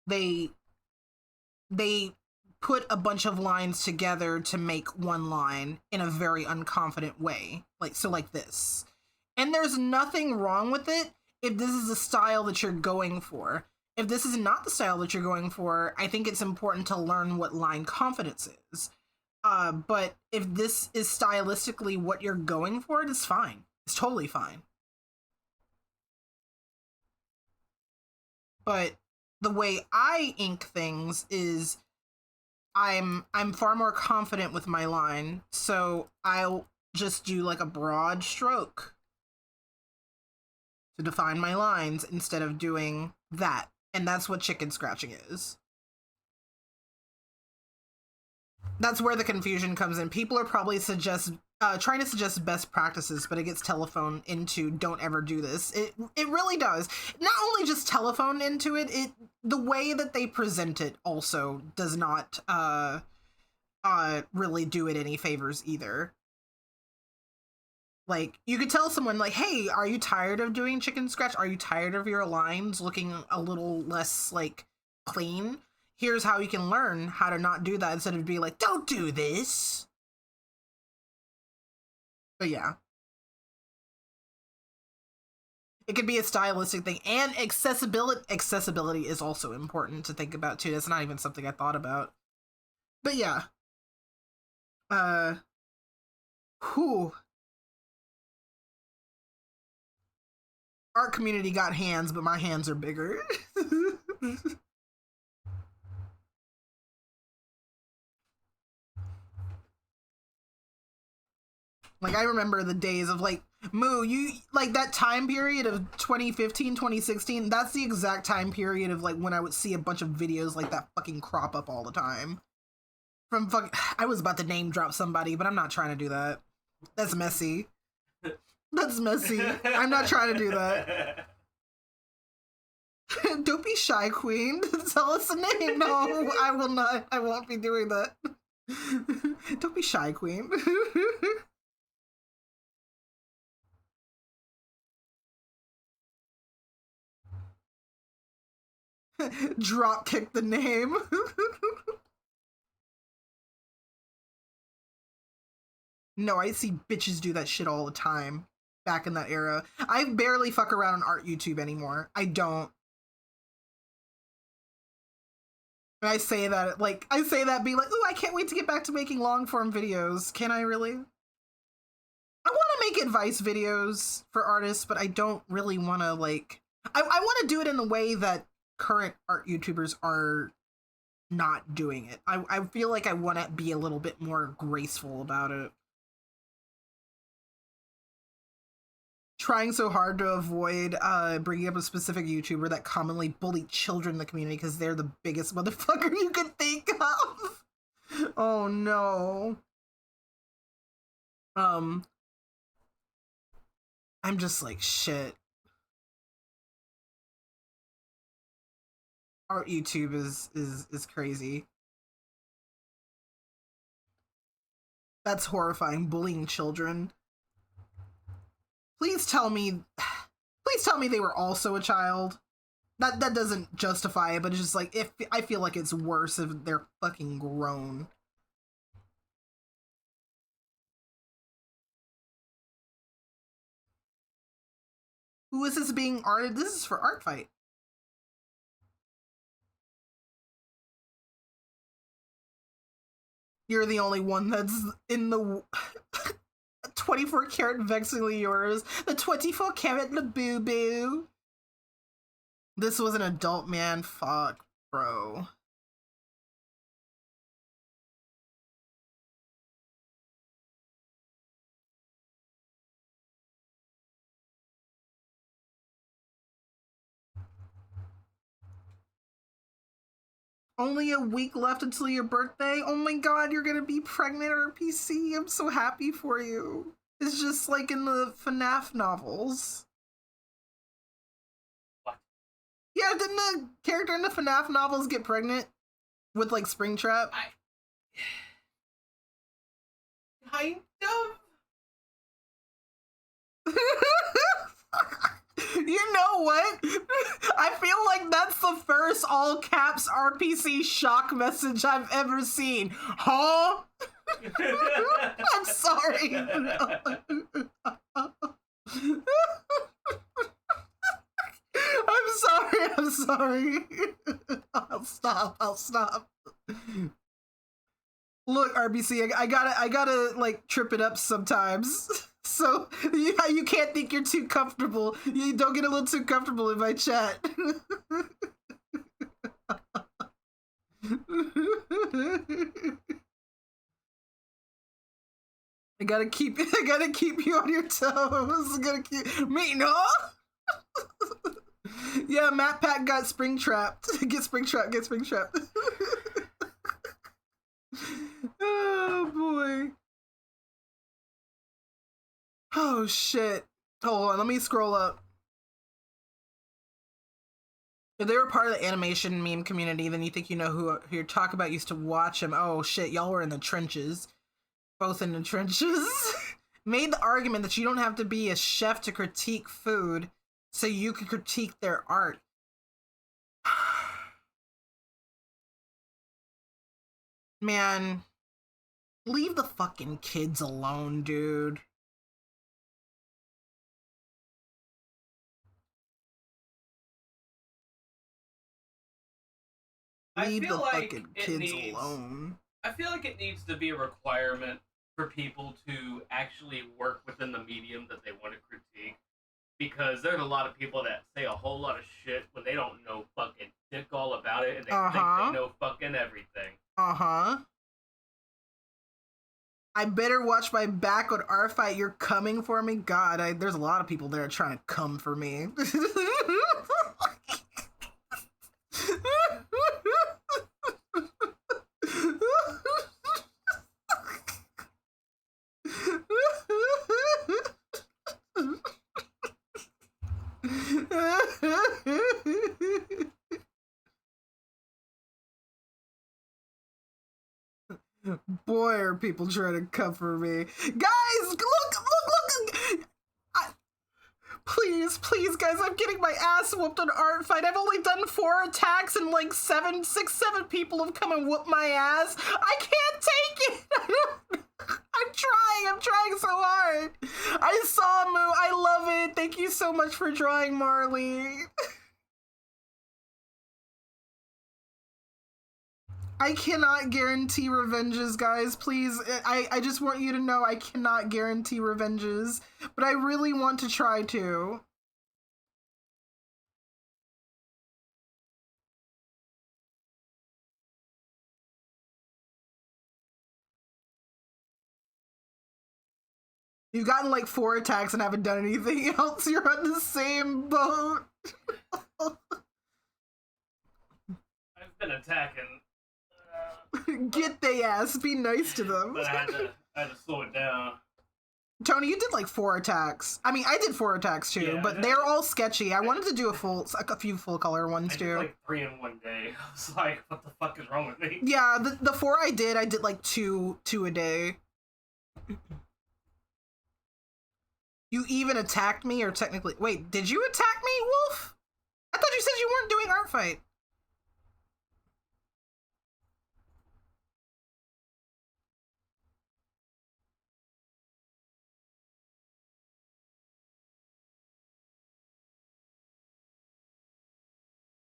they put a bunch of lines together to make one line in a very unconfident way. Like this. And there's nothing wrong with it if this is the style that you're going for. If this is not the style that you're going for, I think it's important to learn what line confidence is. But if this is stylistically what you're going for, it's fine. It's totally fine. But the way I ink things is I'm far more confident with my line, so I'll just do like a broad stroke to define my lines instead of doing that. And that's what chicken scratching is. That's where the confusion comes in. People are probably trying to suggest best practices, but it gets telephoned into don't ever do this. It really does. Not only just telephone into it, the way that they present it also does not really do it any favors either. Like, you could tell someone, like, hey, are you tired of doing chicken scratch? Are you tired of your lines looking a little less, like, clean? here's how you can learn how to not do that instead of being like, don't do this. But yeah. It could be a stylistic thing, and accessibility is also important to think about too. That's not even something I thought about. But yeah. Whew. Art community got hands, but my hands are bigger. Like, I remember the days of, like, Moo, you, like, that time period of 2015, 2016, that's the exact time period of, like, when I would see a bunch of videos like that fucking crop up all the time. From I was about to name drop somebody, but I'm not trying to do that. That's messy. That's messy. I'm not trying to do that. Don't be shy, queen. Tell us a name. No, I will not. I won't be doing that. Don't be shy, queen. Drop kick the name. No, I see bitches do that shit all the time back in that era. I barely fuck around on art YouTube anymore. I don't. And I say that, like, being like, ooh, I can't wait to get back to making long form videos. Can I really? I want to make advice videos for artists, but I don't really want to, like, I want to do it in the way that current art YouTubers are not doing it. I feel like I want to be a little bit more graceful about it. Trying so hard to avoid bringing up a specific YouTuber that commonly bullied children in the community because they're the biggest motherfucker you can think of. Oh no. I'm just like, shit. Art YouTube is crazy. That's horrifying. Bullying children. Please tell me they were also a child. That doesn't justify it, but it's just like, if I feel like it's worse if they're fucking grown. Who is this being arted? This is for Art Fight. You're the only one that's in the 24 karat vexingly yours. The 24 karat Labubu. This was an adult man. Fuck, bro. Only a week left until your birthday? Oh my god, you're gonna be pregnant, RPC. I'm so happy for you. It's just like in the FNAF novels. What? Yeah, didn't the character in the FNAF novels get pregnant with, like, Springtrap? Kind of. You know what? I feel like that's the first all caps RPC shock message I've ever seen. Huh? I'm sorry. I'm sorry. I'll stop. Look, RBC, I gotta like trip it up sometimes. So you can't think you're too comfortable. You don't get a little too comfortable in my chat. I gotta keep you on your toes. I gotta keep me, no. Yeah, Matt Pack got spring trapped. Get spring trapped. Oh boy. Oh shit. Hold on, let me scroll up. If they were part of the animation meme community, then you think you know who you're talking about used to watch him. Oh shit, y'all were in the trenches. Both in the trenches. Made the argument that you don't have to be a chef to critique food, so you can critique their art. Man, leave the fucking kids alone, dude. Leave the fucking kids alone. I feel like it needs to be a requirement for people to actually work within the medium that they want to critique. Because there's a lot of people that say a whole lot of shit when they don't know fucking dick all about it and they think they know fucking everything. I better watch my back on our fight. You're coming for me? God, there's a lot of people there trying to come for me. Boy, are people trying to cover me. Guys, look! Please, guys, I'm getting my ass whooped on Art Fight. I've only done 4 attacks and like 7 people have come and whooped my ass. I can't take it! I'm trying so hard. I saw Moo, I love it. Thank you so much for drawing Marley. I cannot guarantee revenges, guys. Please, I just want you to know I cannot guarantee revenges, but I really want to try to. You've gotten like 4 attacks and haven't done anything else. You're on the same boat. I've been attacking. Get they ass. Be nice to them. But I had to slow it down. Tony, you did like 4 attacks. I mean, I did 4 attacks too, yeah, but they're all sketchy. I wanted to do a few full color ones too. I did like 3 in one day. I was like, what the fuck is wrong with me? Yeah, the 4 I did like two a day. You even attacked me, or technically... Wait, did you attack me, Wolf? I thought you said you weren't doing Art Fight.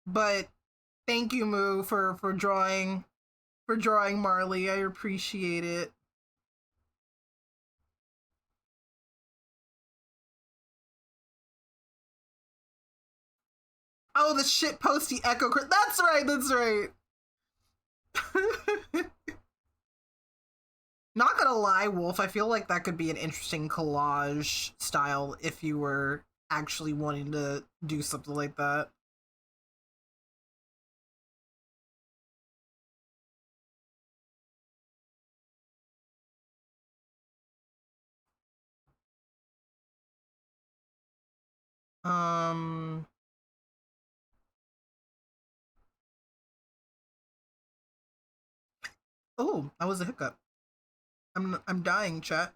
But thank you, Moo, for drawing Marley. I appreciate it. Oh, the shit posty echo. That's right. Not gonna lie, Wolf, I feel like that could be an interesting collage style if you were actually wanting to do something like that. Oh, that was a hiccup. I'm dying, chat.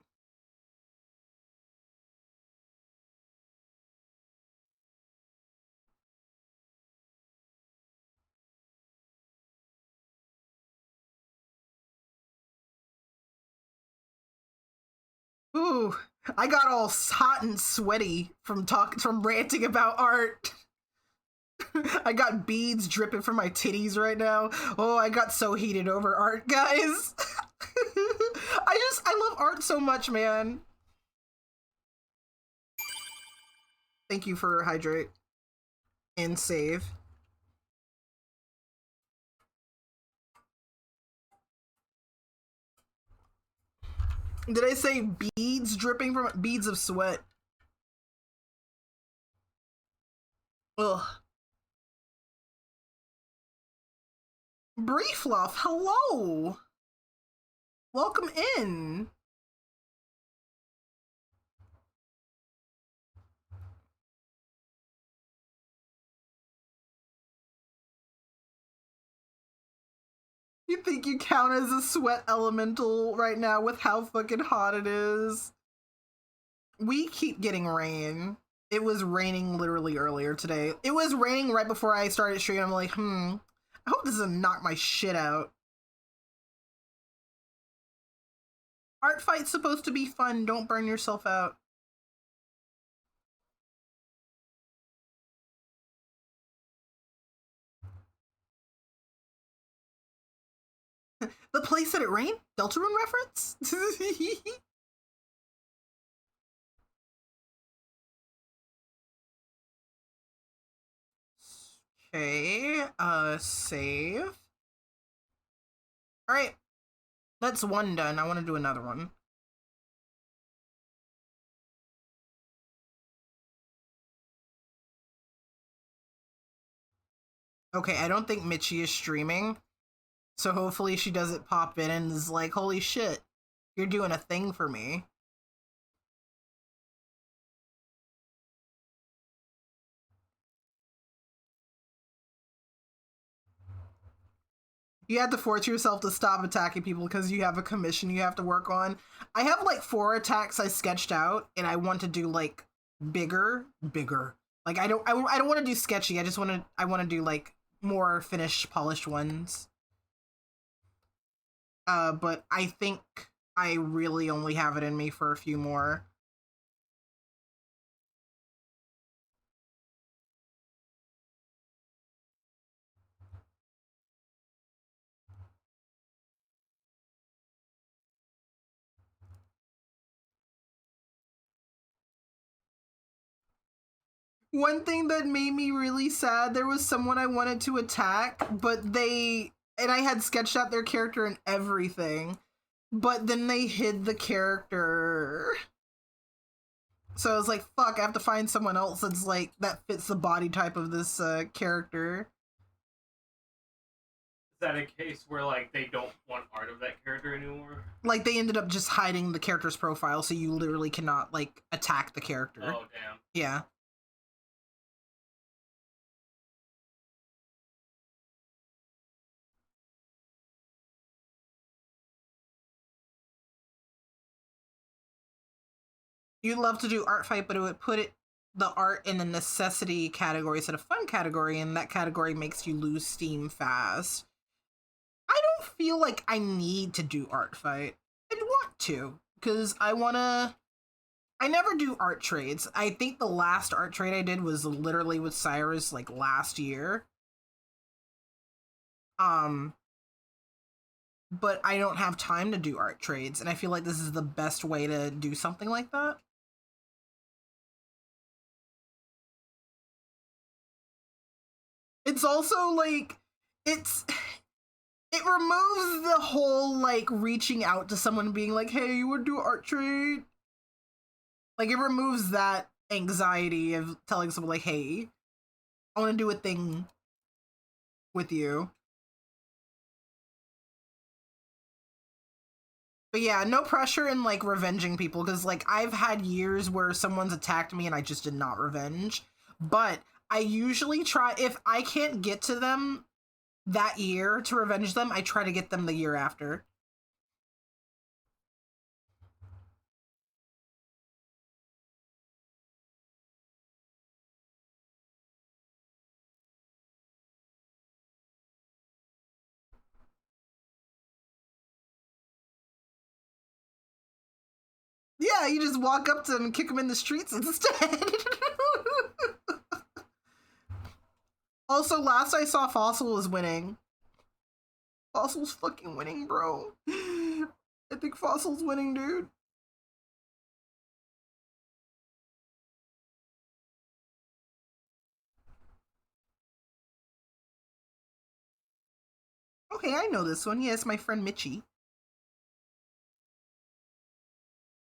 Ooh, I got all hot and sweaty from ranting about art. I got beads dripping from my titties right now. Oh, I got so heated over art, guys. I love art so much, man. Thank you for hydrate and save. Did I say beads dripping from beads of sweat? Ugh. Briefloff, hello. Welcome in. You think you count as a sweat elemental right now with how fucking hot it is? We keep getting rain. It was raining literally earlier today. It was raining right before I started streaming. I'm like, I hope this doesn't knock my shit out. Art fight's supposed to be fun. Don't burn yourself out. The place that it rained? Deltarune reference? Okay, save. Alright, that's one done. I want to do another one. Okay, I don't think Michi is streaming, so hopefully she doesn't pop in and is like, holy shit, you're doing a thing for me. You have to force yourself to stop attacking people because you have a commission you have to work on. I have like 4 attacks I sketched out, and I want to do like bigger. Like I don't want to do sketchy. I want to do like more finished, polished ones. But I think I really only have it in me for a few more. One thing that made me really sad, there was someone I wanted to attack, but and I had sketched out their character and everything, but then they hid the character. So I was like, fuck, I have to find someone else that's like, that fits the body type of this character. Is that a case where like they don't want art of that character anymore? Like they ended up just hiding the character's profile, so you literally cannot like attack the character. Oh damn. Yeah. You'd love to do art fight, but it would put the art in the necessity category instead of fun category, and that category makes you lose steam fast. I don't feel like I need to do art fight. I want to, because I never do art trades. I think the last art trade I did was literally with Cyrus like last year. But I don't have time to do art trades, and I feel like this is the best way to do something like that. It's also like it removes the whole like reaching out to someone being like, hey, you would do art trade. Like it removes that anxiety of telling someone like, hey, I want to do a thing with you. But yeah, no pressure in like revenging people, because like I've had years where someone's attacked me and I just did not revenge. But I usually try, if I can't get to them that year to revenge them, I try to get them the year after. Yeah, you just walk up to them and kick them in the streets instead. Also, last I saw, Fossil was winning. Fossil's fucking winning, bro. I think Fossil's winning, dude. Okay, I know this one. Yes, my friend Michi.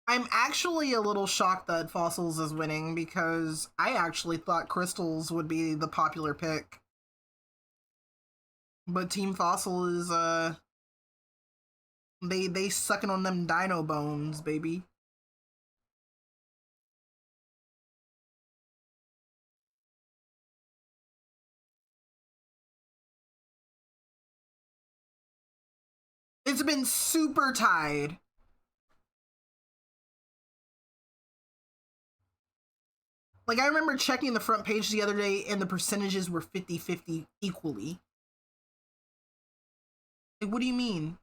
I'm actually a little shocked that Fossils is winning, because I actually thought Crystals would be the popular pick. But Team Fossil is, they sucking on them dino bones, baby. It's been super tied. Like, I remember checking the front page the other day and the percentages were 50-50 equally. Like, what do you mean?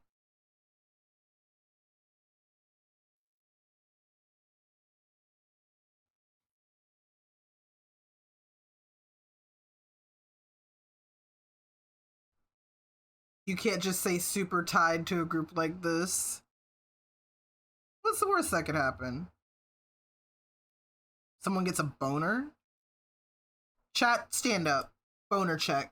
You can't just say super tied to a group like this. What's the worst that could happen? Someone gets a boner? Chat, stand up. Boner check.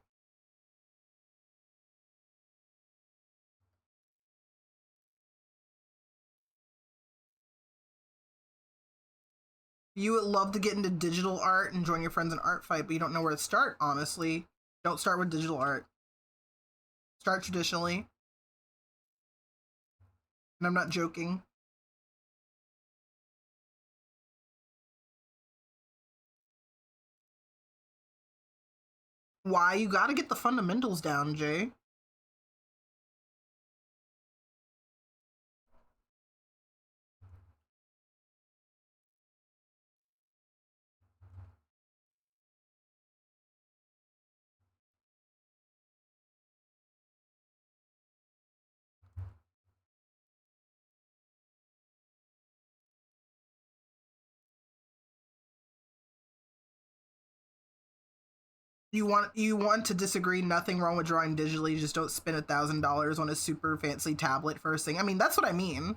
You would love to get into digital art and join your friends in art fight, but you don't know where to start, honestly. Don't start with digital art. Start traditionally. And I'm not joking. Why? You gotta get the fundamentals down, Jay. You want to disagree, nothing wrong with drawing digitally, just don't spend $1,000 on a super fancy tablet first thing. I mean, that's what I mean.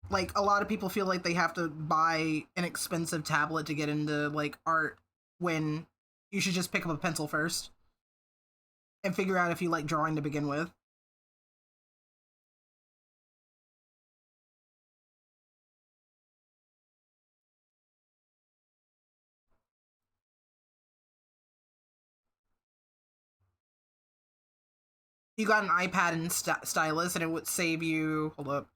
Like, a lot of people feel like they have to buy an expensive tablet to get into, like, art, when you should just pick up a pencil first and figure out if you like drawing to begin with. You got an iPad and stylus, and it would save you. Hold up.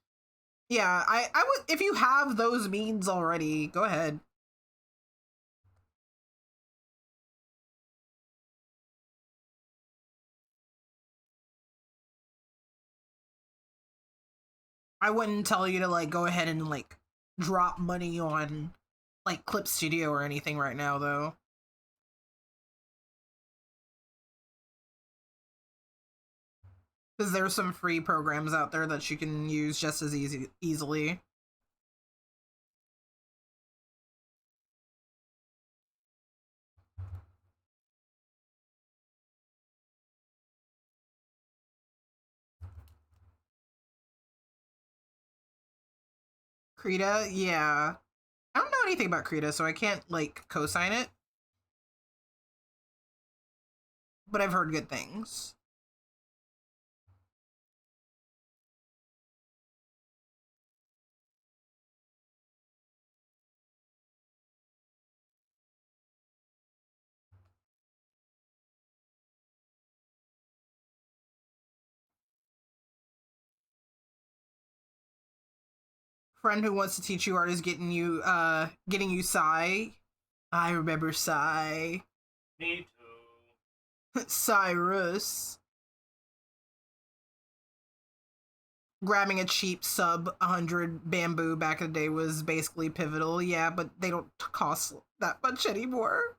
Yeah, I would, if you have those means already, go ahead. I wouldn't tell you to like go ahead and like drop money on like Clip Studio or anything right now, though. Because there's some free programs out there that you can use just as easily. Krita, yeah. I don't know anything about Krita, so I can't like co-sign it. But I've heard good things. Friend who wants to teach you art is getting you Psy. I remember Psy. Me too. Cyrus. Grabbing a cheap sub 100 bamboo back in the day was basically pivotal, yeah, but they don't cost that much anymore.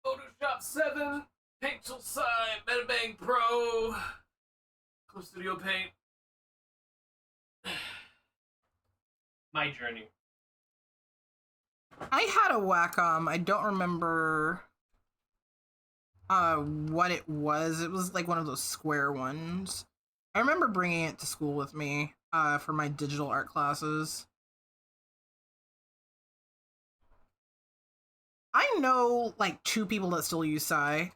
Photoshop 7, Paint Tool Side, Metabang Pro, Clip Studio Paint. My journey. I had a Wacom. I don't remember what it was. It was like one of those square ones. I remember bringing it to school with me for my digital art classes. I know like 2 people that still use Psy.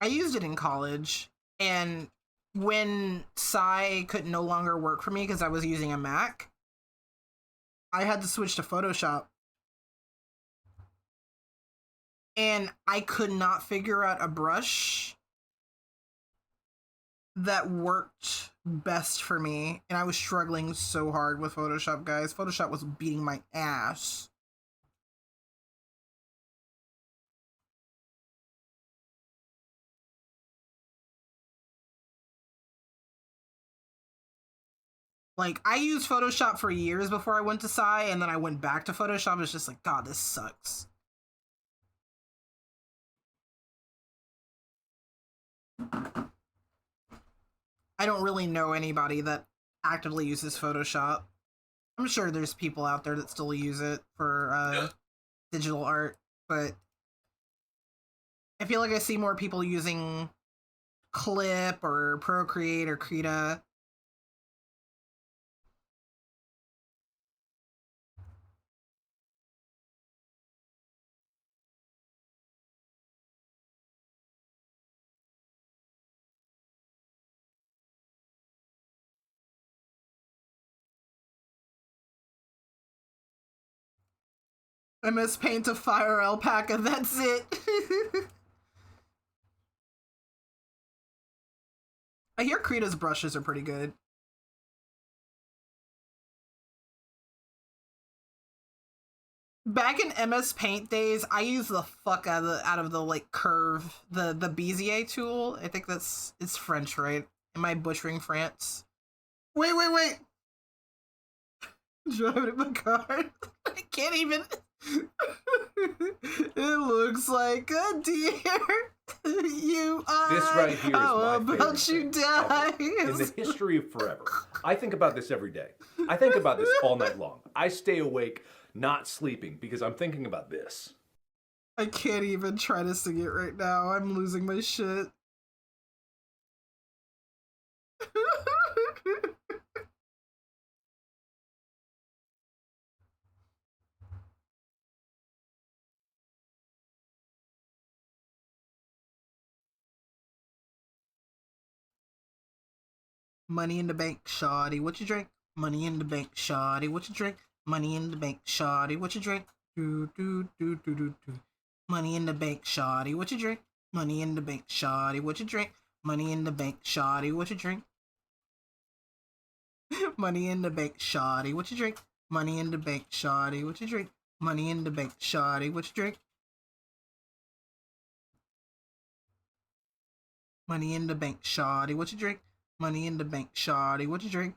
I used it in college, and when Psy could no longer work for me because I was using a Mac, I had to switch to Photoshop. And I could not figure out a brush that worked best for me, and I was struggling so hard with Photoshop, guys. Photoshop was beating my ass. Like, I used Photoshop for years before I went to Psy, and then I went back to Photoshop. It's just like, God, this sucks. I don't really know anybody that actively uses Photoshop. I'm sure there's people out there that still use it for digital art, but I feel like I see more people using Clip or Procreate or Krita. MS Paint to Fire Alpaca, that's it. I hear Krita's brushes are pretty good. Back in MS Paint days, I used the fuck out of the like curve, the Bezier tool. I think it's French, right? Am I butchering France? Wait. Driving in my car. I can't even. It looks like a deer. You are. This right here is how my about favorite you thing die? ever in the history of forever. I think about this every day. I think about this all night long. I stay awake, not sleeping, because I'm thinking about this. I can't even try to sing it right now. I'm losing my shit. Money in the bank, shawty, what you drink? Money in the bank, shawty, what you drink? Money in the bank, shawty, what you drink? Do. Money in the bank, shawty, what you drink? Money in the bank, shawty, what you drink? Money in the bank, shawty, what you drink? Money in the bank, shawty, what you drink? Money in the bank, shawty, what you drink? Money in the bank, shawty, what you drink? Money in the bank, shawty, what you drink? Money in the bank, shawty, what you drink?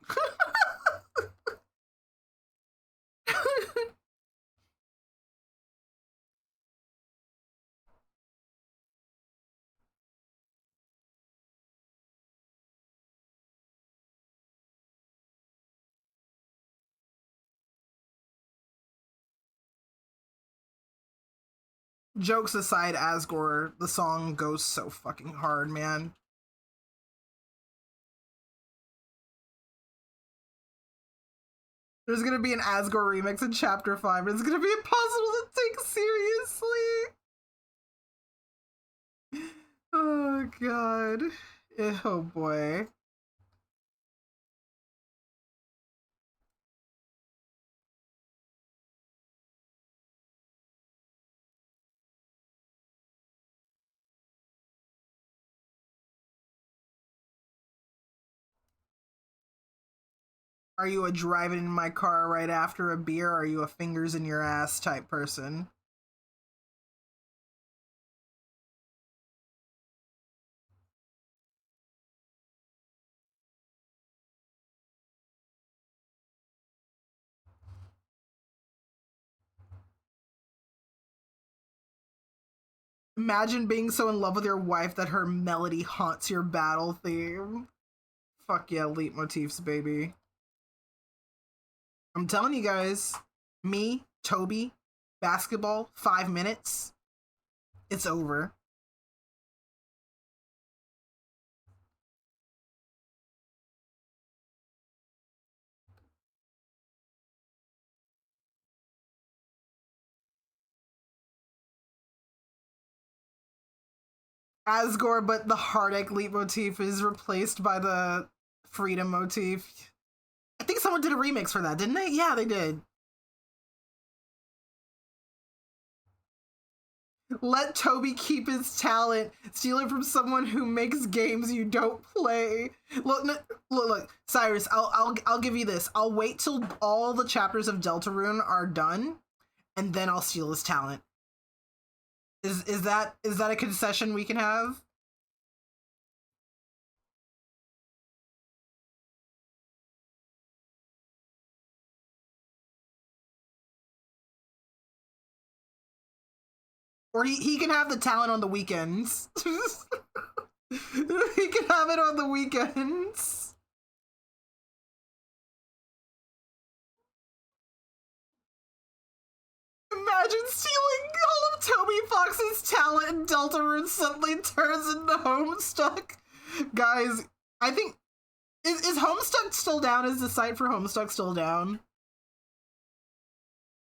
Jokes aside, Asgore, the song goes so fucking hard, man. There's gonna be an Asgore remix in Chapter 5, and it's gonna be impossible to take seriously. Oh god. Oh boy. Are you a driving in my car right after a beer, or are you a fingers in your ass type person? Imagine being so in love with your wife that her melody haunts your battle theme. Fuck yeah, leitmotifs, baby. I'm telling you guys, me, Toby, basketball, 5 minutes, it's over. Asgore, but the heartache leitmotif is replaced by the freedom motif. I think someone did a remix for that, didn't they? Yeah, they did. Let Toby keep his talent. Steal it from someone who makes games you don't play. Look, Cyrus. I'll give you this. I'll wait till all the chapters of Deltarune are done, and then I'll steal his talent. Is that a concession we can have? Or he can have the talent on the weekends. He can have it on the weekends. Deltarune suddenly turns into Homestuck. Guys, I think is Homestuck still down? Is the site for Homestuck still down?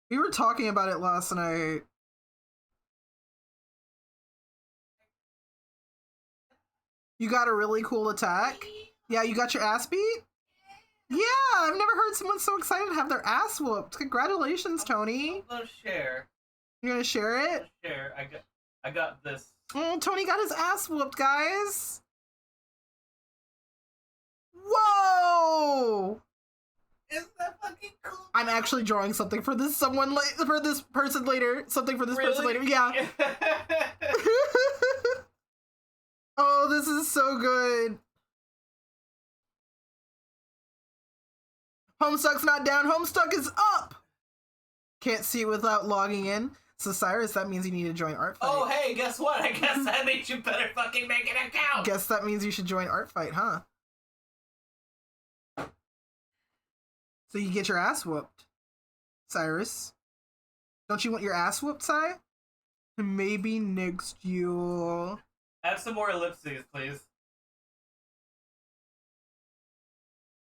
We were talking about it last night. You got a really cool attack? Yeah, you got your ass beat? Yeah, I've never heard someone so excited to have their ass whooped. Congratulations, Tony. I'm gonna share. You're gonna share it? Share. I got this. Oh, Tony got his ass whooped, guys. Whoa! Isn't that fucking cool? I'm actually drawing something for this for this person later. Something for this person later. Yeah. Oh, this is so good. Homestuck's not down. Homestuck is up. Can't see it without logging in. So Cyrus, that means you need to join Art Fight. Oh, hey, guess what? I guess that means you better fucking make an account. Guess that means you should join Art Fight, huh? So you get your ass whooped, Cyrus. Don't you want your ass whooped, Cy? Maybe next year. Have some more ellipses, please.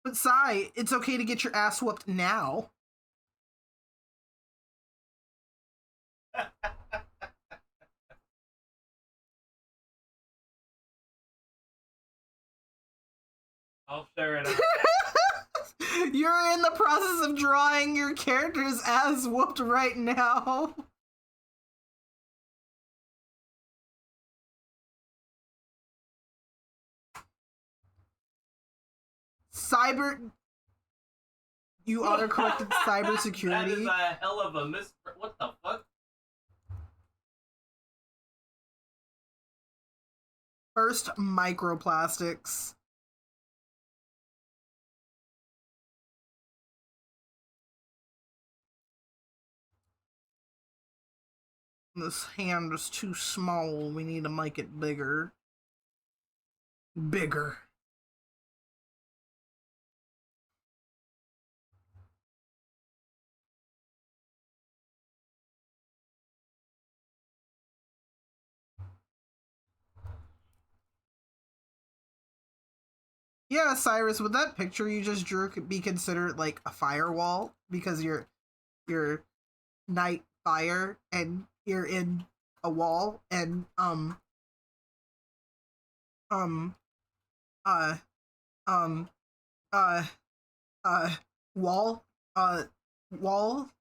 But Cy, it's okay to get your ass whooped now. I'll share it out. You're in the process of drawing your character's ass whooped right now. Cyber... You autocorrected cybersecurity. That is a hell of a What the fuck? First, microplastics. This hand is too small. We need to make it bigger. Bigger. Yeah, Cyrus, would that picture you just drew be considered like a firewall? Because you're night fire and you're in a wall and wall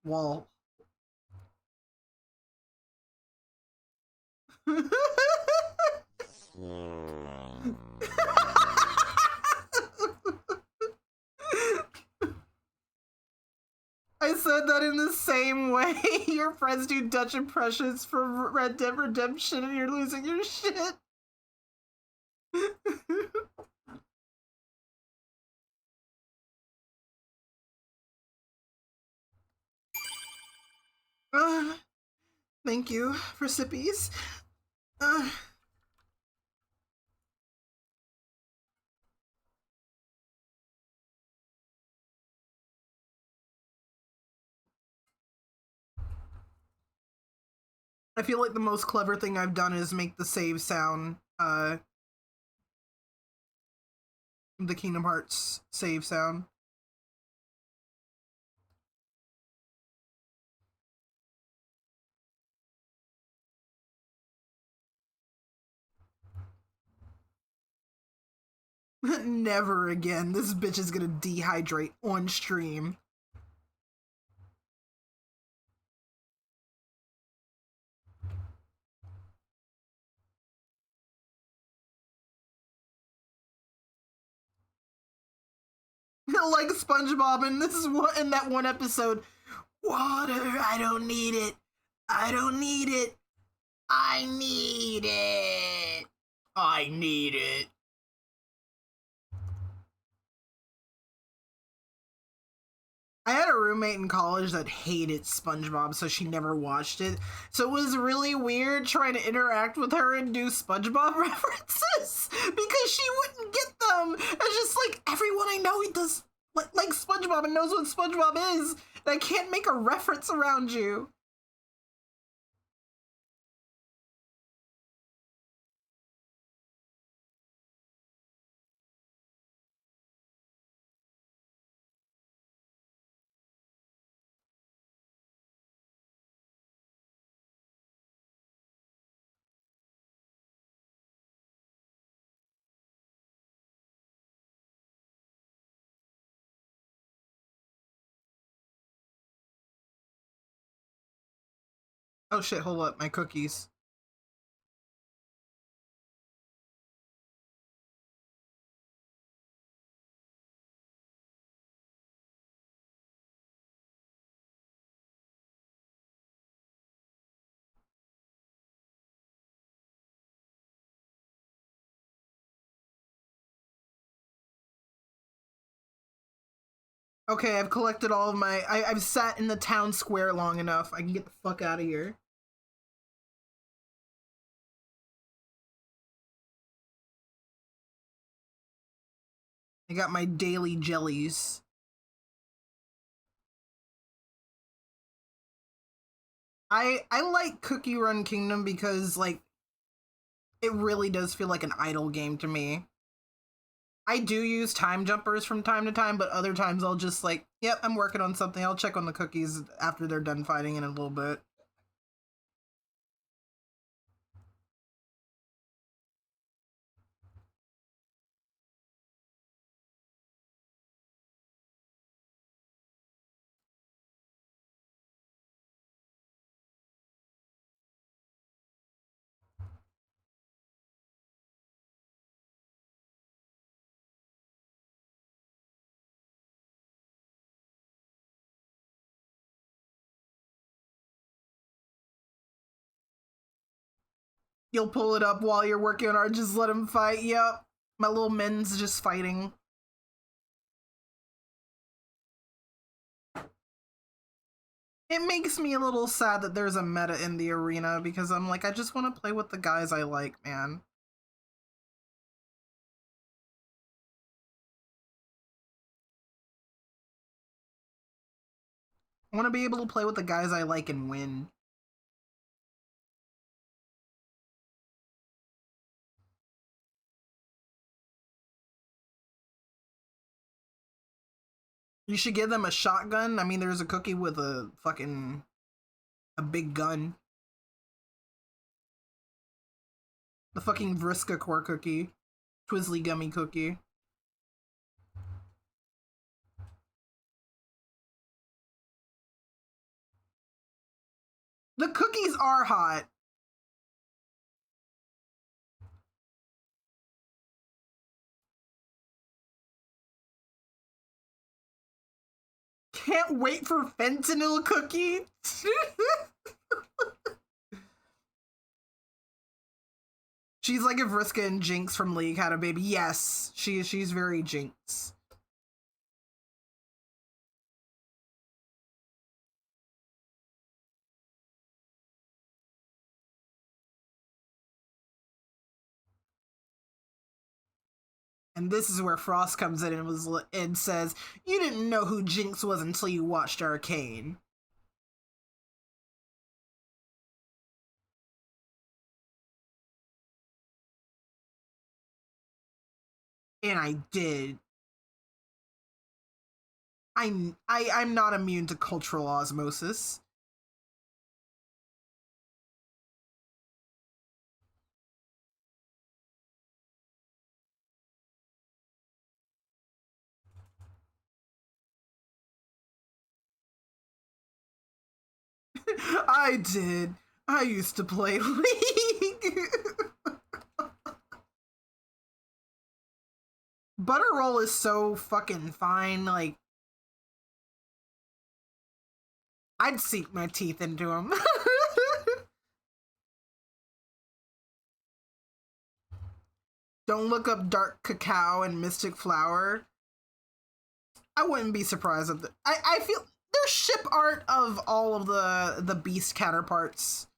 wall. I said that in the same way your friends do Dutch impressions for Red Dead Redemption and you're losing your shit. Thank you for sippies. I feel like the most clever thing I've done is make the save sound, the Kingdom Hearts save sound. Never again. This bitch is gonna dehydrate on stream. Like SpongeBob in that one episode. Water, I don't need it. I don't need it. I need it. I need it. I had a roommate in college that hated SpongeBob, so she never watched it. So it was really weird trying to interact with her and do SpongeBob references because she wouldn't get them. It's just like everyone I know does like SpongeBob and knows what SpongeBob is. And I can't make a reference around you. Oh shit, hold up, my cookies. Okay, I've collected all of my... I've sat in the town square long enough. I can get the fuck out of here. I got my daily jellies. I like Cookie Run Kingdom because, like, it really does feel like an idle game to me. I do use time jumpers from time to time, but other times I'll just like, yep, I'm working on something. I'll check on the cookies after they're done fighting in a little bit. You'll pull it up while you're working on art, just let him fight. Yep. My little men's just fighting. It makes me a little sad that there's a meta in the arena because I'm like, I just want to play with the guys I like, man. I want to be able to play with the guys I like and win. You should give them a shotgun. I mean, there's a cookie with a big gun. The fucking Vriska core cookie. Twizzly gummy cookie. The cookies are hot. Can't wait for fentanyl cookie. She's like if Vriska and Jinx from League had a baby. Yes, she's very Jinx. And this is where Frost comes in and says, "You didn't know who Jinx was until you watched Arcane." And I did. I'm not immune to cultural osmosis. I did. I used to play League. Butterroll is so fucking fine, like... I'd sink my teeth into him. Don't look up Dark Cacao and Mystic Flower. I wouldn't be surprised if I feel there's ship art of all of the beast counterparts.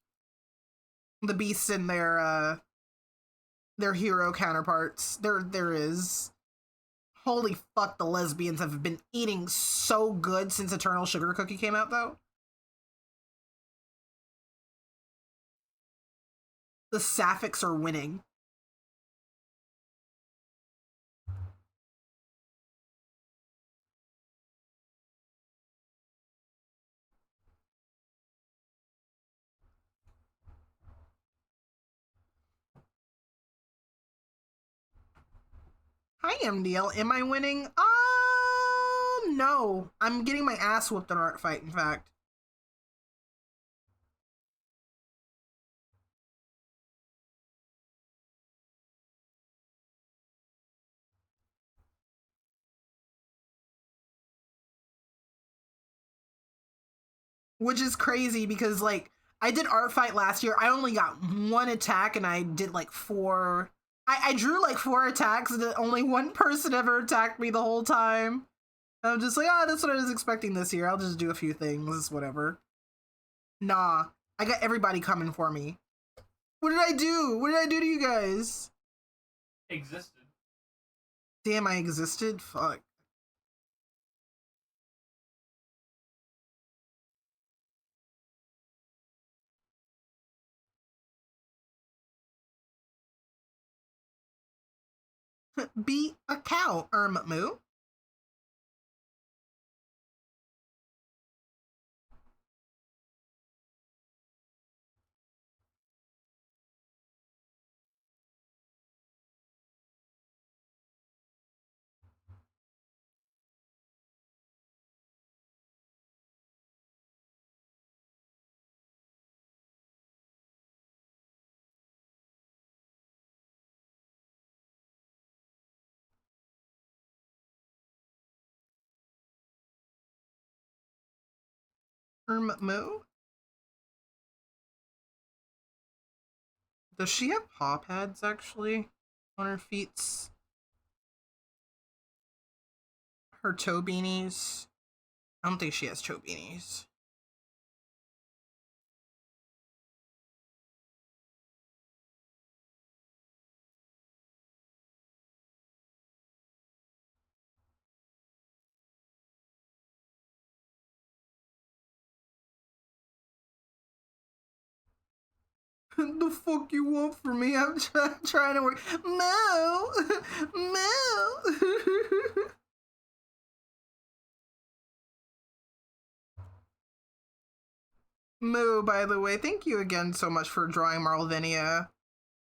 The beasts and their hero counterparts. There is. Holy fuck, the lesbians have been eating so good since Eternal Sugar Cookie came out, though. The Sapphics are winning. Hi, MDL. Am I winning? No. I'm getting my ass whooped in Art Fight, in fact. which is crazy because like I did art fight last year. I only got one attack and I did like four. I drew like four attacks and only one person ever attacked me the whole time. And I'm just like, that's what I was expecting this year. I'll just do a few things, whatever. Nah, I got everybody coming for me. What did I do? What did I do to you guys? Existed. Damn, I existed? Fuck. Be a cow, Moo. Moo? Does she have paw pads actually on her feet? Her toe beanies? I don't think she has toe beanies. The fuck you want from me? I'm trying to work. Moo! Moo! Moo, by the way, thank you again so much for drawing Marlvinia.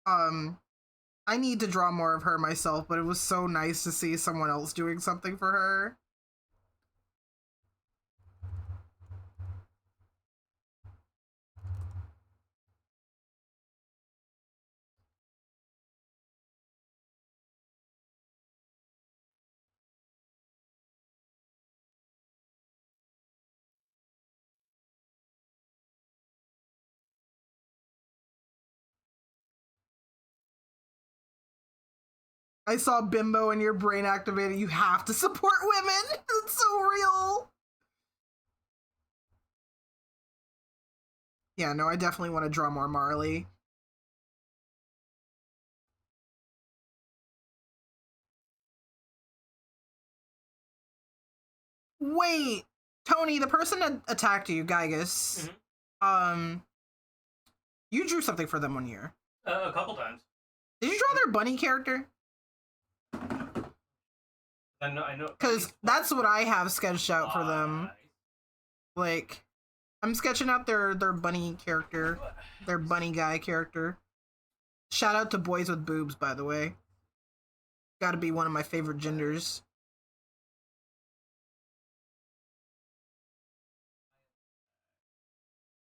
I need to draw more of her myself, but it was so nice to see someone else doing something for her. I saw Bimbo and your brain activated. You have to support women. It's so real. Yeah, no, I definitely want to draw more Marley. Wait, Tony, the person that attacked you, Gygus, you drew something for them one year. A couple times. Did you draw their bunny character? I know. Because that's what I have sketched out for them. Like, I'm sketching out their bunny character, their bunny guy character. Shout out to boys with boobs, by the way. Gotta be one of my favorite genders.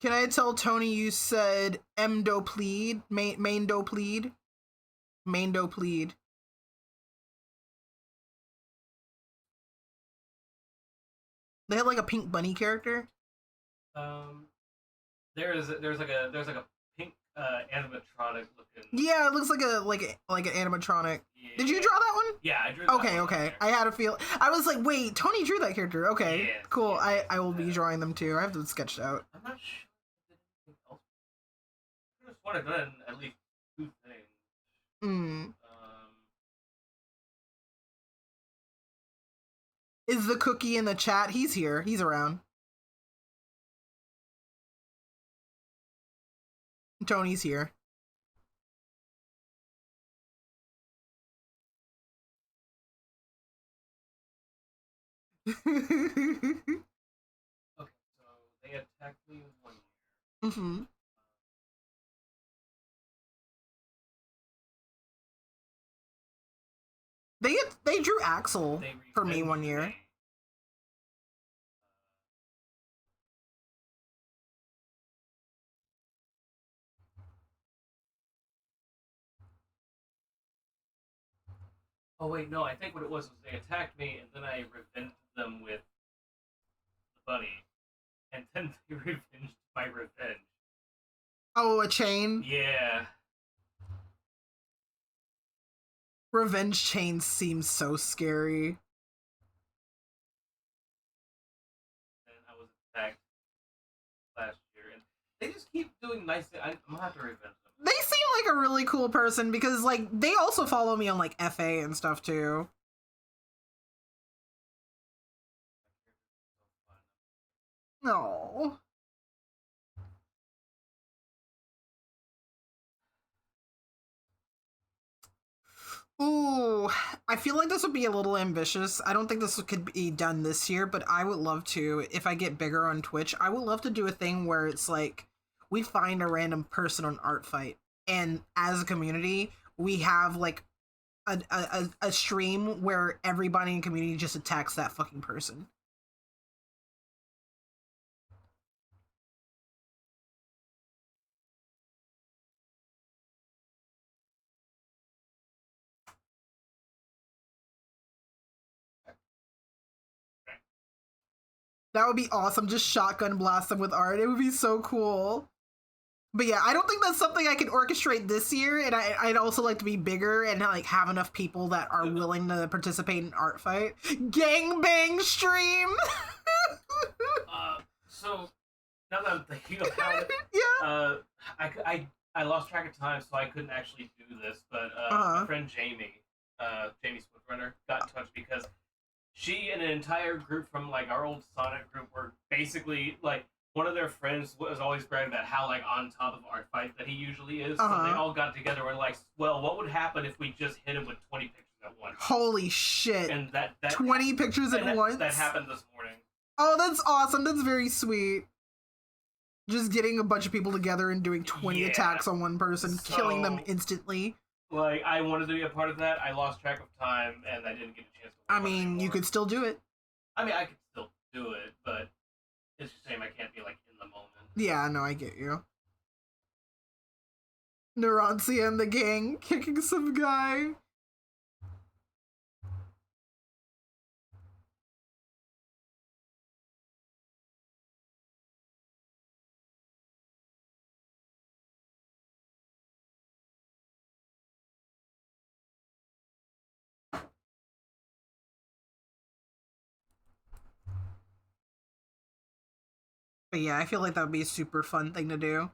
Can I tell Tony you said Mdo plead? Main do plead? Main do plead. They had like a pink bunny character. There's like a pink animatronic looking. Yeah, it looks like an animatronic. Yeah. Did you draw that one? Yeah, I drew that one. Okay. I had a feel. I was like, wait, Tony drew that character. Okay, yeah, cool. Yeah, I will be drawing them too. I have them sketched out. I'm not sure. I just want to done at least two things. Is the cookie in the chat? He's here. He's around. Tony's here. Okay, so they attacked me 1 year. Mm-hmm. They drew Axel for me 1 year. Oh wait, no, I think what it was they attacked me and then I revenged them with the bunny. And then they revenged my revenge. Oh, a chain? Yeah. Revenge chains seems so scary. And I was attacked last year, and they just keep doing nice things. I'm gonna have to revenge them. They seem like a really cool person because, like, they also follow me on, like, FA and stuff, too. No. Ooh, I feel like this would be a little ambitious. I don't think this could be done this year, but I would love to. If I get bigger on Twitch, I would love to do a thing where it's like we find a random person on Art Fight, and as a community, we have like a stream where everybody in the community just attacks that fucking person. That would be awesome. Just shotgun blast them with art. It would be so cool. But yeah, I don't think that's something I can orchestrate this year, and I'd also like to be bigger and like have enough people that are willing to participate in Art Fight. Gangbang stream! So, now that I'm thinking about it, Yeah. I lost track of time, so I couldn't actually do this, but my friend Jamie, Jamie Swift got in touch because she and an entire group from like our old Sonic group were basically like one of their friends was always bragging about how like on top of Art Fight that he usually is. So they all got together and were like, well, what would happen if we just hit him with 20 pictures at once? Holy shit. And that 20 pictures at once? That happened this morning. Oh, that's awesome. That's very sweet. Just getting a bunch of people together and doing 20 attacks on one person, killing them instantly. Like, I wanted to be a part of that. I lost track of time, and I didn't get a chance to. I mean, you could still do it. I mean, I could still do it, but it's just a shame I can't be, like, in the moment. Yeah, no, I get you. Neuroncia and the gang kicking some guy. But yeah, I feel like that would be a super fun thing to do.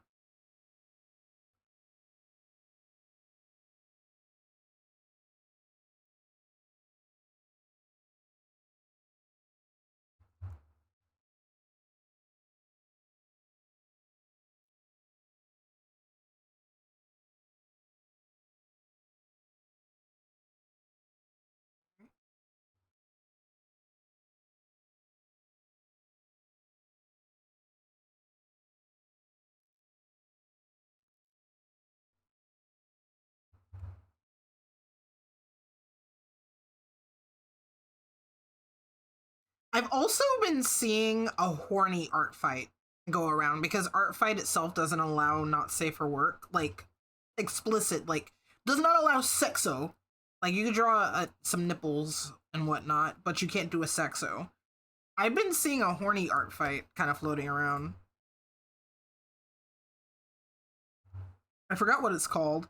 I've also been seeing a horny Art Fight go around because Art Fight itself doesn't allow not safe for work, like explicit, like does not allow sexo. Like you can draw some nipples and whatnot, but you can't do a sexo. I've been seeing a horny Art Fight kind of floating around. I forgot what it's called.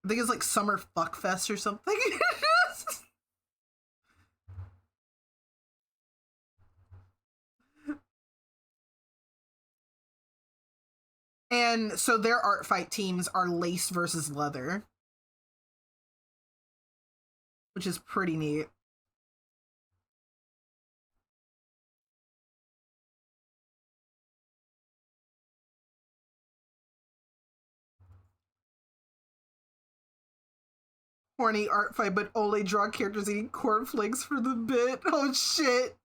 I think it's like Summer Fuckfest or something. And so their Art Fight teams are Lace versus Leather, which is pretty neat. Horny Art Fight, but only draw characters eating cornflakes for the bit. Oh shit.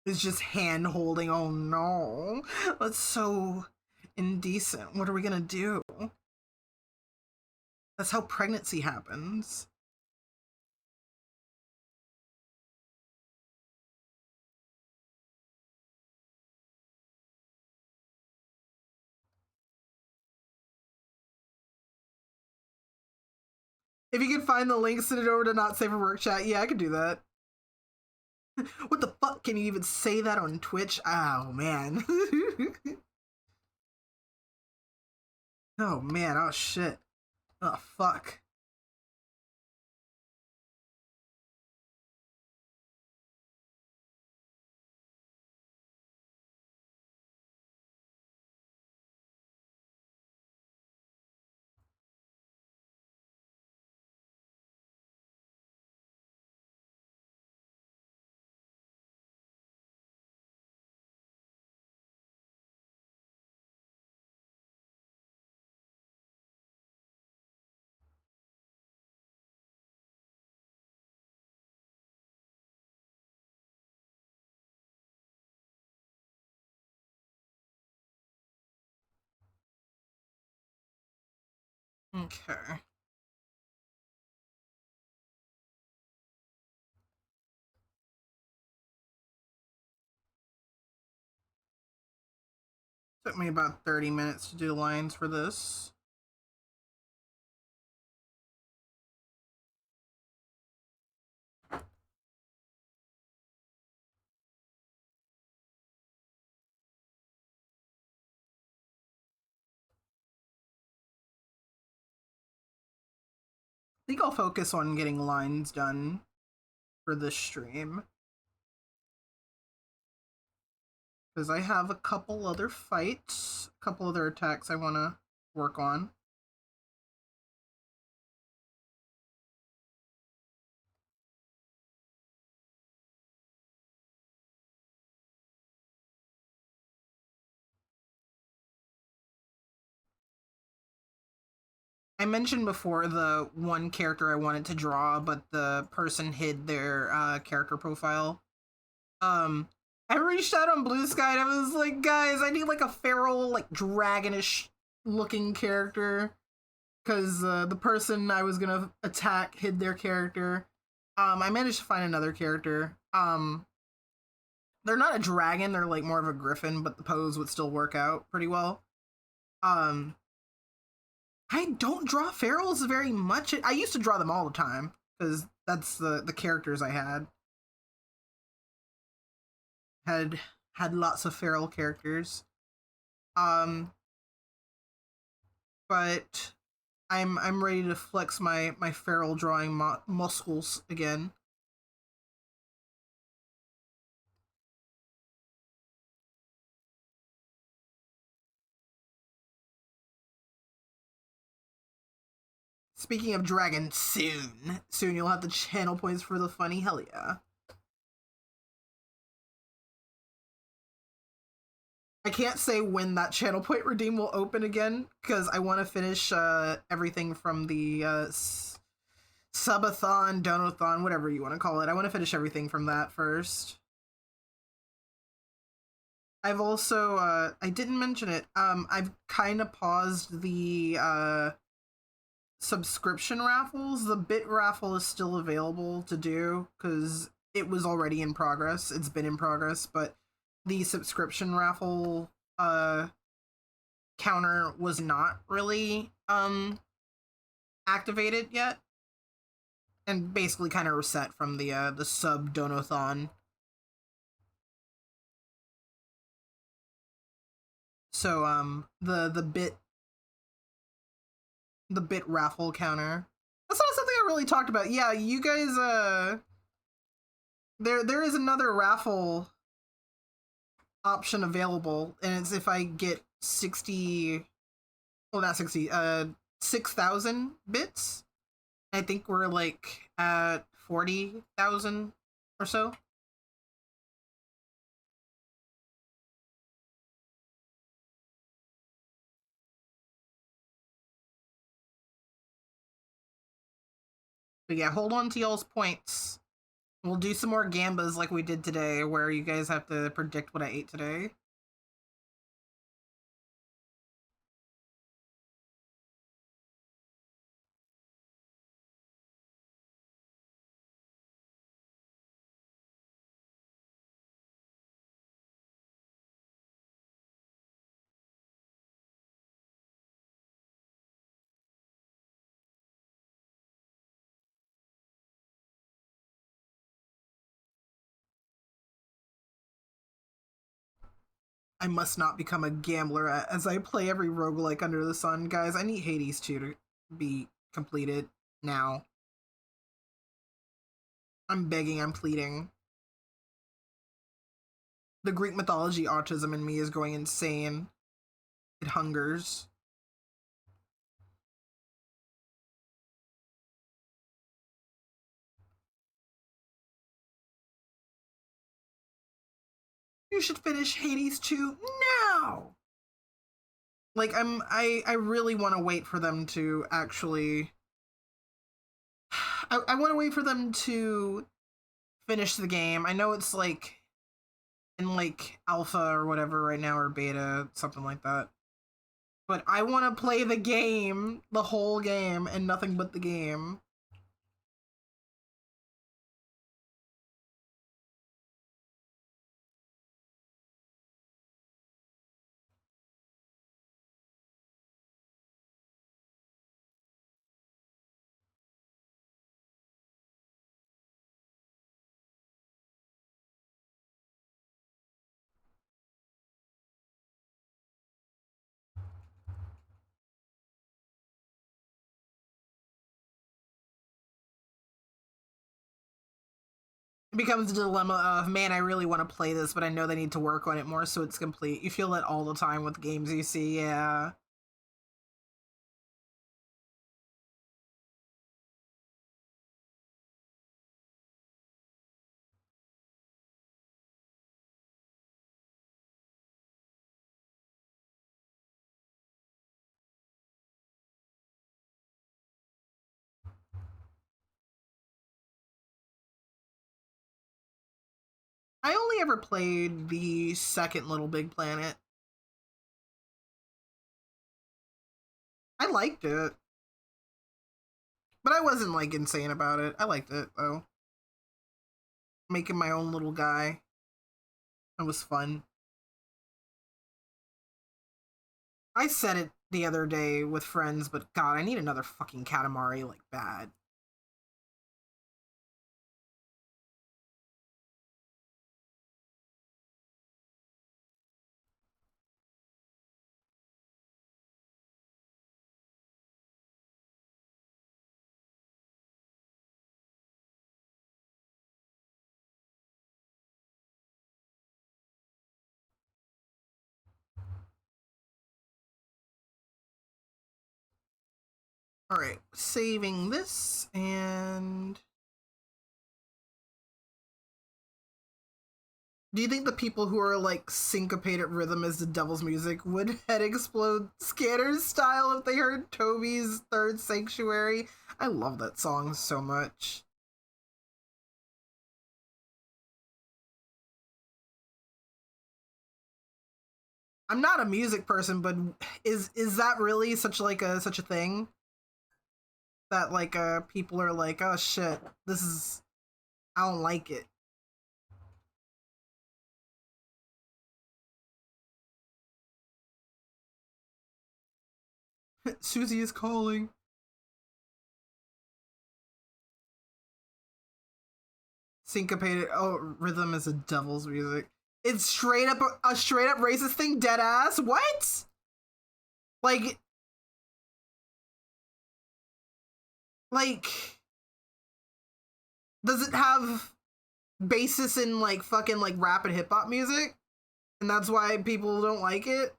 It's just hand holding. Oh no. That's so indecent. What are we gonna do? That's how pregnancy happens. If you can find the link, send it over to Not Safe for Work chat. Yeah, I could do that. What the fuck? Can you even say that on Twitch? Oh, man. Oh, man. Oh, shit. Oh, fuck. Okay. Took me about 30 minutes to do lines for this. I think I'll focus on getting lines done for this stream. Because I have a couple other fights, a couple other attacks I want to work on. I mentioned before the one character I wanted to draw, but the person hid their character profile. I reached out on Blue Sky and I was like, guys, I need like a feral, like dragonish looking character. Because the person I was gonna attack hid their character. I managed to find another character. They're not a dragon, they're like more of a griffin, but the pose would still work out pretty well. I don't draw ferals very much. I used to draw them all the time because that's the characters I had. Had lots of feral characters. But I'm ready to flex my feral drawing muscles again. Speaking of dragons, soon you'll have the channel points for the funny. Hell yeah. I can't say when that channel point redeem will open again because I want to finish everything from the subathon, donathon, whatever you want to call it. I want to finish everything from that first. I've also I didn't mention it. I've kind of paused the subscription raffles. The bit raffle is still available to do because it was already in progress. It's been in progress, but the subscription raffle counter was not really activated yet, and basically kind of reset from the sub donathon. So the bit raffle counter. That's not something I really talked about. Yeah, you guys there is another raffle option available, and it's if I get 60, well not 60, 6,000 bits. I think we're like at 40,000 or so. But yeah, hold on to y'all's points. We'll do some more gambas like we did today, where you guys have to predict what I ate today. I must not become a gambler as I play every roguelike under the sun. Guys, I need Hades 2 to be completed now. I'm begging, I'm pleading. The Greek mythology autism in me is going insane. It hungers. You should finish Hades 2 now! Like, I really want to wait for them to actually... I want to wait for them to finish the game. I know it's, like, in, like, alpha or whatever right now, or beta, something like that. But I want to play the game, the whole game, and nothing but the game. It becomes a dilemma of, man, I really want to play this, but I know they need to work on it more so it's complete. You feel that all the time with games you see, yeah. I only ever played the second Little Big Planet. I liked it. But I wasn't, like, insane about it. I liked it, though. Making my own little guy. It was fun. I said it the other day with friends, but God, I need another fucking Katamari, like, bad. Alright, saving this, and... Do you think the people who are like syncopated rhythm as the devil's music would head explode Scanners style if they heard Toby's Third Sanctuary? I love that song so much. I'm not a music person, but is that really such a thing? That like people are like, oh shit, this is, I don't like it. Susie is calling. Syncopated, oh, rhythm is a devil's music. It's straight up a straight up racist thing, dead ass. What? Like does it have basis in like fucking like rap and hip hop music? And that's why people don't like it?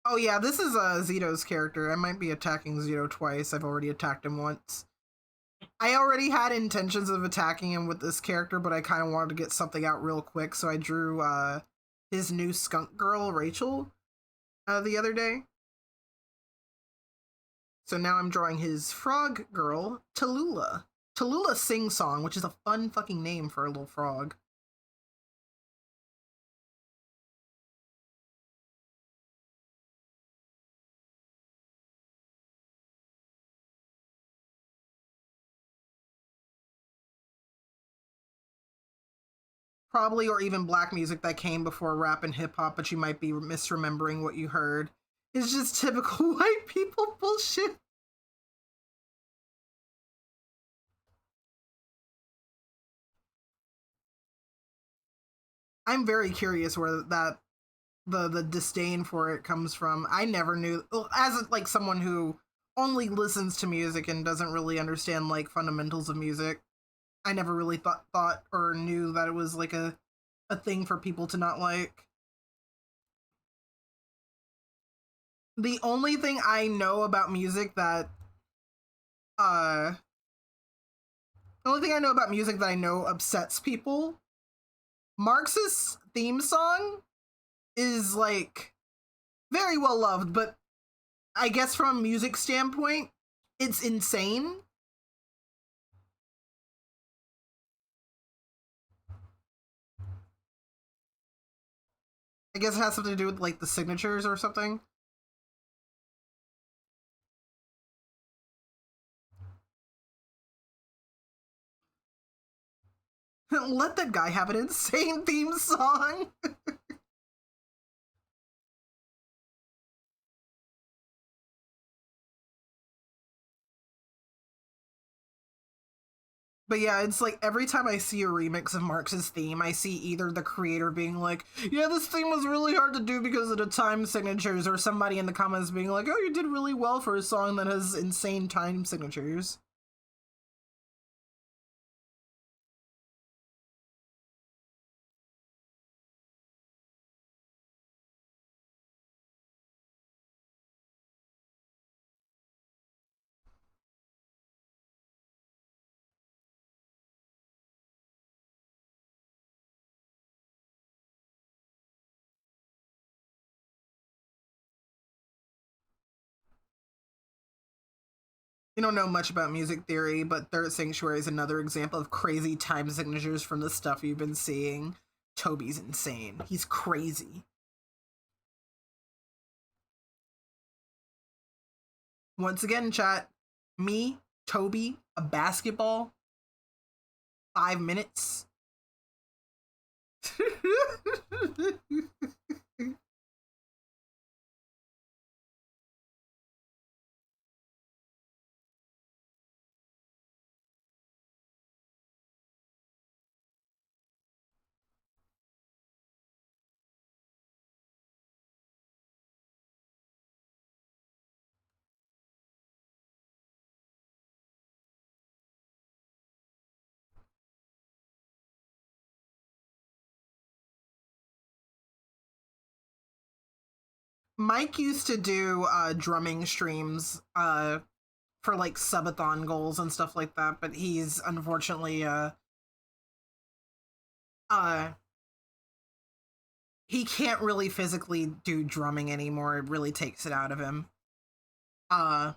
Oh yeah, this is Zito's character. I might be attacking Zito twice. I've already attacked him once. I already had intentions of attacking him with this character, but I kind of wanted to get something out real quick, so I drew his new skunk girl, Rachel, the other day. So now I'm drawing his frog girl, Tallulah. Tallulah Sing Song, which is a fun fucking name for a little frog. Probably, or even black music that came before rap and hip hop, but you might be misremembering what you heard. It's just typical white people bullshit. I'm very curious where that the disdain for it comes from. I never knew, as like someone who only listens to music and doesn't really understand like fundamentals of music. I never really thought or knew that it was like a thing for people to not like. The only thing I know about music that the only thing I know about music that I know upsets people, Marx's theme song is like very well loved, but I guess from a music standpoint, it's insane. I guess it has something to do with like the signatures or something. Let that guy have an insane theme song. But yeah, it's like every time I see a remix of Marx's theme, I see either the creator being like, yeah, this theme was really hard to do because of the time signatures, or somebody in the comments being like, oh, you did really well for a song that has insane time signatures. You don't know much about music theory, but Third Sanctuary is another example of crazy time signatures from the stuff you've been seeing. Toby's insane. He's crazy. Once again, chat, me, Toby, a basketball, 5 minutes. Mike used to do drumming streams for like subathon goals and stuff like that, but he's unfortunately he can't really physically do drumming anymore. It really takes it out of him. But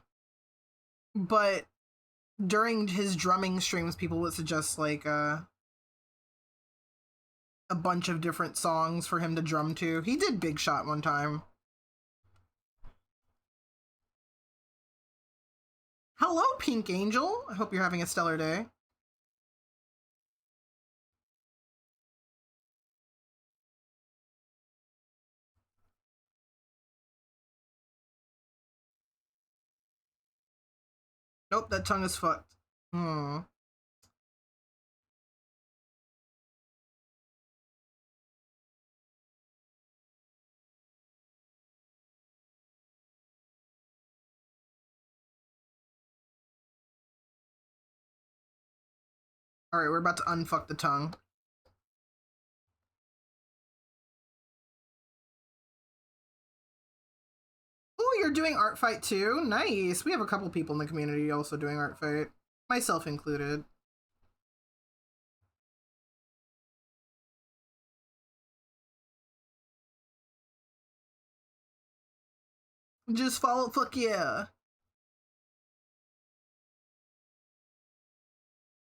during his drumming streams, people would suggest like a bunch of different songs for him to drum to. He did Big Shot one time. Hello, Pink Angel. I hope you're having a stellar day. Nope, that tongue is fucked. Hmm. Alright, we're about to unfuck the tongue. Oh, you're doing art fight too? Nice. We have a couple people in the community also doing art fight. Myself included. Just follow, fuck yeah.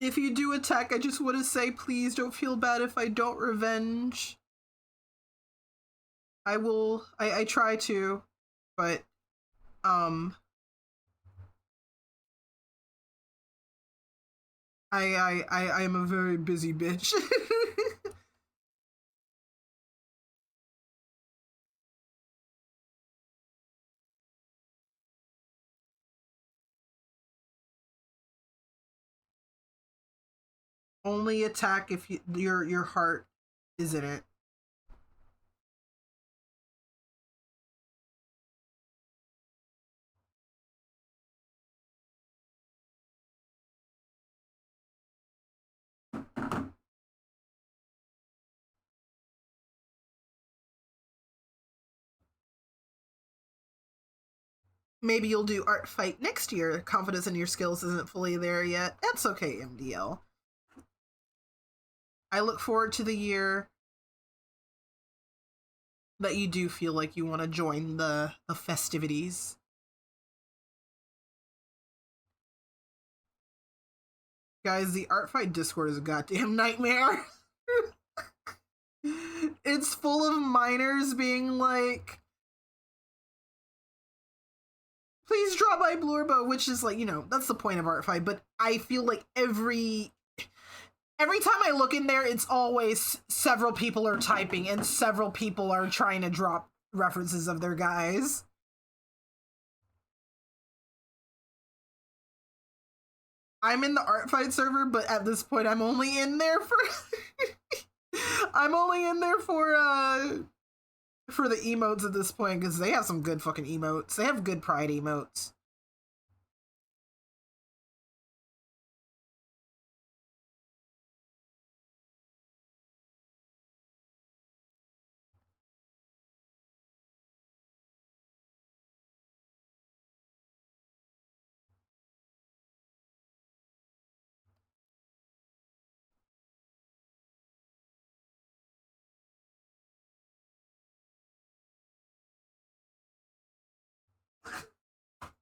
If you do attack, I just want to say, please don't feel bad if I don't revenge. I will, I try to, but, I am a very busy bitch. Only attack if your heart is in it. maybe you'll do art fight next year. Confidence in your skills isn't fully there yet. That's okay, MDL. I look forward to the year that you do feel like you want to join the festivities. Guys, the art fight Discord is a goddamn nightmare. It's full of minors being like, please draw by Blurbo, which is like, you know, that's the point of art fight, but I feel like every time I look in there, it's always several people are typing and several people are trying to drop references of their guys. I'm in the art fight server, but at this point I'm only in there for I'm only in there for the emotes at this point, because they have some good fucking emotes. They have good pride emotes.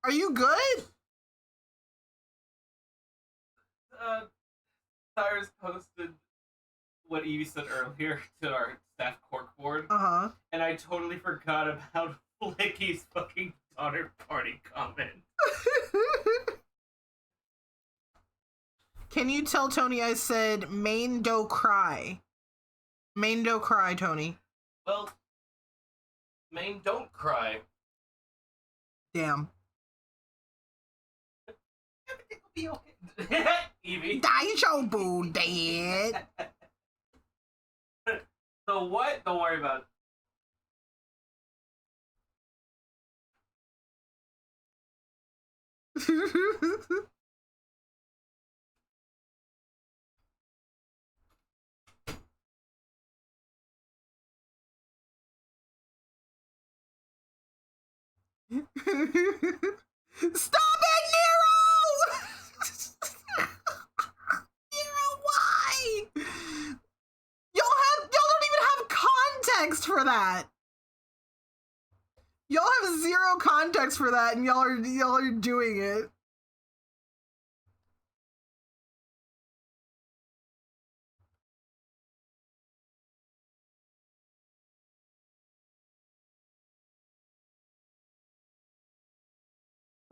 Are you good? Cyrus posted what Evie said earlier to our staff corkboard, and I totally forgot about Flicky's fucking daughter party comment. Can you tell Tony I said main do cry? Main do cry, Tony. Well, main don't cry. Damn. Everything will be okay. Evie. Daijoubu, Dad. So what? Don't worry about it. Stop it, Nero! Nero, why? Y'all don't even have context for that. Y'all have zero context for that, and y'all are doing it.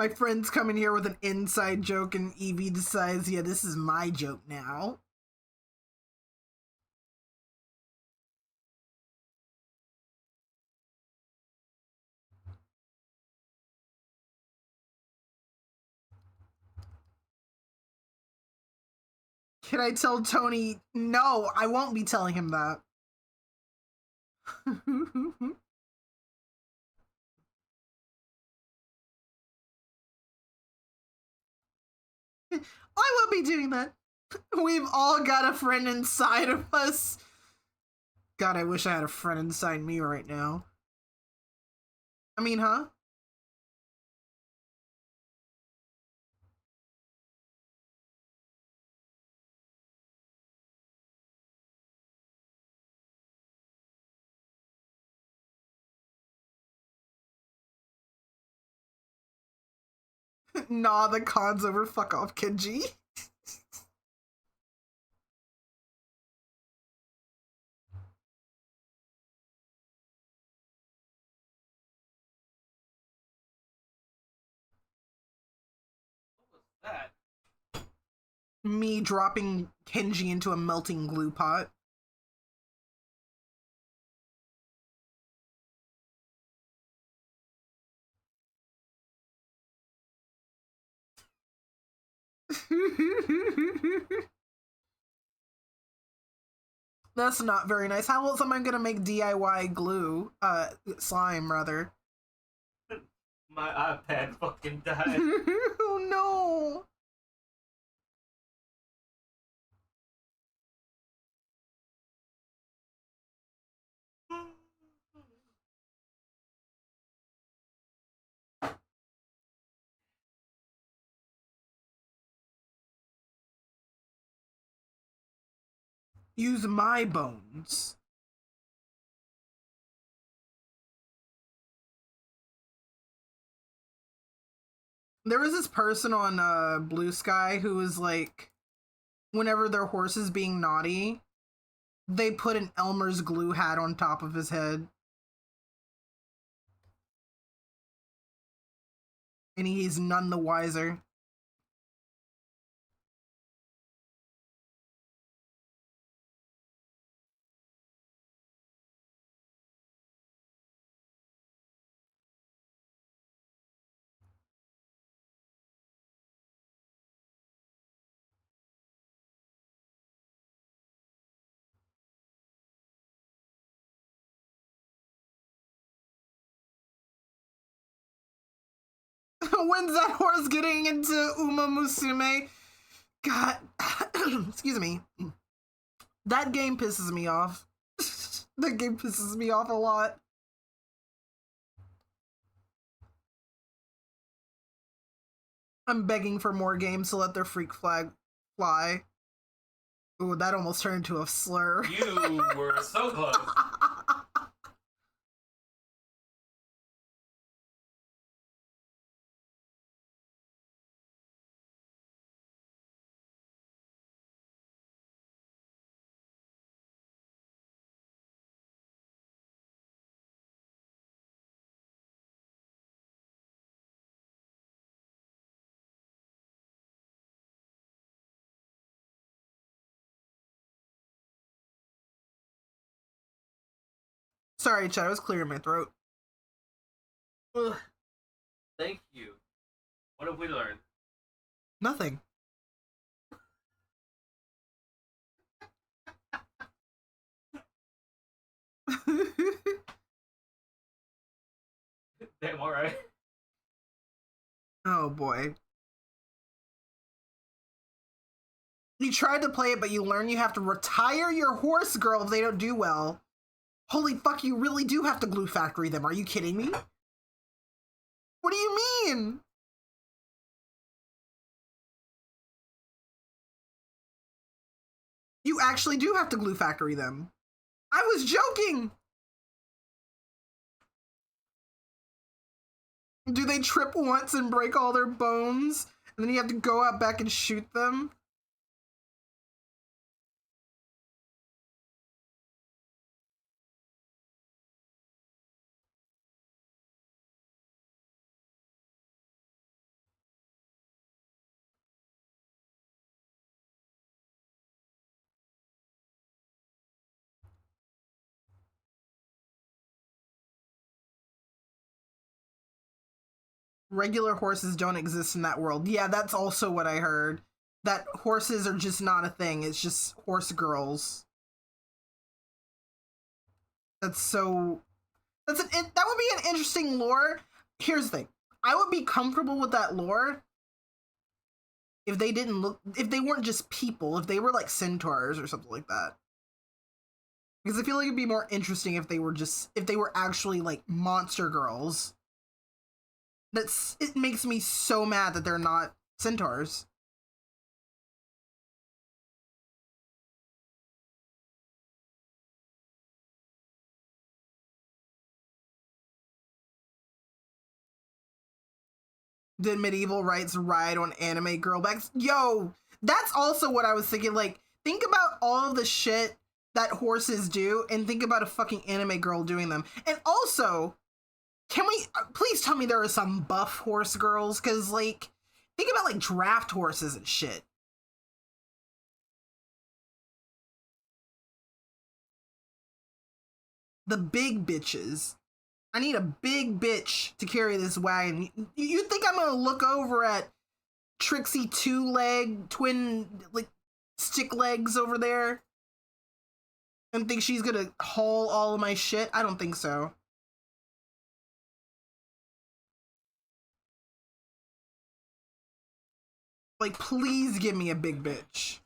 My friend's coming here with an inside joke, and Evie decides, yeah, this is my joke now. Can I tell Tony? No, I won't be telling him that. I will be doing that. We've all got a friend inside of us. God, I wish I had a friend inside me right now. I mean, huh? Nah, the con's over. Fuck off, Kenji. that. Me dropping Kenji into a melting glue pot. That's not very nice. How else am I gonna make DIY glue? Slime, rather. My iPad fucking died. Oh no! Use my bones. There was this person on Blue Sky who was like, whenever their horse is being naughty, they put an Elmer's glue hat on top of his head. And he's none the wiser. When's that horse getting into Uma Musume? God, excuse me. That game pisses me off. That game pisses me off a lot. I'm begging for more games to let their freak flag fly. Ooh, that almost turned into a slur. You were so close. Sorry, Chad, I was clearing my throat. Ugh. Thank you. What have we learned? Nothing. Damn, alright. Oh boy. You tried to play it, but you learn you have to retire your horse girl if they don't do well. Holy fuck, you really do have to glue factory them. Are you kidding me? What do you mean? You actually do have to glue factory them. I was joking. Do they trip once and break all their bones? And then you have to go out back and shoot them? Regular horses don't exist in that world. Yeah, that's also what I heard. That horses are just not a thing. It's just horse girls. That's so... that would be an interesting lore. Here's the thing. I would be comfortable with that lore if they didn't look... if they weren't just people. If they were like centaurs or something like that. Because I feel like it'd be more interesting if they were just... if they were actually like monster girls. It makes me so mad that they're not centaurs. Did medieval rights ride on anime girl backs? Yo, that's also what I was thinking. Like, think about all of the shit that horses do and think about a fucking anime girl doing them. And also, can we please tell me there are some buff horse girls? Because, like, think about, like, draft horses and shit. The big bitches. I need a big bitch to carry this wagon. You think I'm gonna look over at Trixie two-leg, twin, like, stick legs over there and think she's gonna haul all of my shit? I don't think so. Like, please give me a big bitch.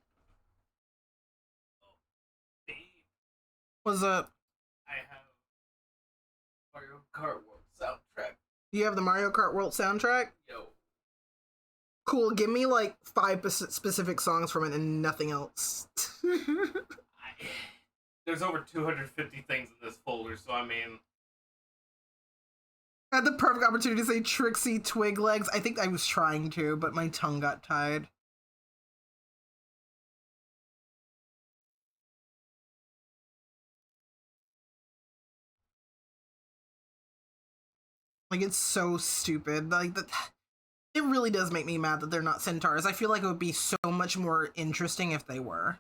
What's up? I have Mario Kart World soundtrack. You have the Mario Kart World soundtrack? Yo. Cool, give me like 5 specific songs from it and nothing else. There's over 250 things in this folder, so I mean... I had the perfect opportunity to say Trixie Twig Legs. I think I was trying to, but my tongue got tied. Like, it's so stupid. Like, it really does make me mad that they're not centaurs. I feel like it would be so much more interesting if they were.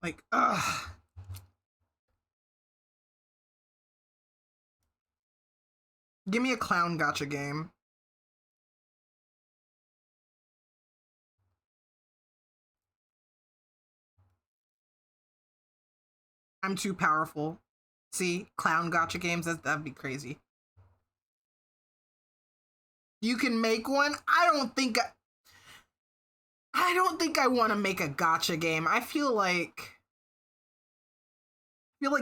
Like, ugh. Give me a clown gotcha game. I'm too powerful. See? Clown gotcha games? That'd be crazy. You can make one? I don't think I want to make a gotcha game. I feel like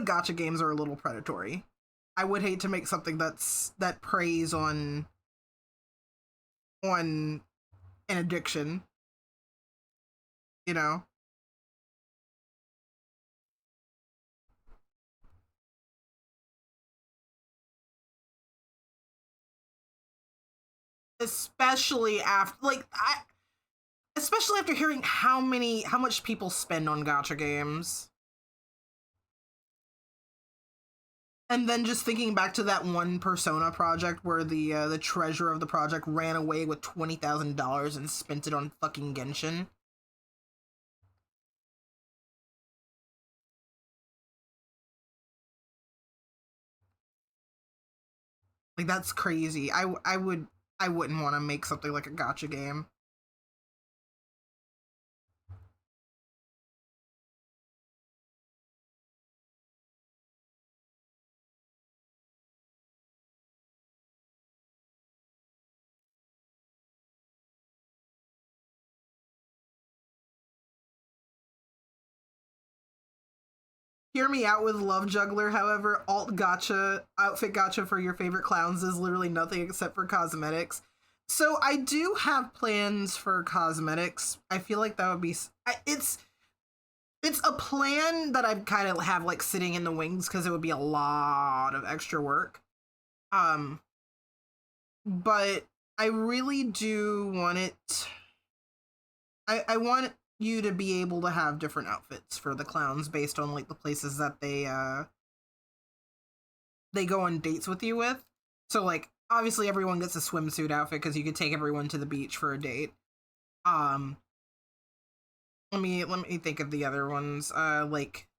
gotcha games are a little predatory. I would hate to make something that preys on an addiction. You know? Especially after hearing how much people spend on gotcha games. And then just thinking back to that one Persona project where the treasurer of the project ran away with $20,000 and spent it on fucking Genshin. Like, that's crazy. I wouldn't want to make something like a gotcha game. Hear me out with Love Juggler, however, alt gacha, outfit gacha for your favorite clowns is literally nothing except for cosmetics. So I do have plans for cosmetics. I feel like that would be... It's a plan that I kind of have, like, sitting in the wings because it would be a lot of extra work. But I really do want it... I want you to be able to have different outfits for the clowns based on, like, the places that they go on dates with you with. So, like, obviously everyone gets a swimsuit outfit because you could take everyone to the beach for a date. Let me think of the other ones. Like,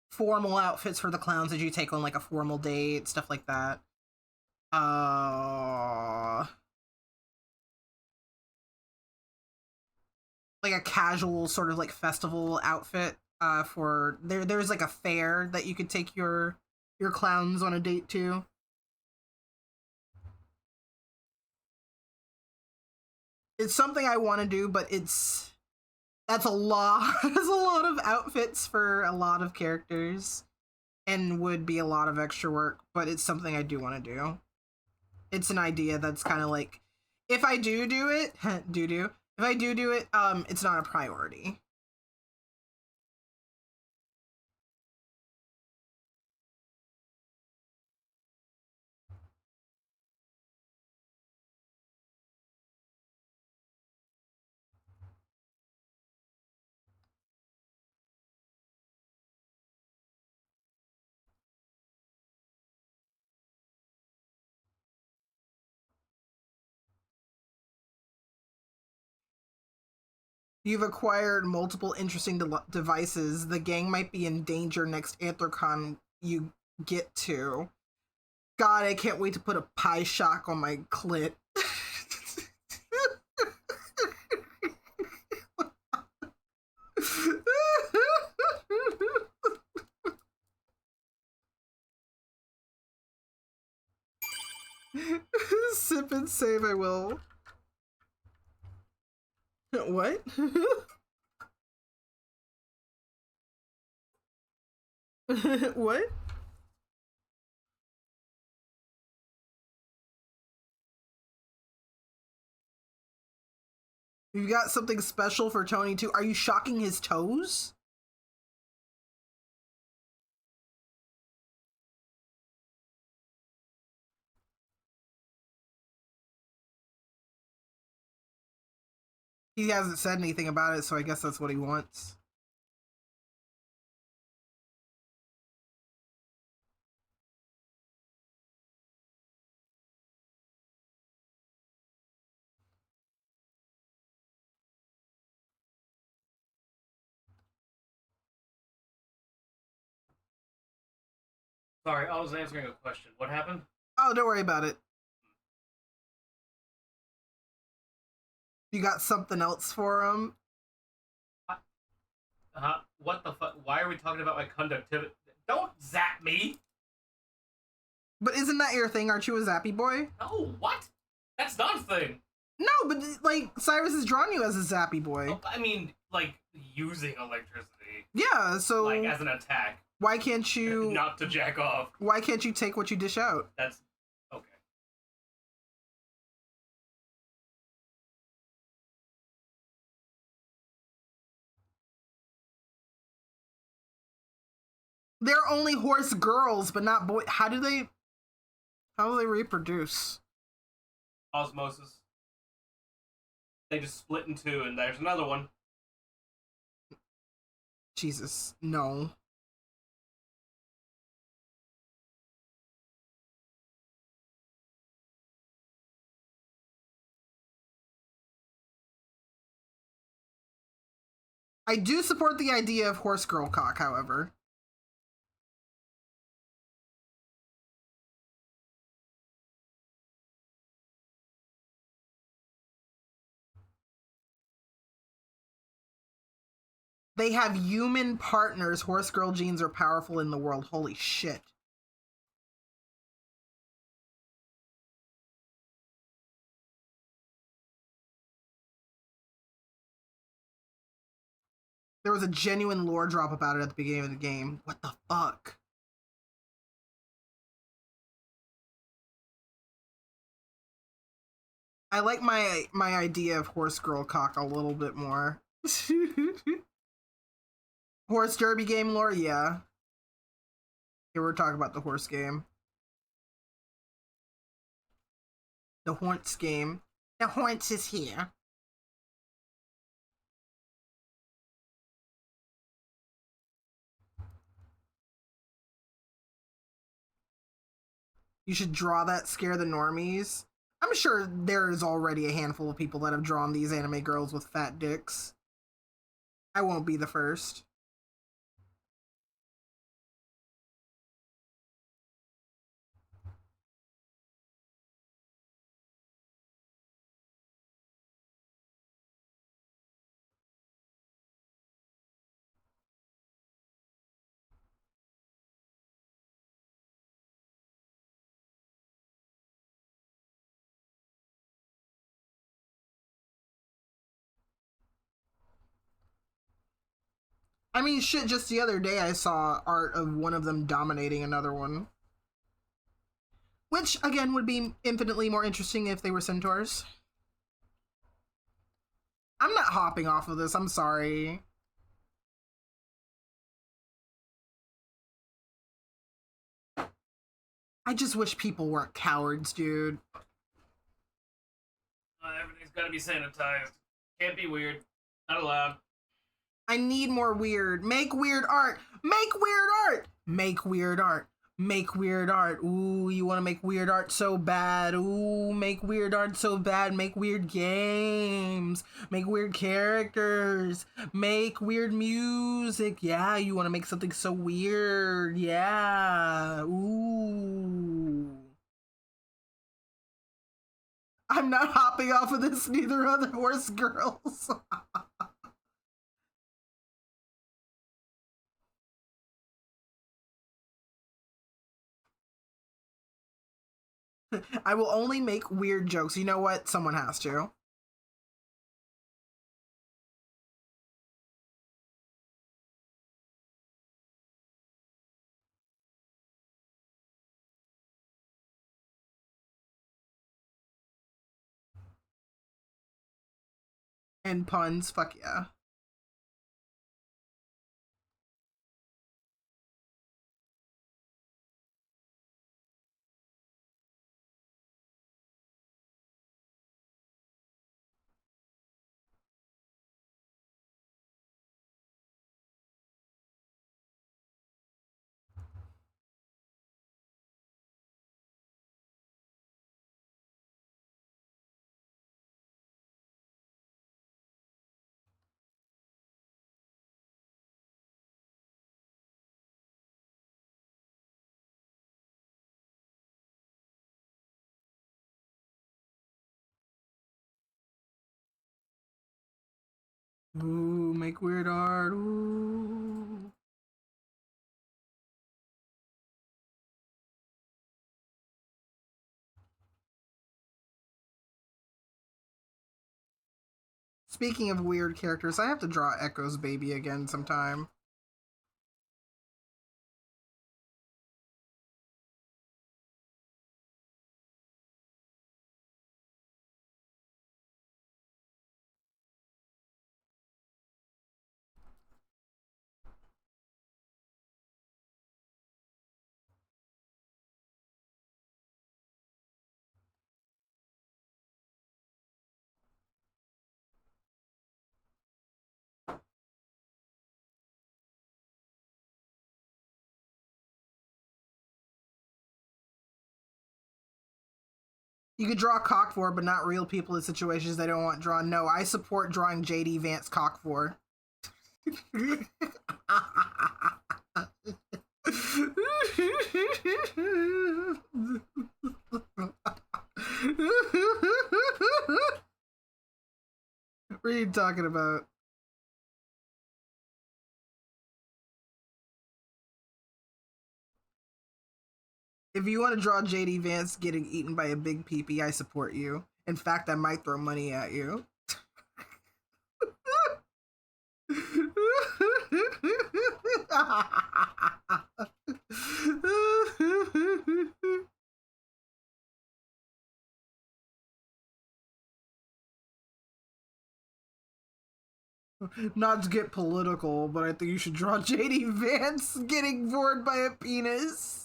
formal outfits for the clowns that you take on, like, a formal date, stuff like that. Like a casual sort of like festival outfit for there's like a fair that you could take your clowns on a date to. It's something I want to do, but that's a lot. There's a lot of outfits for a lot of characters and would be a lot of extra work, but it's something I do want to do. It's an idea that's kind of like, if I do it, if I do it, it's not a priority. You've acquired multiple interesting devices. The gang might be in danger next Anthrocon you get to. God, I can't wait to put a pie shock on my clit. Sip and save, I will. What? What? You got something special for Tony too? Are you shocking his toes? He hasn't said anything about it, so I guess that's what he wants. Sorry, I was answering a question. What happened? Oh, don't worry about it. You got something else for him? What the fuck? Why are we talking about my conductivity? Don't zap me! But isn't that your thing? Aren't you a zappy boy? No, what? That's not a thing. No, but like Cyrus has drawn you as a zappy boy. Oh, I mean, like, using electricity. Yeah, so Like, as an attack. why can't you Not to jack off. why can't you take what you dish out? That's... okay. They're only horse girls, but not boy. How do they reproduce? Osmosis. They just split in two, and there's another one. Jesus, no. I do support the idea of horse girl cock, however. They have human partners. Horse girl genes are powerful in the world. Holy shit. There was a genuine lore drop about it at the beginning of the game. What the fuck? I like my idea of horse girl cock a little bit more. Horse derby game lore, yeah. Here we're talking about the horse game. The Horns game. The Horns is here. You should draw that, scare the normies. I'm sure there is already a handful of people that have drawn these anime girls with fat dicks. I won't be the first. I mean, shit, just the other day I saw art of one of them dominating another one. Which, again, would be infinitely more interesting if they were centaurs. I'm not hopping off of this, I'm sorry. I just wish people weren't cowards, dude. Everything's gotta be sanitized. Can't be weird. Not allowed. I need more weird. Make weird art. Make weird art. Make weird art. Make weird art. Ooh, you want to make weird art so bad. Ooh, make weird art so bad. Make weird games. Make weird characters. Make weird music. Yeah, you want to make something so weird. Yeah. Ooh. I'm not hopping off of this, neither are the horse girls. I will only make weird jokes. You know what? Someone has to. And puns, fuck yeah. Ooh, make weird art. Ooh. Speaking of weird characters, I have to draw Echo's baby again sometime. You could draw cock for, but not real people in situations they don't want drawn. No, I support drawing JD Vance cock for. What are you talking about? If you want to draw JD Vance getting eaten by a big peepee, I support you. In fact, I might throw money at you. Not to get political, but I think you should draw JD Vance getting bored by a penis.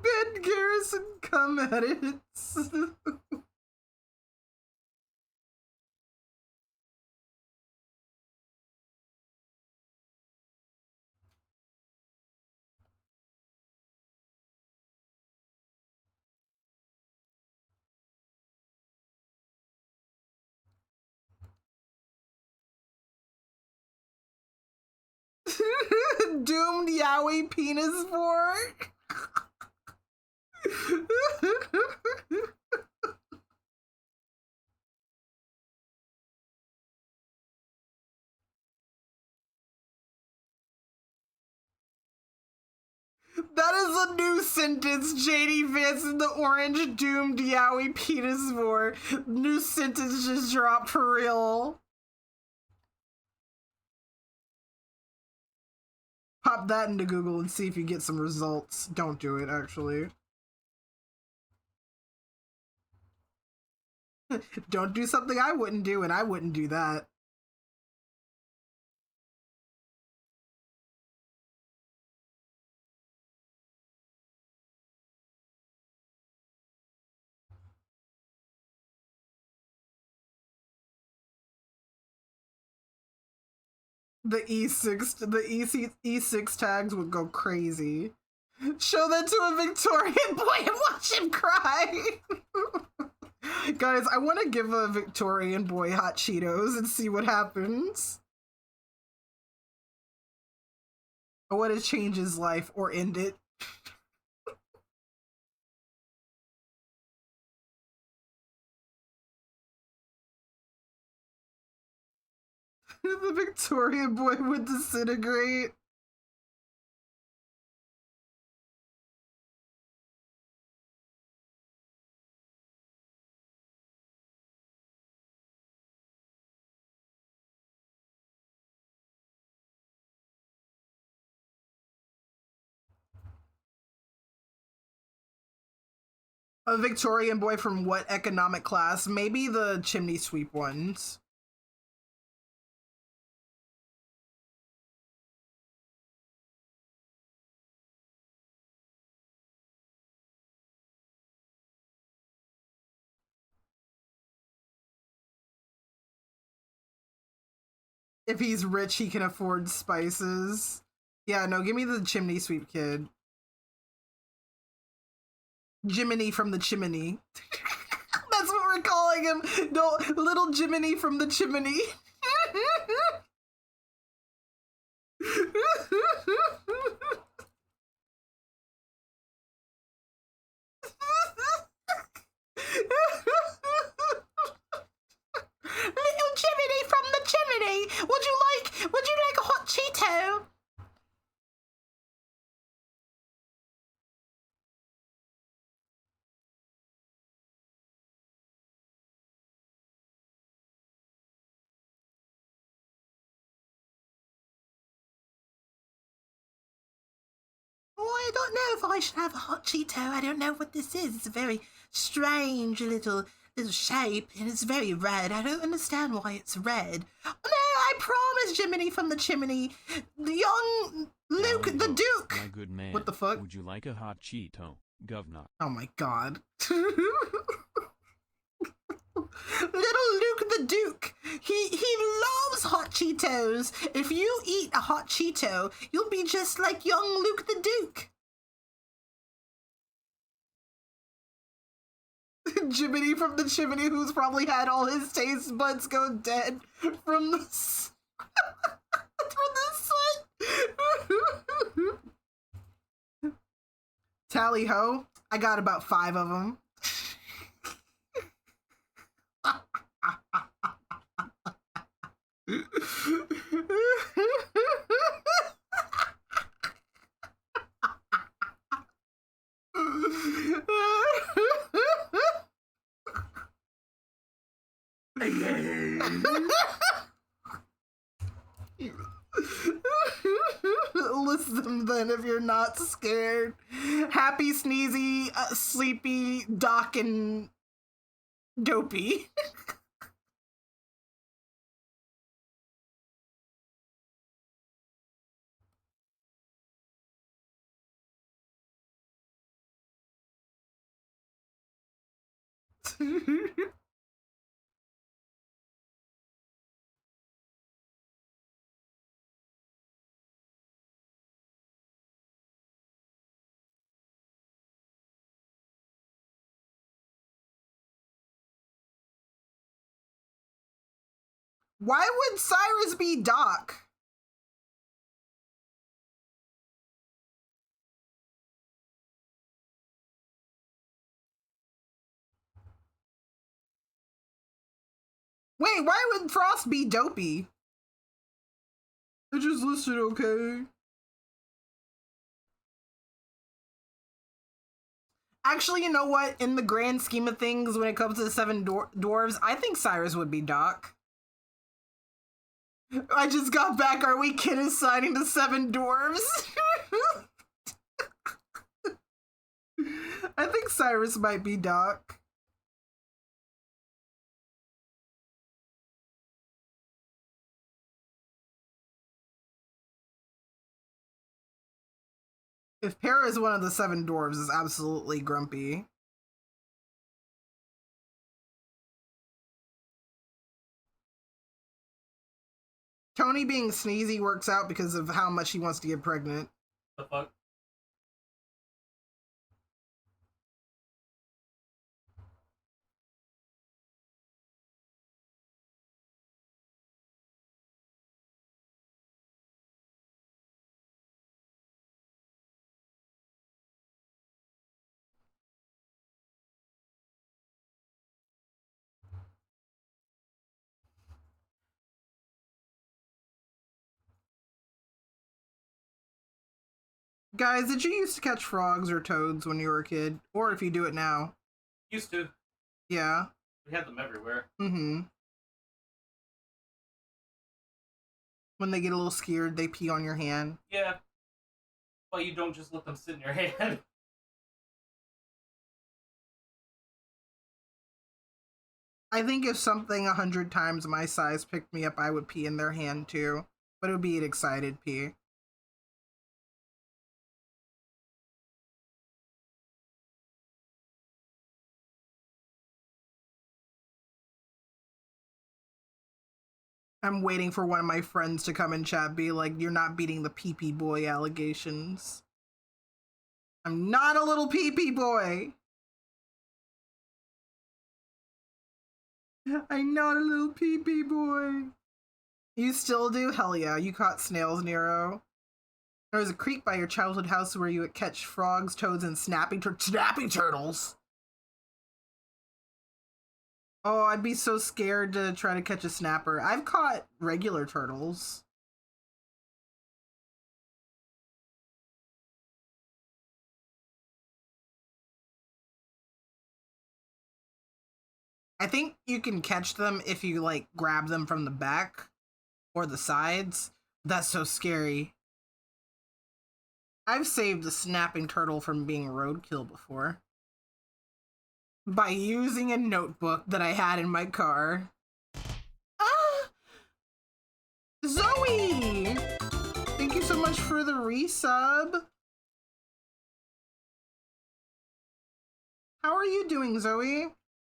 Ben Garrison, come at it. Doomed Yowie penis fork. That is a new sentence. JD Vance in the orange doomed Yowie penis fork. New sentence just dropped for real. Pop that into Google and see if you get some results. Don't do it, actually. Don't do something I wouldn't do, and I wouldn't do that. The E6 tags would go crazy. Show that to a Victorian boy and watch him cry. Guys, I want to give a Victorian boy hot Cheetos and see what happens. I want to change his life or end it. The Victorian boy would disintegrate. A Victorian boy from what economic class? Maybe the chimney sweep ones. If he's rich, he can afford spices. Yeah, no, give me the chimney sweep kid. Jiminy from the chimney. That's what we're calling him. No, little Jiminy from the chimney. Little Jiminy from the chimney. Would you like a hot Cheeto? Oh, I don't know if I should have a hot Cheeto. I don't know what this is. It's a very strange little shape, and it's very red. I don't understand why it's red. Oh, no, I promise, Jiminy from the chimney. The young Luke, Down the vote, Duke. My good man. What the fuck? Would you like a hot Cheeto, governor? Oh my god. Little Luke the Duke. He loves hot Cheetos. If you eat a hot Cheeto, you'll be just like young Luke the Duke. Jiminy from the chimney, who's probably had all his taste buds go dead from the from the sun. Tally ho! I got about 5 of them. List them then if you're not scared. Happy, sneezy, sleepy, doc, and dopey. Why would Cyrus be Doc? Wait, why would Frost be Dopey? I just listed okay. Actually, you know what? In the grand scheme of things, when it comes to the 7 dwarves, I think Cyrus would be Doc. I just got back. Are we kid assigning the 7 dwarves? I think Cyrus might be Doc. If Para is one of the 7 dwarves, is absolutely grumpy. Tony being sneezy works out because of how much he wants to get pregnant. The fuck? Guys, did you used to catch frogs or toads when you were a kid? Or if you do it now? Used to. Yeah. We had them everywhere. Mm-hmm. When they get a little scared, they pee on your hand. Yeah. Well, you don't just let them sit in your hand. I think if something 100 times my size picked me up, I would pee in their hand too. But it would be an excited pee. I'm waiting for one of my friends to come in chat be like, you're not beating the pee-pee boy allegations. I'm not a little pee-pee boy. I'm not a little pee-pee boy. You still do? Hell yeah. You caught snails, Nero. There was a creek by your childhood house where you would catch frogs, toads, and snapping turtles. Oh, I'd be so scared to try to catch a snapper. I've caught regular turtles. I think you can catch them if you, like, grab them from the back or the sides. That's so scary. I've saved a snapping turtle from being roadkill before. By using a notebook that I had in my car. Ah! Zoe! Thank you so much for the resub. How are you doing, Zoe?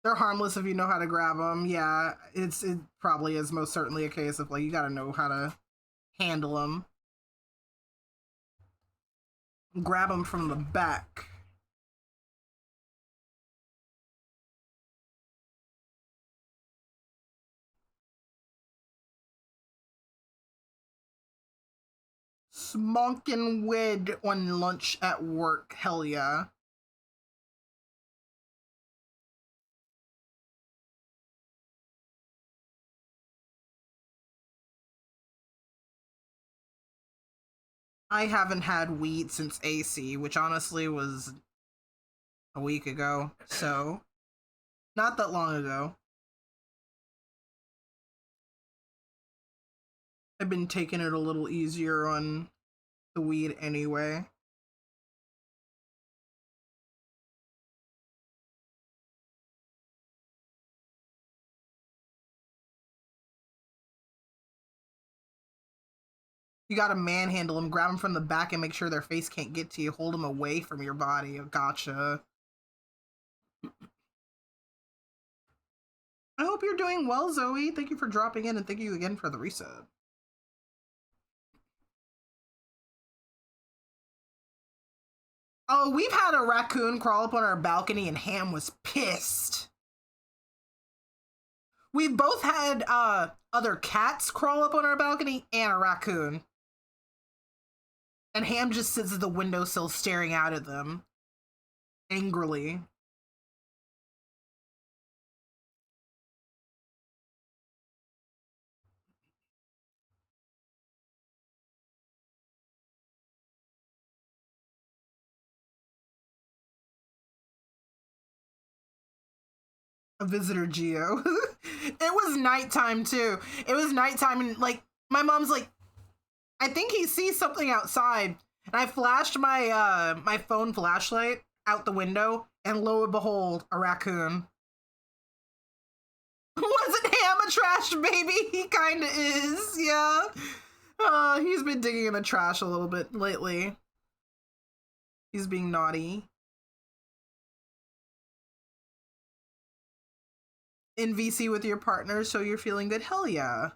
They're harmless if you know how to grab them. Yeah, it probably is most certainly a case of, like, you gotta know how to handle them. Grab them from the back. Smonkin' wid on lunch at work. Hell yeah. I haven't had wheat since AC, which honestly was a week ago, so not that long ago. I've been taking it a little easier on the weed anyway. You gotta manhandle them, grab them from the back and make sure their face can't get to you. Hold them away from your body. Gotcha. I hope you're doing well, Zoe. Thank you for dropping in and thank you again for the resub. Oh, we've had a raccoon crawl up on our balcony and Ham was pissed. We've both had other cats crawl up on our balcony and a raccoon. And Ham just sits at the windowsill staring out at them. Angrily. A visitor Geo. It was nighttime too. It was nighttime and like my mom's like, I think he sees something outside. And I flashed my my phone flashlight out the window and lo and behold, a raccoon. Wasn't Ham a trash baby? He kinda is, yeah. He's been digging in the trash a little bit lately. He's being naughty. In VC with your partner, so you're feeling good? Hell yeah.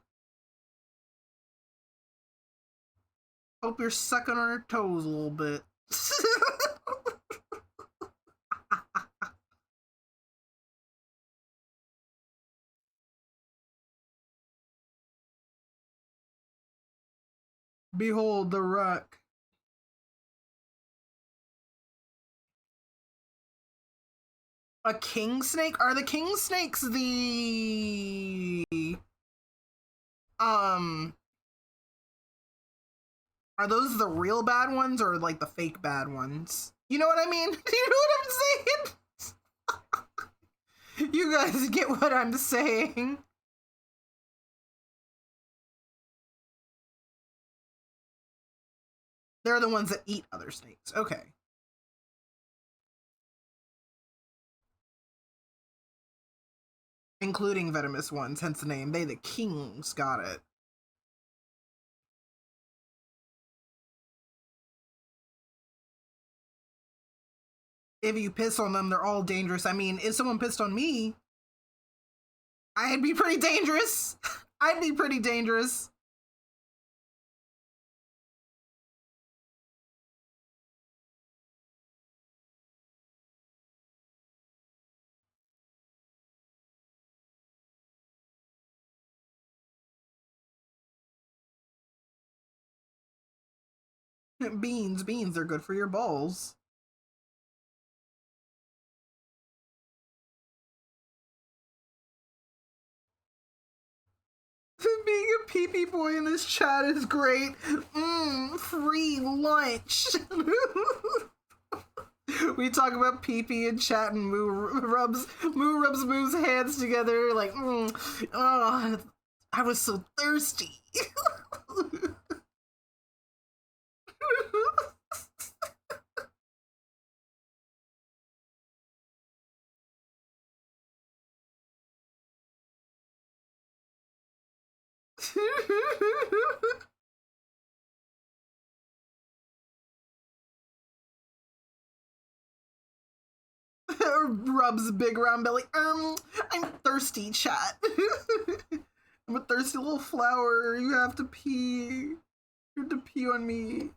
Hope you're sucking on her toes a little bit. Behold the ruck. A king snake? Are the king snakes the Are those the real bad ones or like the fake bad ones? You know what I mean? You know what I'm saying? You guys get what I'm saying. They're the ones that eat other snakes. Okay. Including venomous ones, hence the name. They the kings. Got it. If you piss on them, they're all dangerous. I mean, if someone pissed on me, I'd be pretty dangerous. I'd be pretty dangerous. Beans are good for your balls. Being a pee-pee boy in this chat is great. Free lunch. We talk about pee-pee and chat, and Moo rubs Moo's hands together like, oh, I was so thirsty. Rubs big round belly. I'm thirsty, chat. I'm a thirsty little flower. You have to pee. You have to pee on me.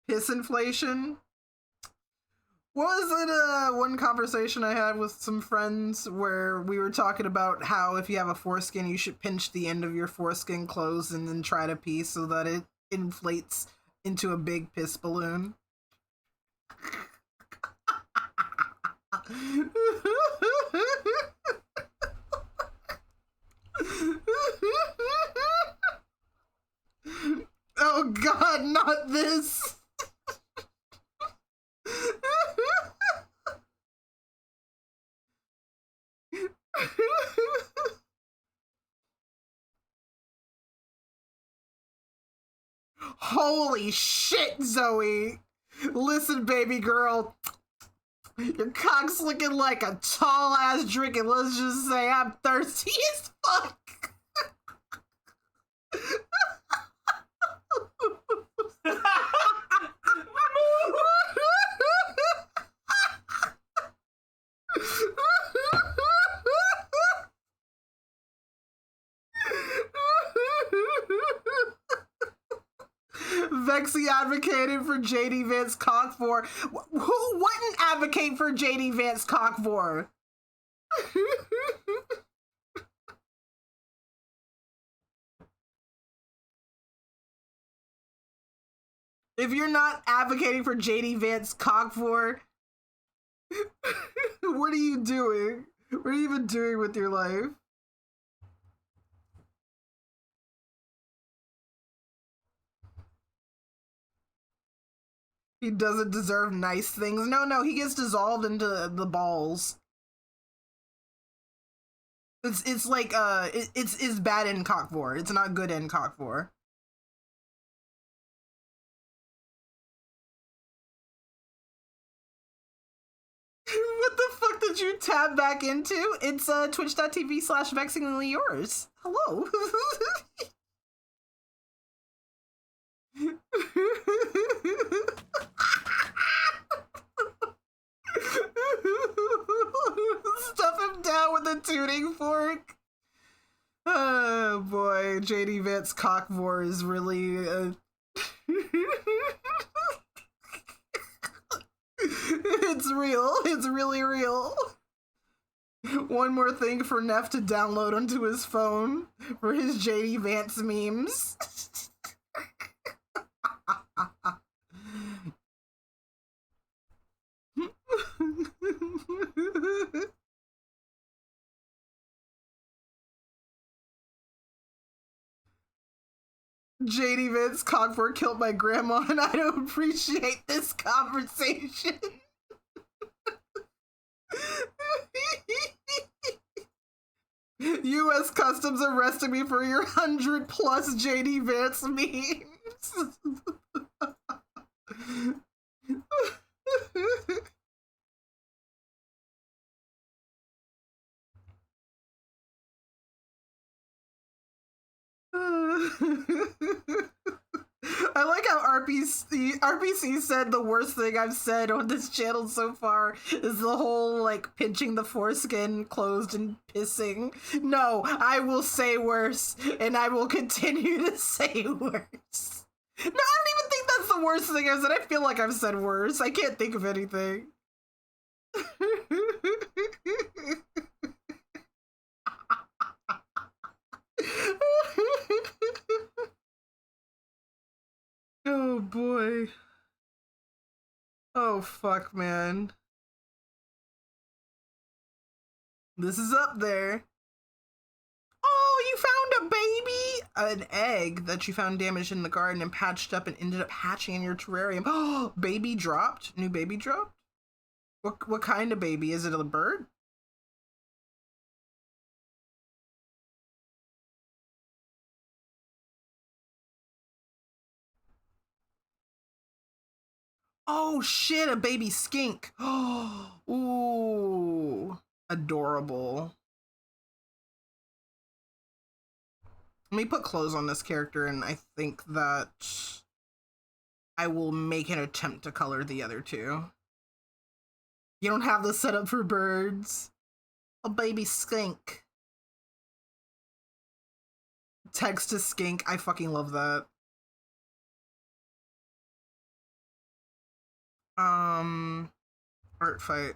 Piss inflation. What was it, one conversation I had with some friends where we were talking about how if you have a foreskin, you should pinch the end of your foreskin closed and then try to pee so that it inflates into a big piss balloon. Oh God, not this! Holy shit, Zoe! Listen, baby girl. Your cock's looking like a tall ass drink, and let's just say I'm thirsty as fuck. Vexy advocated for JD Vance cock for. Who wouldn't advocate for JD Vance cock for? If you're not advocating for JD Vance cock for, what are you doing? What are you even doing with your life? He doesn't deserve nice things. No, he gets dissolved into the balls. It's like it's bad in cock for. It's not good in cock for. What the fuck did you tab back into? It's twitch.tv/vexingly yours. Hello. Stuff him down with a tuning fork. Oh boy, JD Vance cockvore is really it's real. It's really real. One more thing for Neff to download onto his phone for his JD Vance memes. JD Vince Cockford killed my grandma, and I don't appreciate this conversation. U.S. Customs arrested me for your 100+ JD Vance memes. I like how RPC said the worst thing I've said on this channel so far is the whole, like, pinching the foreskin closed and pissing. No, I will say worse, and I will continue to say worse. No, I don't even think that's the worst thing I've said. I feel like I've said worse. I can't think of anything. Oh boy. Oh fuck, man. This is up there. Oh, you found a baby? An egg that you found damaged in the garden and patched up and ended up hatching in your terrarium. Oh, baby dropped? New baby dropped? What kind of baby? Is it a bird? Oh shit, a baby skink. Oh, ooh, adorable. Let me put clothes on this character, and I think that I will make an attempt to color the other two. You don't have this set up for birds. A baby skink. Text to skink. I fucking love that. Art fight.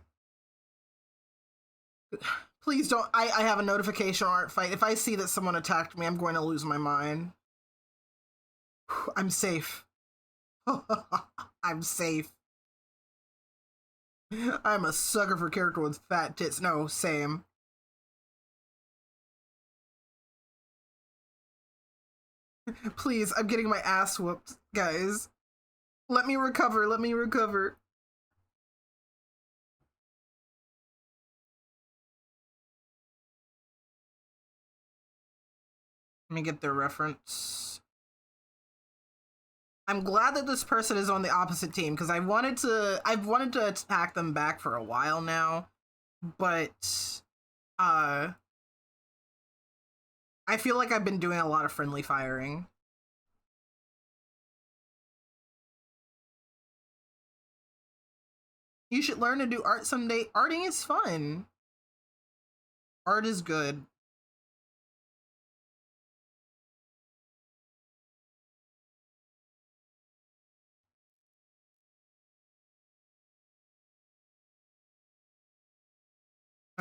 Please don't. I have a notification on art fight. If I see that someone attacked me, I'm going to lose my mind. I'm safe. I'm safe. I'm a sucker for character with fat tits. No, same. Please, I'm getting my ass whooped, guys. Let me recover, let me recover. Let me get their reference. I'm glad that this person is on the opposite team because I've wanted to attack them back for a while now, but I feel like I've been doing a lot of friendly firing. You should learn to do art someday. Arting is fun. Art is good.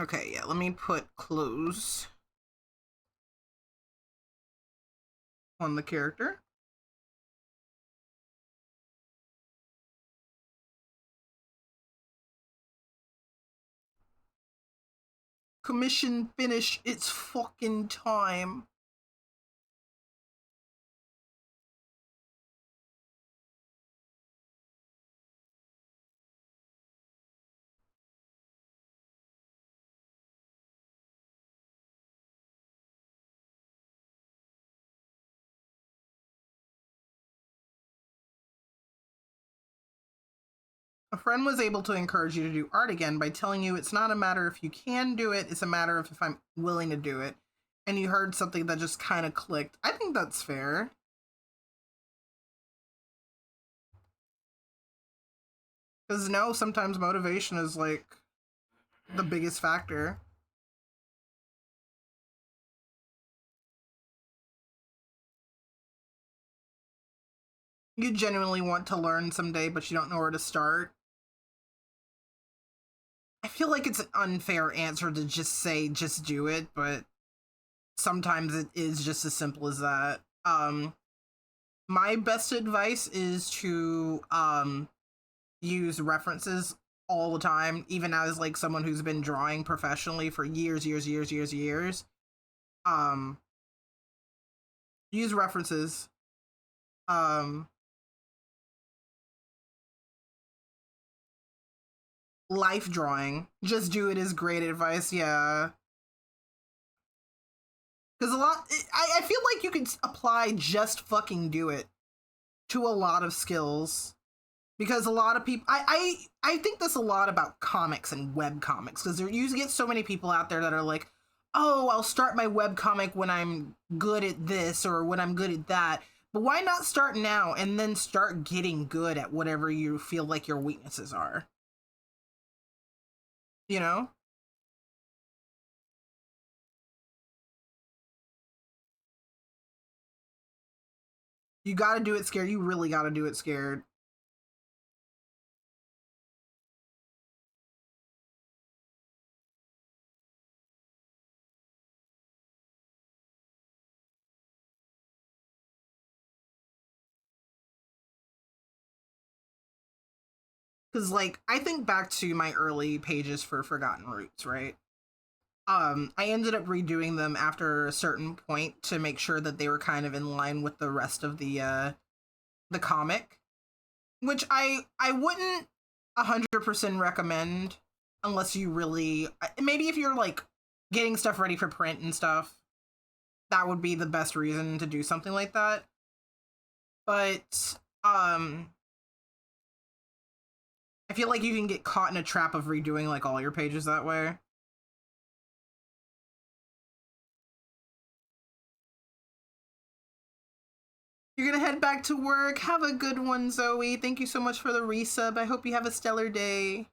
Okay, yeah, let me put clothes on the character. Commission finish, it's fucking time. A friend was able to encourage you to do art again by telling you it's not a matter if you can do it, it's a matter of if I'm willing to do it. And you heard something that just kind of clicked. I think that's fair. Because no, sometimes motivation is like the biggest factor. You genuinely want to learn someday, but you don't know where to start. I feel like it's an unfair answer to just say, just do it, but sometimes it is just as simple as that. My best advice is to use references all the time, even as like someone who's been drawing professionally for years. Use references. Life drawing. Just do it is great advice, yeah. Because I feel like you can apply just fucking do it to a lot of skills. Because a lot of people, I think this a lot about comics and web comics, because you get so many people out there that are like, oh, I'll start my web comic when I'm good at this or when I'm good at that. But why not start now and then start getting good at whatever you feel like your weaknesses are? You know? You gotta do it scared. You really gotta do it scared. Because, like, I think back to my early pages for Forgotten Roots, right? I ended up redoing them after a certain point to make sure that they were kind of in line with the rest of the comic, which I wouldn't 100% recommend unless you really, maybe if you're like getting stuff ready for print and stuff, that would be the best reason to do something like that. But I feel like you can get caught in a trap of redoing like all your pages that way. You're gonna head back to work. Have a good one, Zoe. Thank you so much for the resub. I hope you have a stellar day.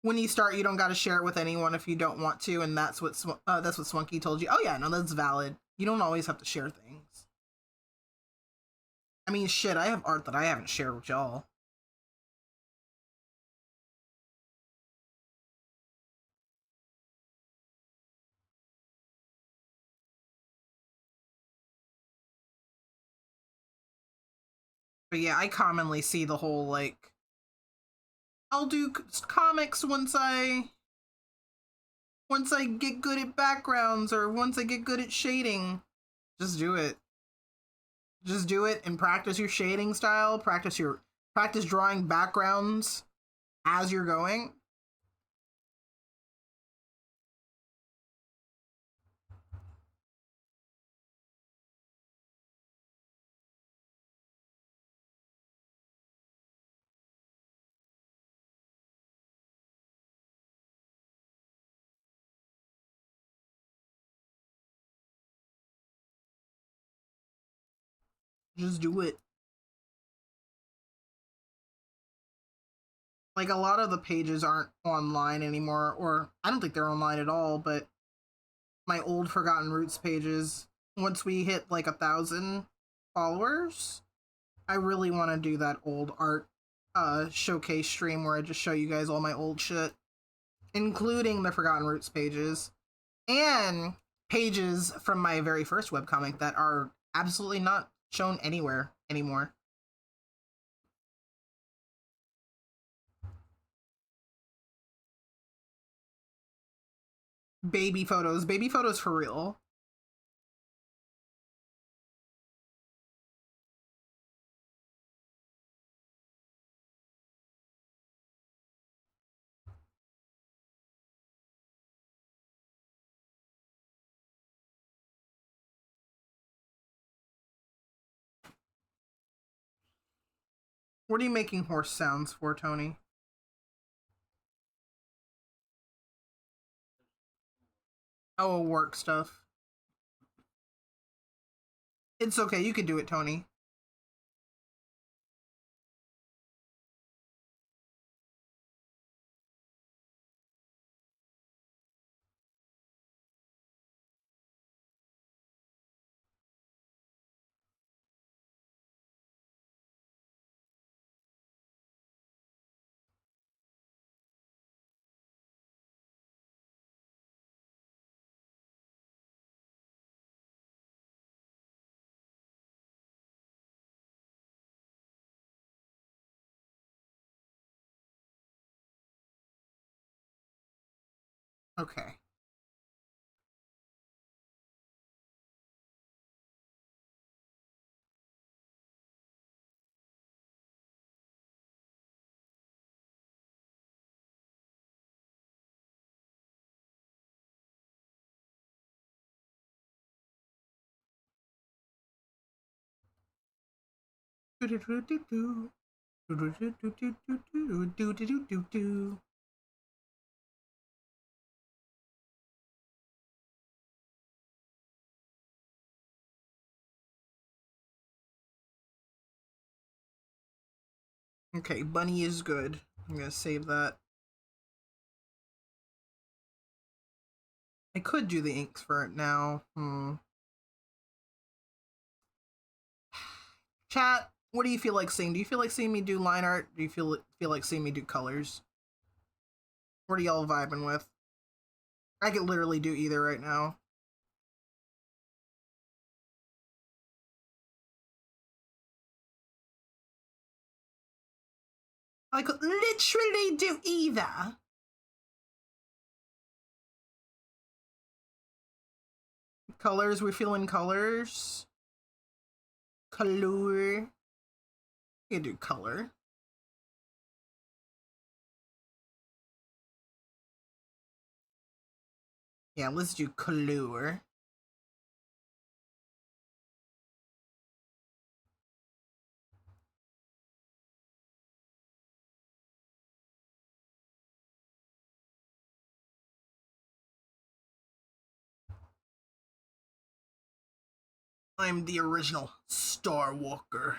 When you start, you don't gotta share it with anyone if you don't want to, and that's what Swunky told you. Oh yeah, no, that's valid. You don't always have to share things. I mean, shit, I have art that I haven't shared with y'all. But yeah, I commonly see the whole, like, I'll do comics once I get good at backgrounds or once I get good at shading. Just do it. Just do it and practice your shading style, practice drawing backgrounds as you're going. Just do it. Like, a lot of the pages aren't online anymore, or I don't think they're online at all, but my old Forgotten Roots pages, once we hit like 1,000 followers, I really want to do that old art showcase stream where I just show you guys all my old shit, including the Forgotten Roots pages and pages from my very first webcomic that are absolutely not shown anywhere anymore. Baby photos for real. What are you making horse sounds for, Tony? Oh, work stuff. It's okay, you can do it, Tony. Okay. Do-do-do-do-do. Do-do-do-do-do-do. Do-do-do-do-do. Okay, bunny is good. I'm gonna save that. I could do the inks for it now. Chat, what do you feel like seeing? Do you feel like seeing me do line art? Do you feel like seeing me do colors? What are y'all vibing with? I could literally do either right now. I could literally do either. Colors, we're feeling colors. Color. You do color. Yeah, let's do color. I'm the original Star Walker.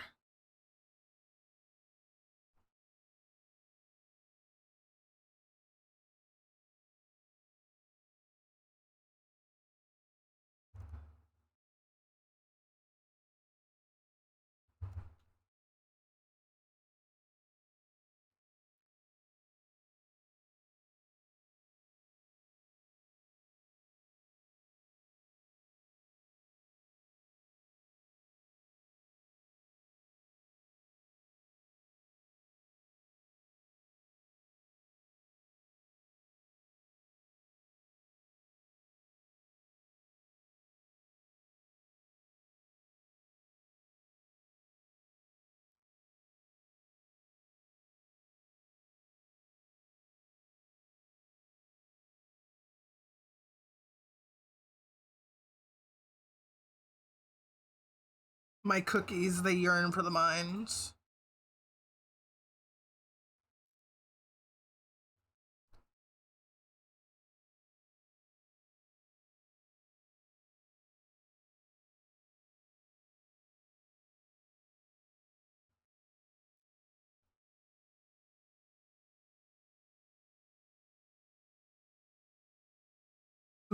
My cookies, they yearn for the mines.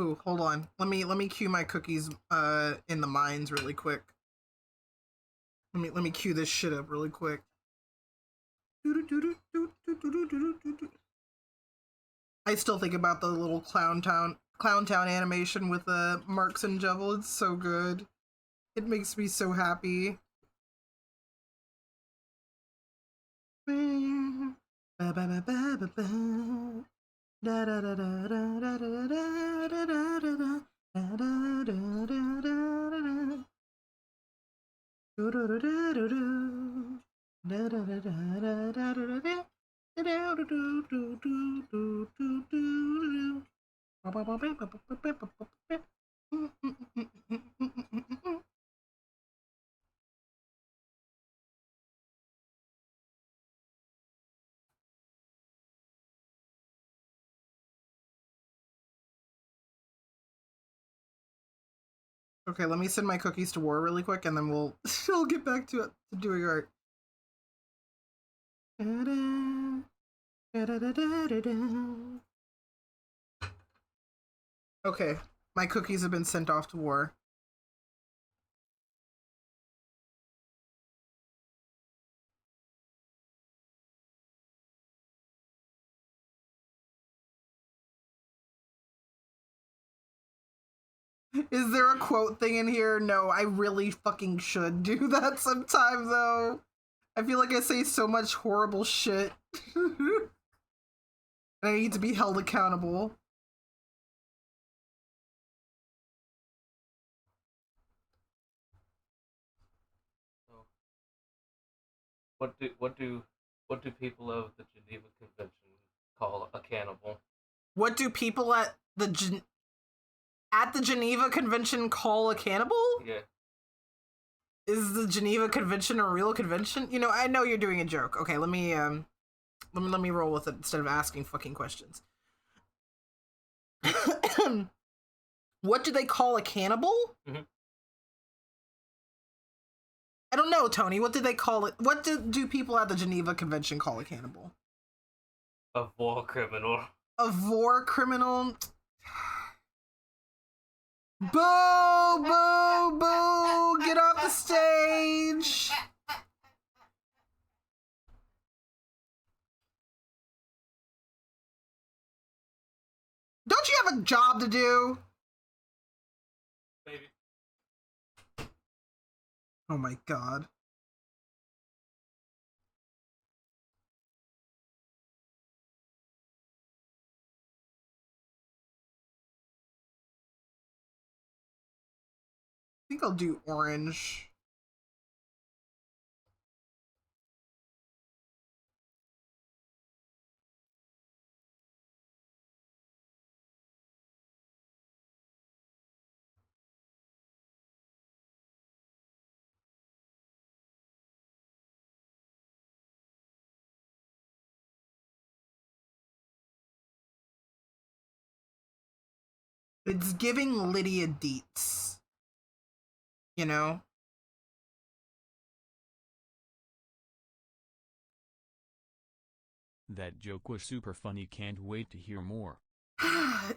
Ooh, hold on. Let me cue my cookies in the mines really quick. Let me cue this shit up really quick. I still think about the little Clown Town animation with the Marks and Jevil. It's so good. It makes me so happy. Okay, let me send my cookies to War really quick, and then I'll get back to it, to doing art. Okay, my cookies have been sent off to War. Is there a quote thing in here? No, I really fucking should do that sometime, though. I feel like I say so much horrible shit. And I need to be held accountable. So, what do people of the Geneva Convention call a cannibal? What do people at the Geneva Convention call a cannibal? Yeah. Is the Geneva Convention a real convention? You know, I know you're doing a joke. Okay, let me roll with it instead of asking fucking questions. What do they call a cannibal? Mhm. I don't know, Tony. What do they call it? What do people at the Geneva Convention call a cannibal? A war criminal. A war criminal? Boo! Boo! Boo! Get off the stage! Don't you have a job to do? Maybe. Oh my god. I think I'll do orange. It's giving Lydia Deetz. You know? That joke was super funny, can't wait to hear more.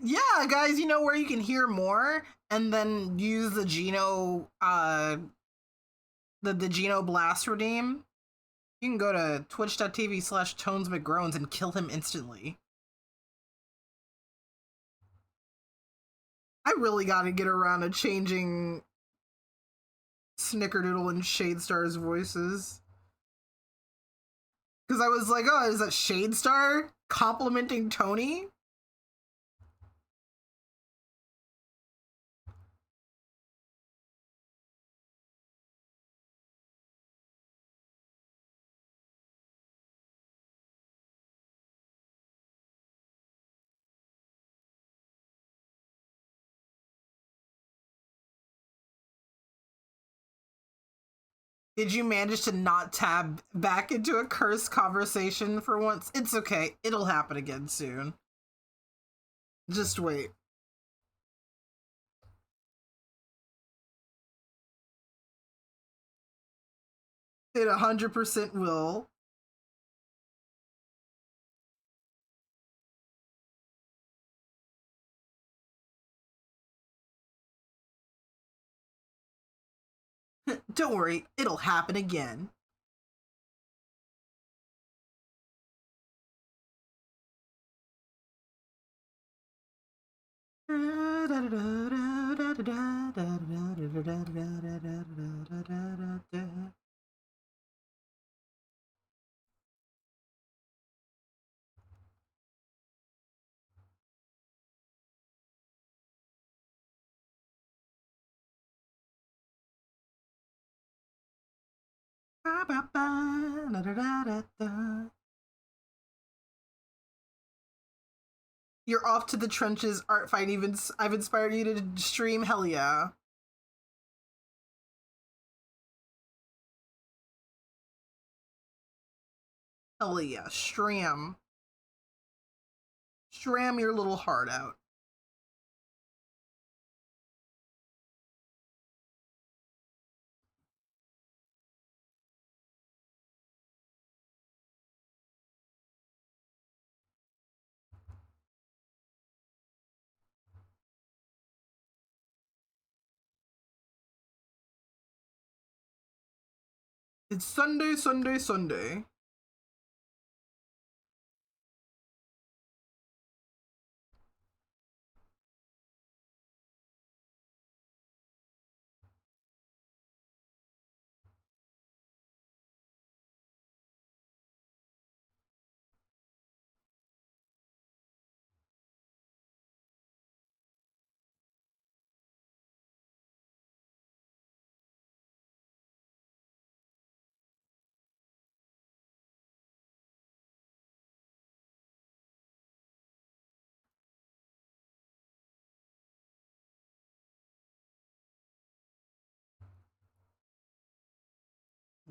Yeah, guys, you know where you can hear more and then use the Geno the Geno Blast redeem? You can go to twitch.tv/TonesMcGroans and kill him instantly. I really gotta get around to changing Snickerdoodle and Shadestar's voices. Because I was like, oh, is that Shadestar complimenting Tony? Did you manage to not tab back into a cursed conversation for once? It's okay. It'll happen again soon. Just wait. It 100% will. Don't worry, it'll happen again. You're off to the trenches, art fight. Even I've inspired you to stream. Hell yeah. Hell yeah. Stream. Stram your little heart out. It's Sunday, Sunday, Sunday.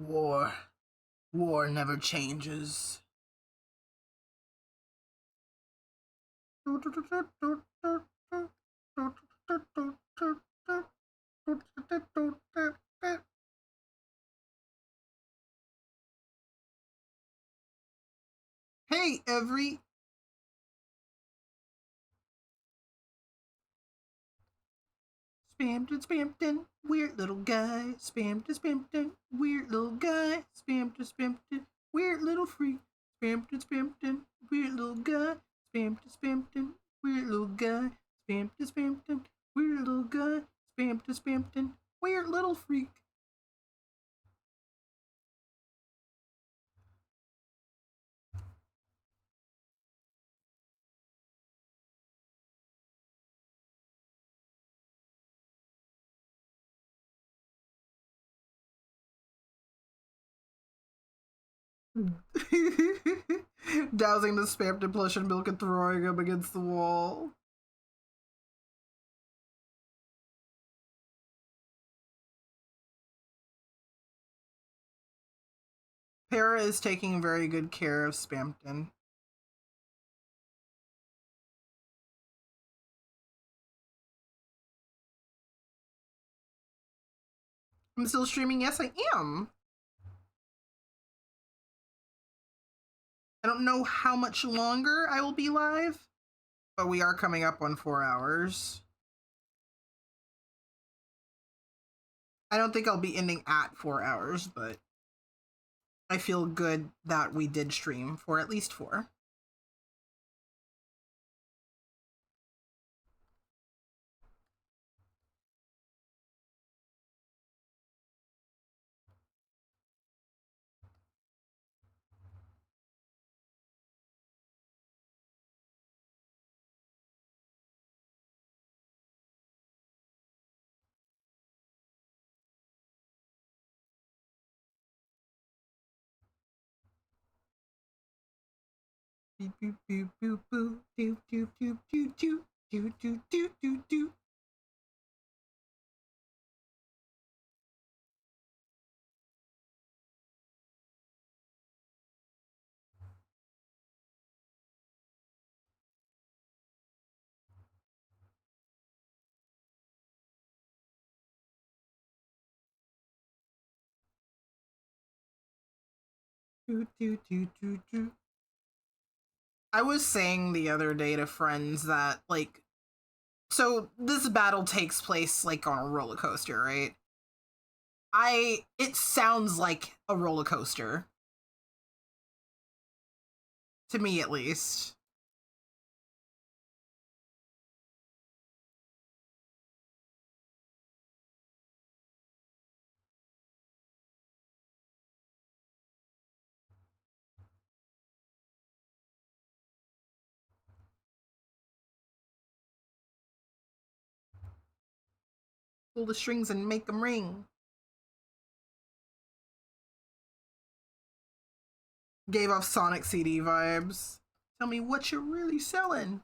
War. War never changes. Hey, Spamton, weird little guy. Spamton, weird little guy. Spamton, weird little freak. Spamton, weird little guy. Spamton, weird little guy. Spamton, weird little guy. Spamton, weird little freak. Dousing the Spamton plush in milk and throwing him against the wall. Para is taking very good care of Spamton. I'm still streaming? Yes, I am. I don't know how much longer I will be live, but we are coming up on 4 hours. I don't think I'll be ending at 4 hours, but I feel good that we did stream for at least 4. Boop boop boop boop boop doop doop doop doop doop doop doop doop doop doop. Doot, doot, doot, doot, doot. I was saying the other day to friends that, like, so this battle takes place, like, on a roller coaster, right? It sounds like a roller coaster. To me, at least. Pull the strings and make them ring. Gave off Sonic CD vibes. Tell me what you're really selling.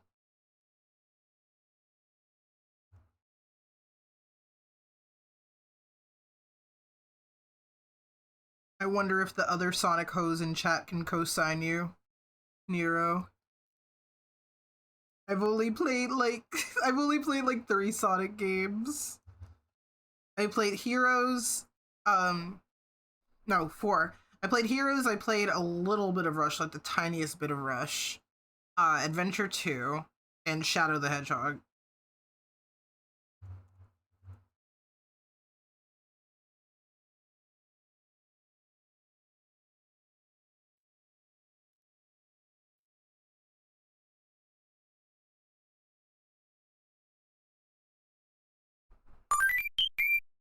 I wonder if the other Sonic hoes in chat can co-sign you, Nero. I've only played like 3 Sonic games. I played Heroes, no, 4. I played Heroes, I played a little bit of Rush, like the tiniest bit of Rush. Adventure 2, and Shadow the Hedgehog.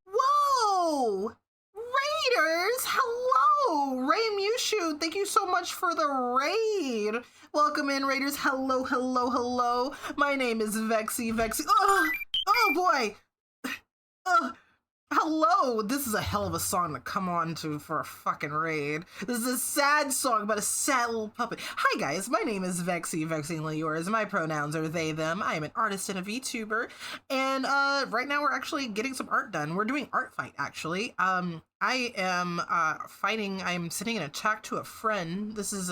Whoa! Raiders! Hello! Ray Mushu, thank you so much for the raid! Welcome in, Raiders. Hello, hello, hello. My name is Vexy. Oh boy! Hello! This is a hell of a song to come on to for a fucking raid. This is a sad song about a sad little puppet. Hi guys, my name is Vexy, vexingly yours. My pronouns are they, them. I am an artist and a VTuber. And right now we're actually getting some art done. We're doing art fight, actually. I am fighting, I'm sending an attack to a friend. This is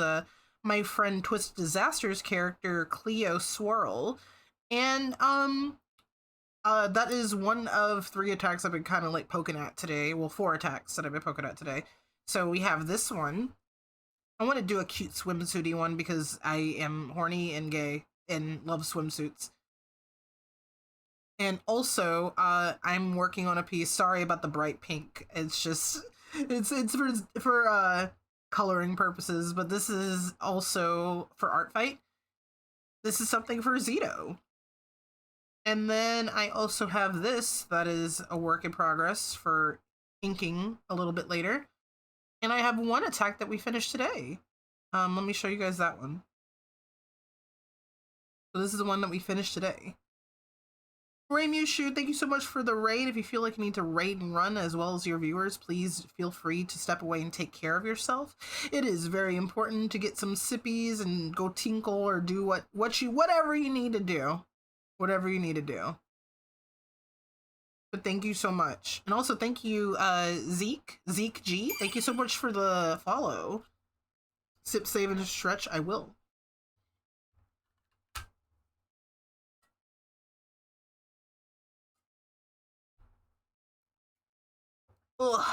my friend Twist Disasters character, Cleo Swirl. And that is one of 3 attacks I've been kind of like poking at today. Well, 4 attacks that I've been poking at today. So we have this one. I want to do a cute swimsuity one because I am horny and gay and love swimsuits. And also, I'm working on a piece. Sorry about the bright pink. It's just, it's for coloring purposes, but this is also for art fight. This is something for Zito. And then I also have this that is a work in progress for inking a little bit later. And I have one attack that we finished today. Let me show you guys that one. So this is the one that we finished today. Raymushu, thank you so much for the raid. If you feel like you need to raid and run as well as your viewers, please feel free to step away and take care of yourself. It is very important to get some sippies and go tinkle or do whatever you need to do. Whatever you need to do. But thank you so much. And also thank you, Zeke G. Thank you so much for the follow. Sip, save, and stretch, I will. Ugh.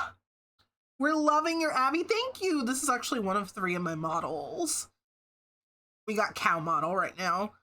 We're loving your Abby. Thank you. This is actually one of 3 of my models. We got cow model right now.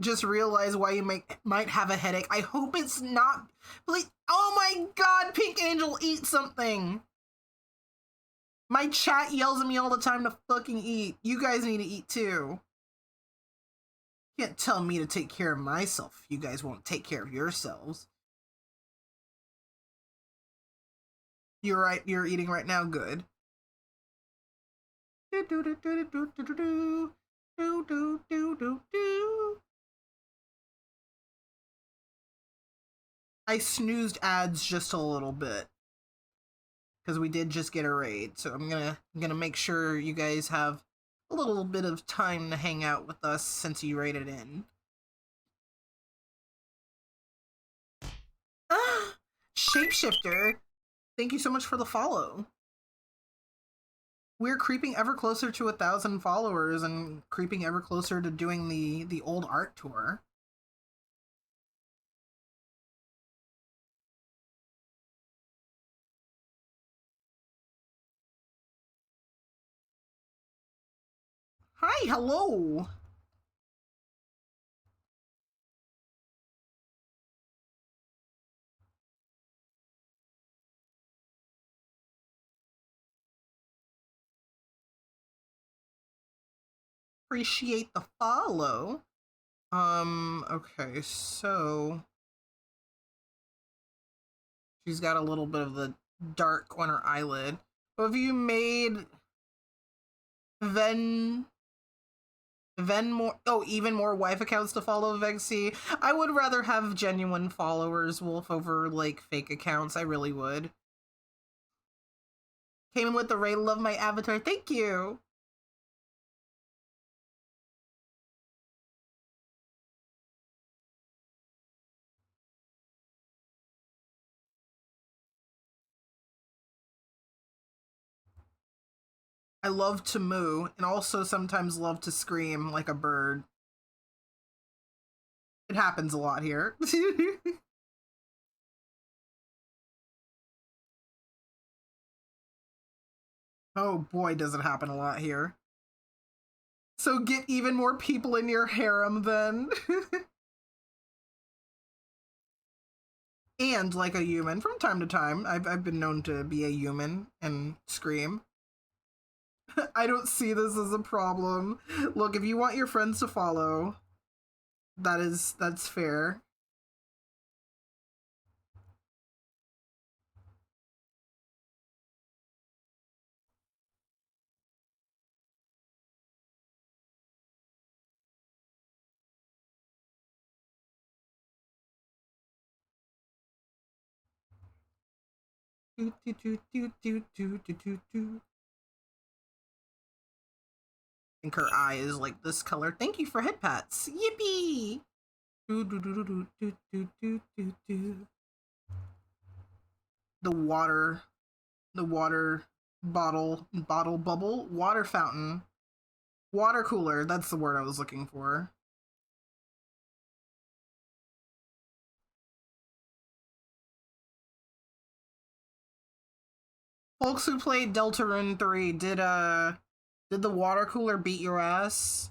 Just realize why you might have a headache. I hope it's not. Please. Oh my god, Pink Angel, eat something. My chat yells at me all the time to fucking eat. You guys need to eat too. You can't tell me to take care of myself if you guys won't take care of yourselves. You're right, you're eating right now, good. I snoozed ads just a little bit because we did just get a raid, so I'm gonna make sure you guys have a little bit of time to hang out with us since you raided in. Shapeshifter, thank you so much for the follow. We're creeping ever closer to 1,000 followers and creeping ever closer to doing the old art tour. Hi, hello. Appreciate the follow. Okay, so she's got a little bit of the dark on her eyelid. Have you made even more wife accounts to follow Vexy? I would rather have genuine followers, Wolf, over like fake accounts. I really would. Came in with the raid, love my avatar. Thank you. I love to moo, and also sometimes love to scream like a bird. It happens a lot here. Oh boy, does it happen a lot here. So get even more people in your harem then. And like a human, from time to time, I've been known to be a human and scream. I don't see this as a problem. Look, if you want your friends to follow, that's fair. Do, do, do, do, do, do, do, do, do. I think her eye is like this color. Thank you for head pats. Yippee! Do, do, do, do, do, do, do, do, do. The water, the water bottle bubble, water fountain, water cooler. That's the word I was looking for. Folks who played Deltarune 3, did the water cooler beat your ass?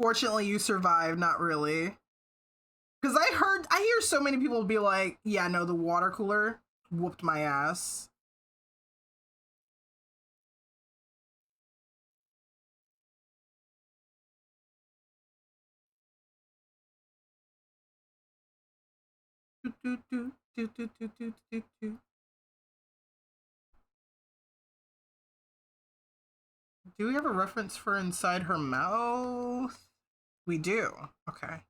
Fortunately, you survived, not really. Because I hear so many people be like, yeah, no, the water cooler whooped my ass. Do, do, do, do, do, do, do, do, do. Do we have a reference for inside her mouth? We do. Okay.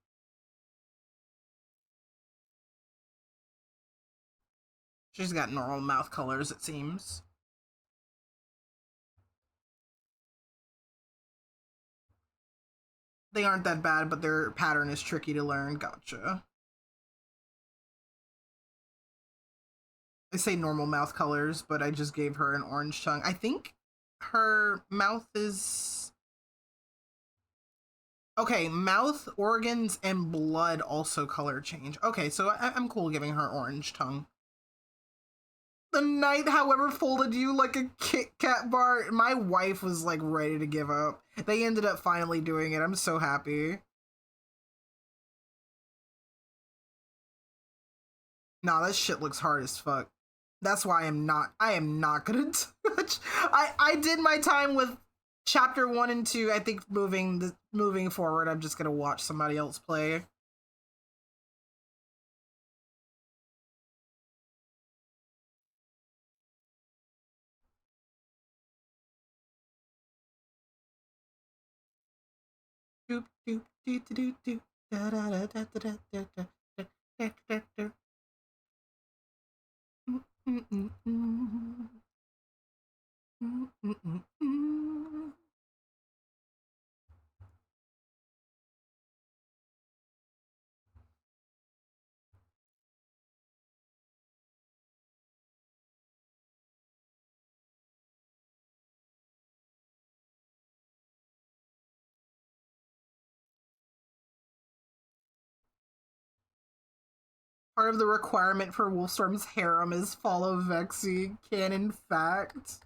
She's got normal mouth colors, it seems. They aren't that bad, but their pattern is tricky to learn. Gotcha. I say normal mouth colors, but I just gave her an orange tongue. I think her mouth is... Okay, mouth, organs, and blood also color change. Okay, so I'm cool giving her orange tongue. The knight, however, folded you like a Kit Kat bar. My wife was like ready to give up. They ended up finally doing it. I'm so happy. Nah, that shit looks hard as fuck. That's why I am not gonna touch. I did my time with chapter 1 and 2. I think moving forward, I'm just gonna watch somebody else play. Doop doop doo doo doo da da da da da da da da da da da. Part of the requirement for Wolfstorm's harem is follow Vexy. Can in fact.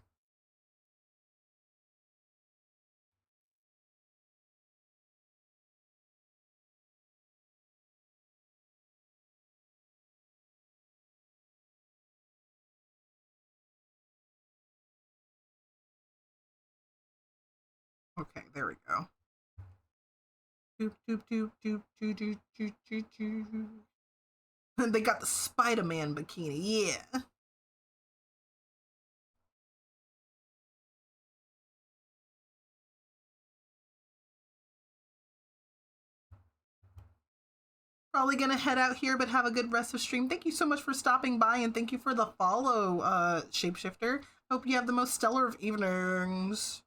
Okay, there we go. Doop doop doop doop doop doop doop doop doop. They got the Spider-Man bikini, yeah. Probably gonna head out here, but have a good rest of stream. Thank you so much for stopping by, and thank you for the follow, Shapeshifter. Hope you have the most stellar of evenings.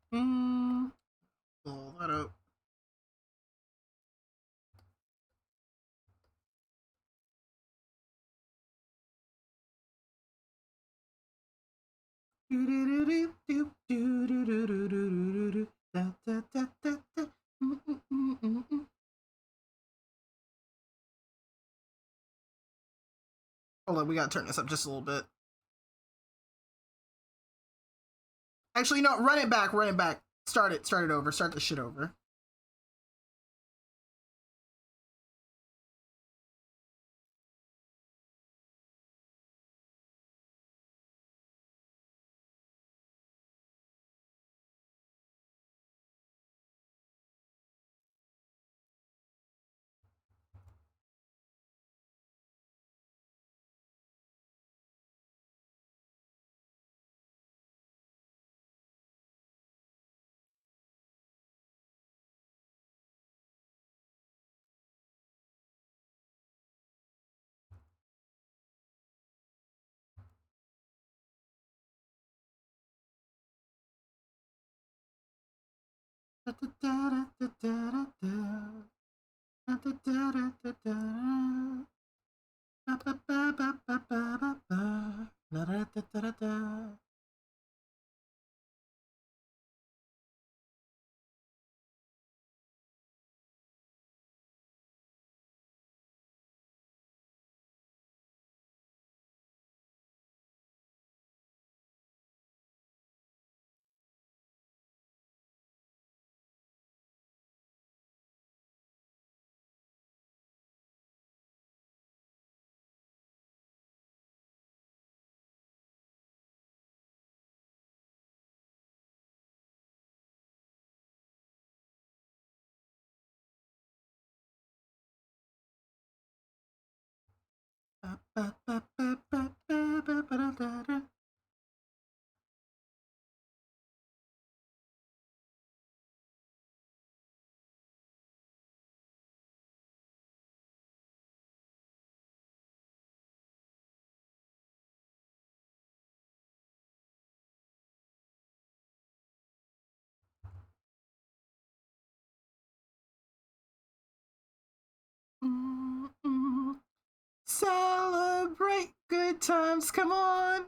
Pull that up. Hold on, we gotta turn this up just a little bit. Actually, no, run it back, run it back. Start it over, start the shit over. Celebrate good times, come on.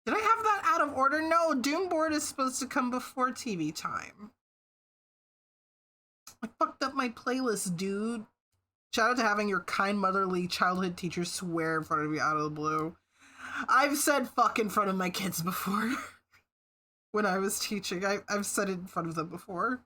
Did I have that out of order? No, Doomboard is supposed to come before TV time. I fucked up my playlist, dude. Shout out to having your kind motherly childhood teacher swear in front of you out of the blue. I've said fuck in front of my kids before. When I was teaching, I've said it in front of them before.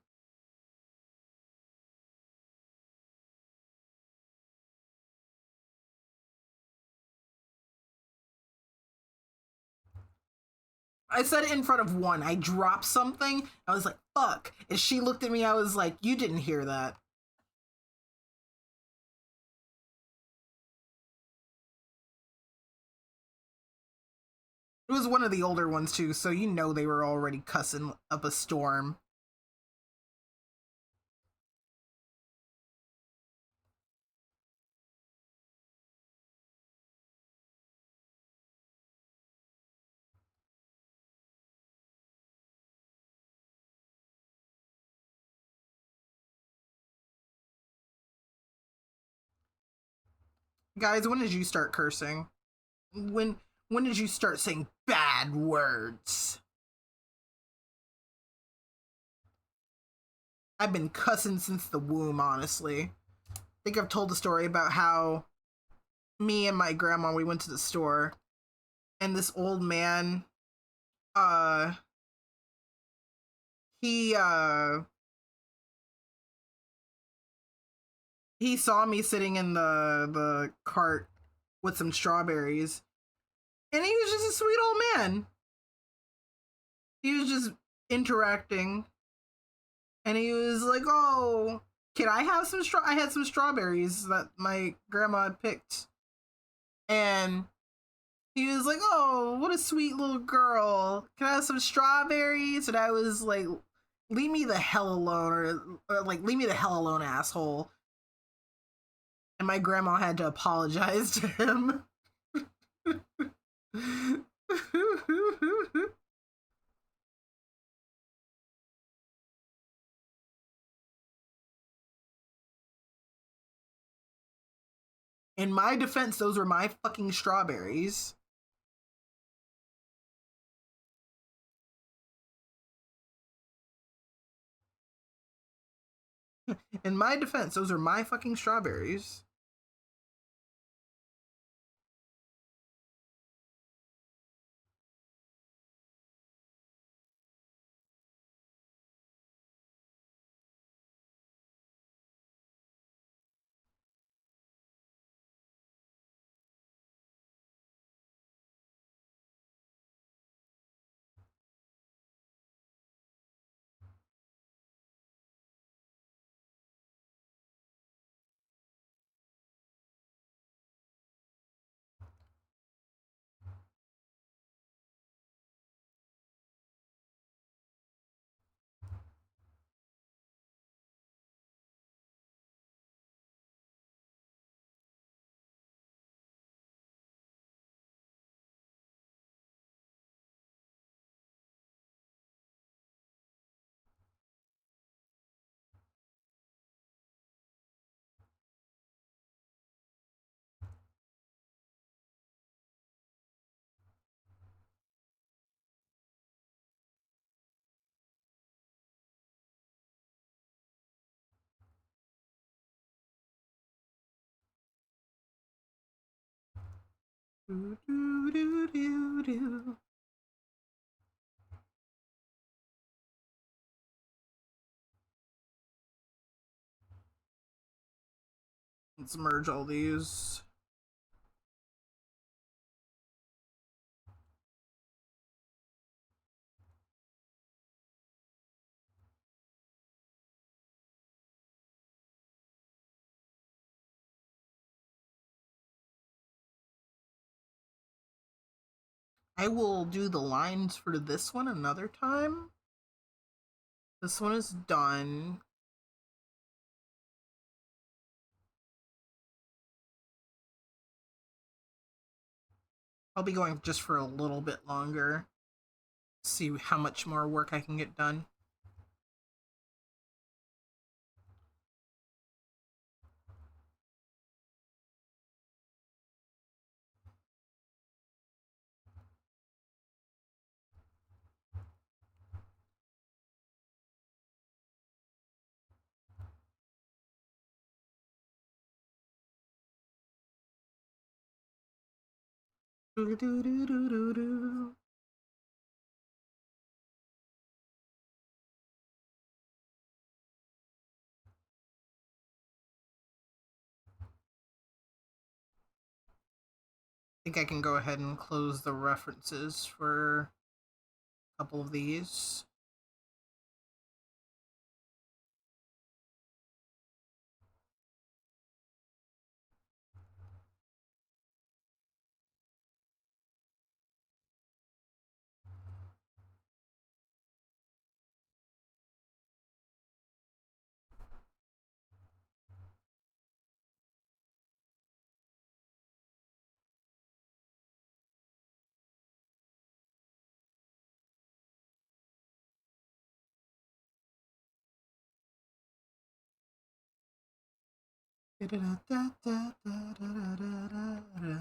I said it in front of one. I dropped something. I was like, fuck. And she looked at me. I was like, you didn't hear that. It was one of the older ones, too, so you know they were already cussing up a storm. Guys, when did you start cursing? When did you start saying bad words? I've been cussing since the womb, honestly. I think I've told the story about how me and my grandma, we went to the store and this old man, uh, he he saw me sitting in the cart with some strawberries, and he was just a sweet old man. He was just interacting, and he was like, "Oh, can I have some straw?" I had some strawberries that my grandma had picked, and he was like, "Oh, what a sweet little girl. Can I have some strawberries?" And I was like, "Leave me the hell alone," or like, "Leave me the hell alone, asshole." And my grandma had to apologize to him. In my defense, those were my fucking strawberries. In my defense, those are my fucking strawberries. Do, do, do, do, do. Let's merge all these. I will do the lines for this one another time. This one is done. I'll be going just for a little bit longer. See how much more work I can get done. Do, do, do, do, do, do. I think I can go ahead and close the references for a couple of these. Da, da, da, da, da, da, da, da, da.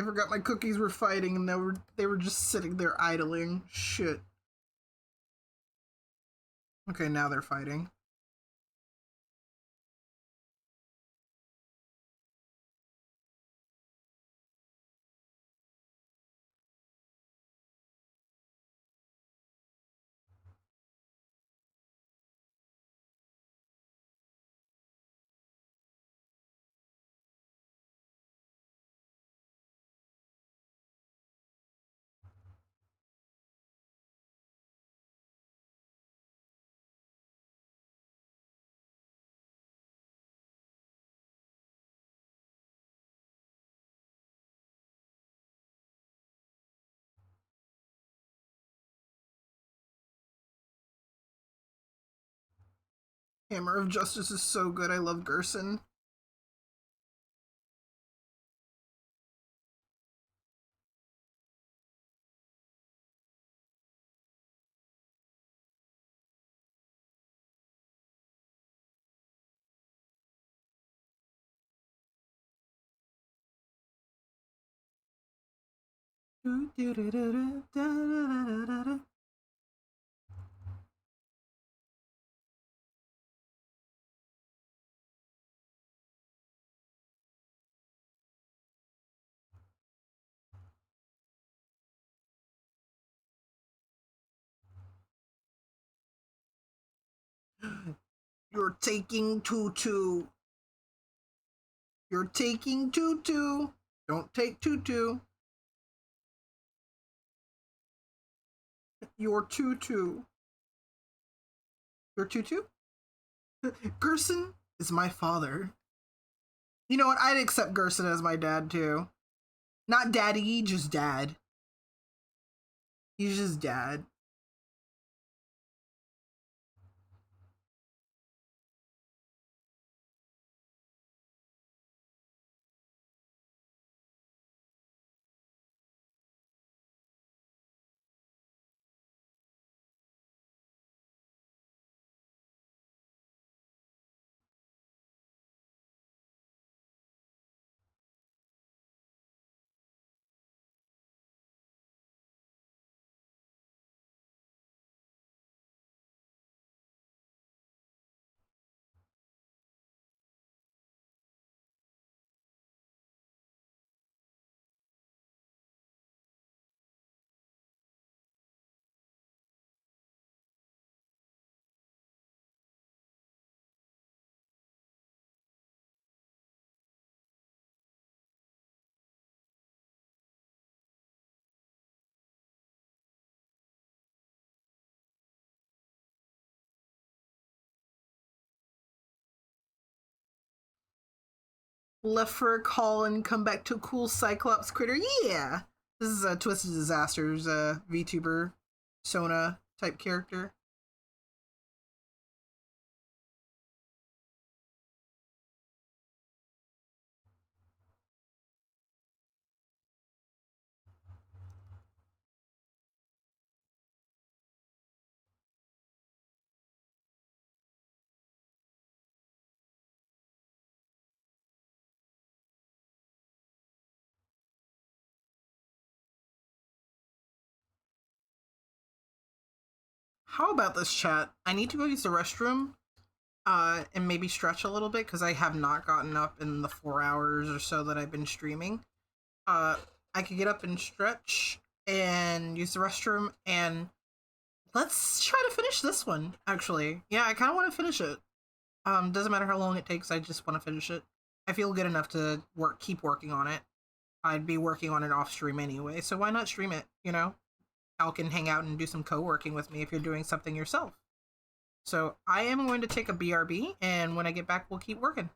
I forgot my cookies were fighting and they were just sitting there idling. Shit. Okay, now they're fighting. Hammer of Justice is so good. I love Gerson. You're taking Tutu. You're taking Tutu. Don't take Tutu. Your Tutu. Your Tutu? Gerson is my father. You know what? I'd accept Gerson as my dad too. Not daddy, just dad. He's just dad. Left for a call and come back to a cool Cyclops critter. Yeah! This is a Twisted Disasters VTuber Sona type character. How about this, chat? I need to go use the restroom and maybe stretch a little bit because I have not gotten up in the 4 hours or so that I've been streaming. I could get up and stretch and use the restroom, and let's try to finish this one, actually. Yeah, I kind of want to finish it. Doesn't matter how long it takes, I just want to finish it. I feel good enough to keep working on it. I'd be working on it off stream anyway, so why not stream it, you know? Al can hang out and do some co-working with me if you're doing something yourself. So I am going to take a BRB, and when I get back, we'll keep working.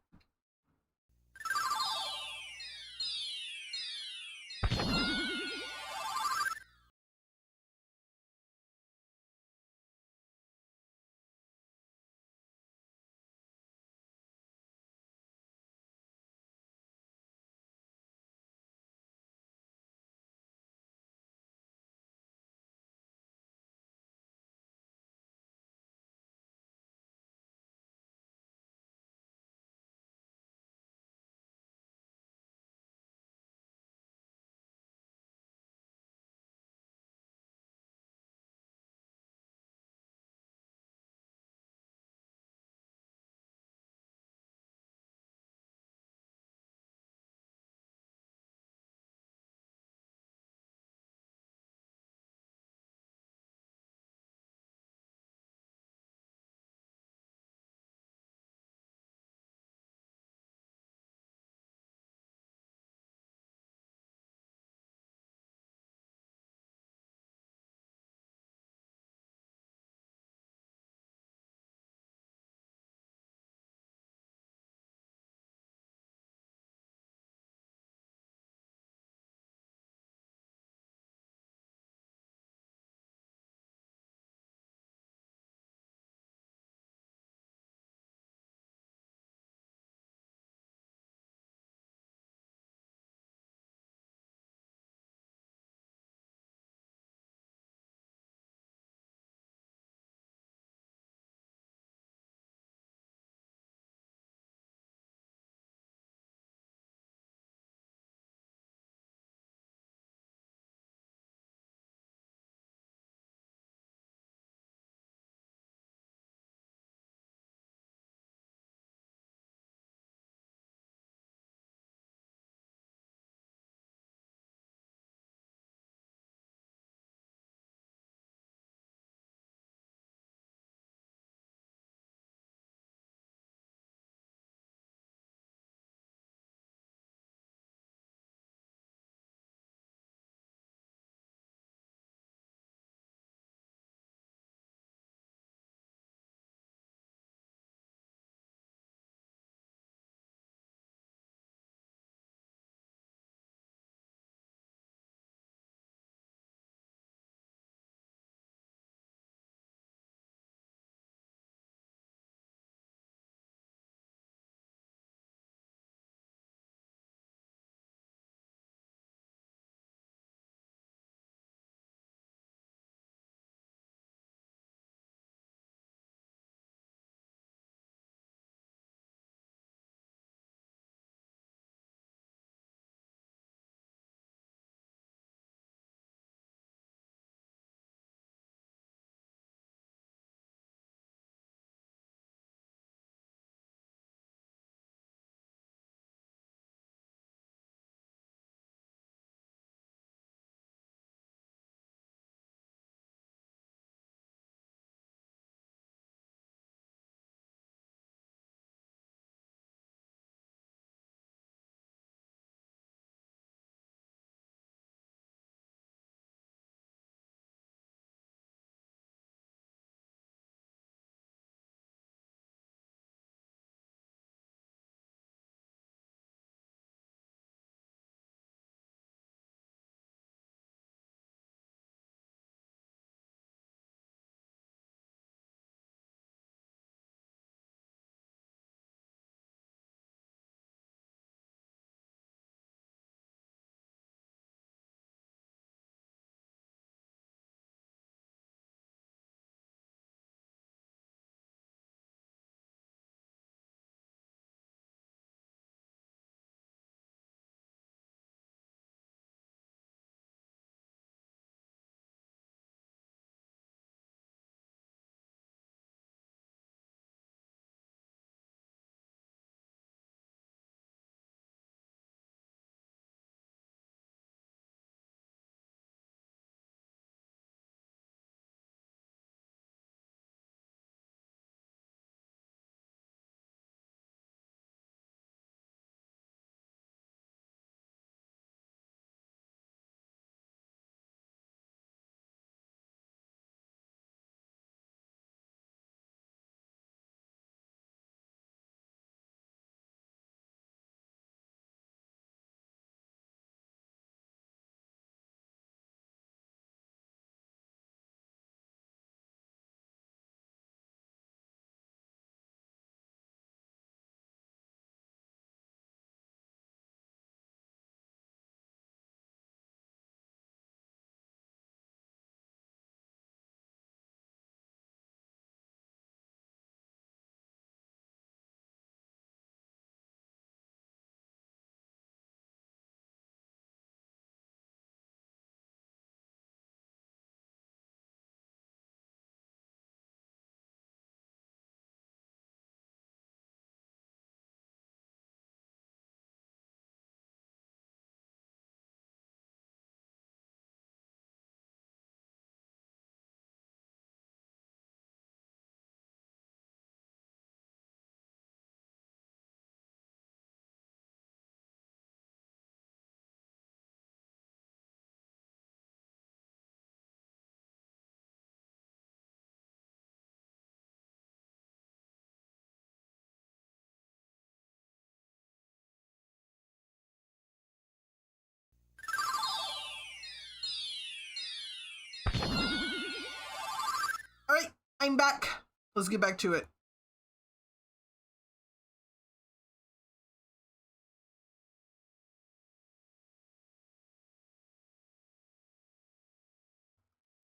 I'm back. Let's get back to it.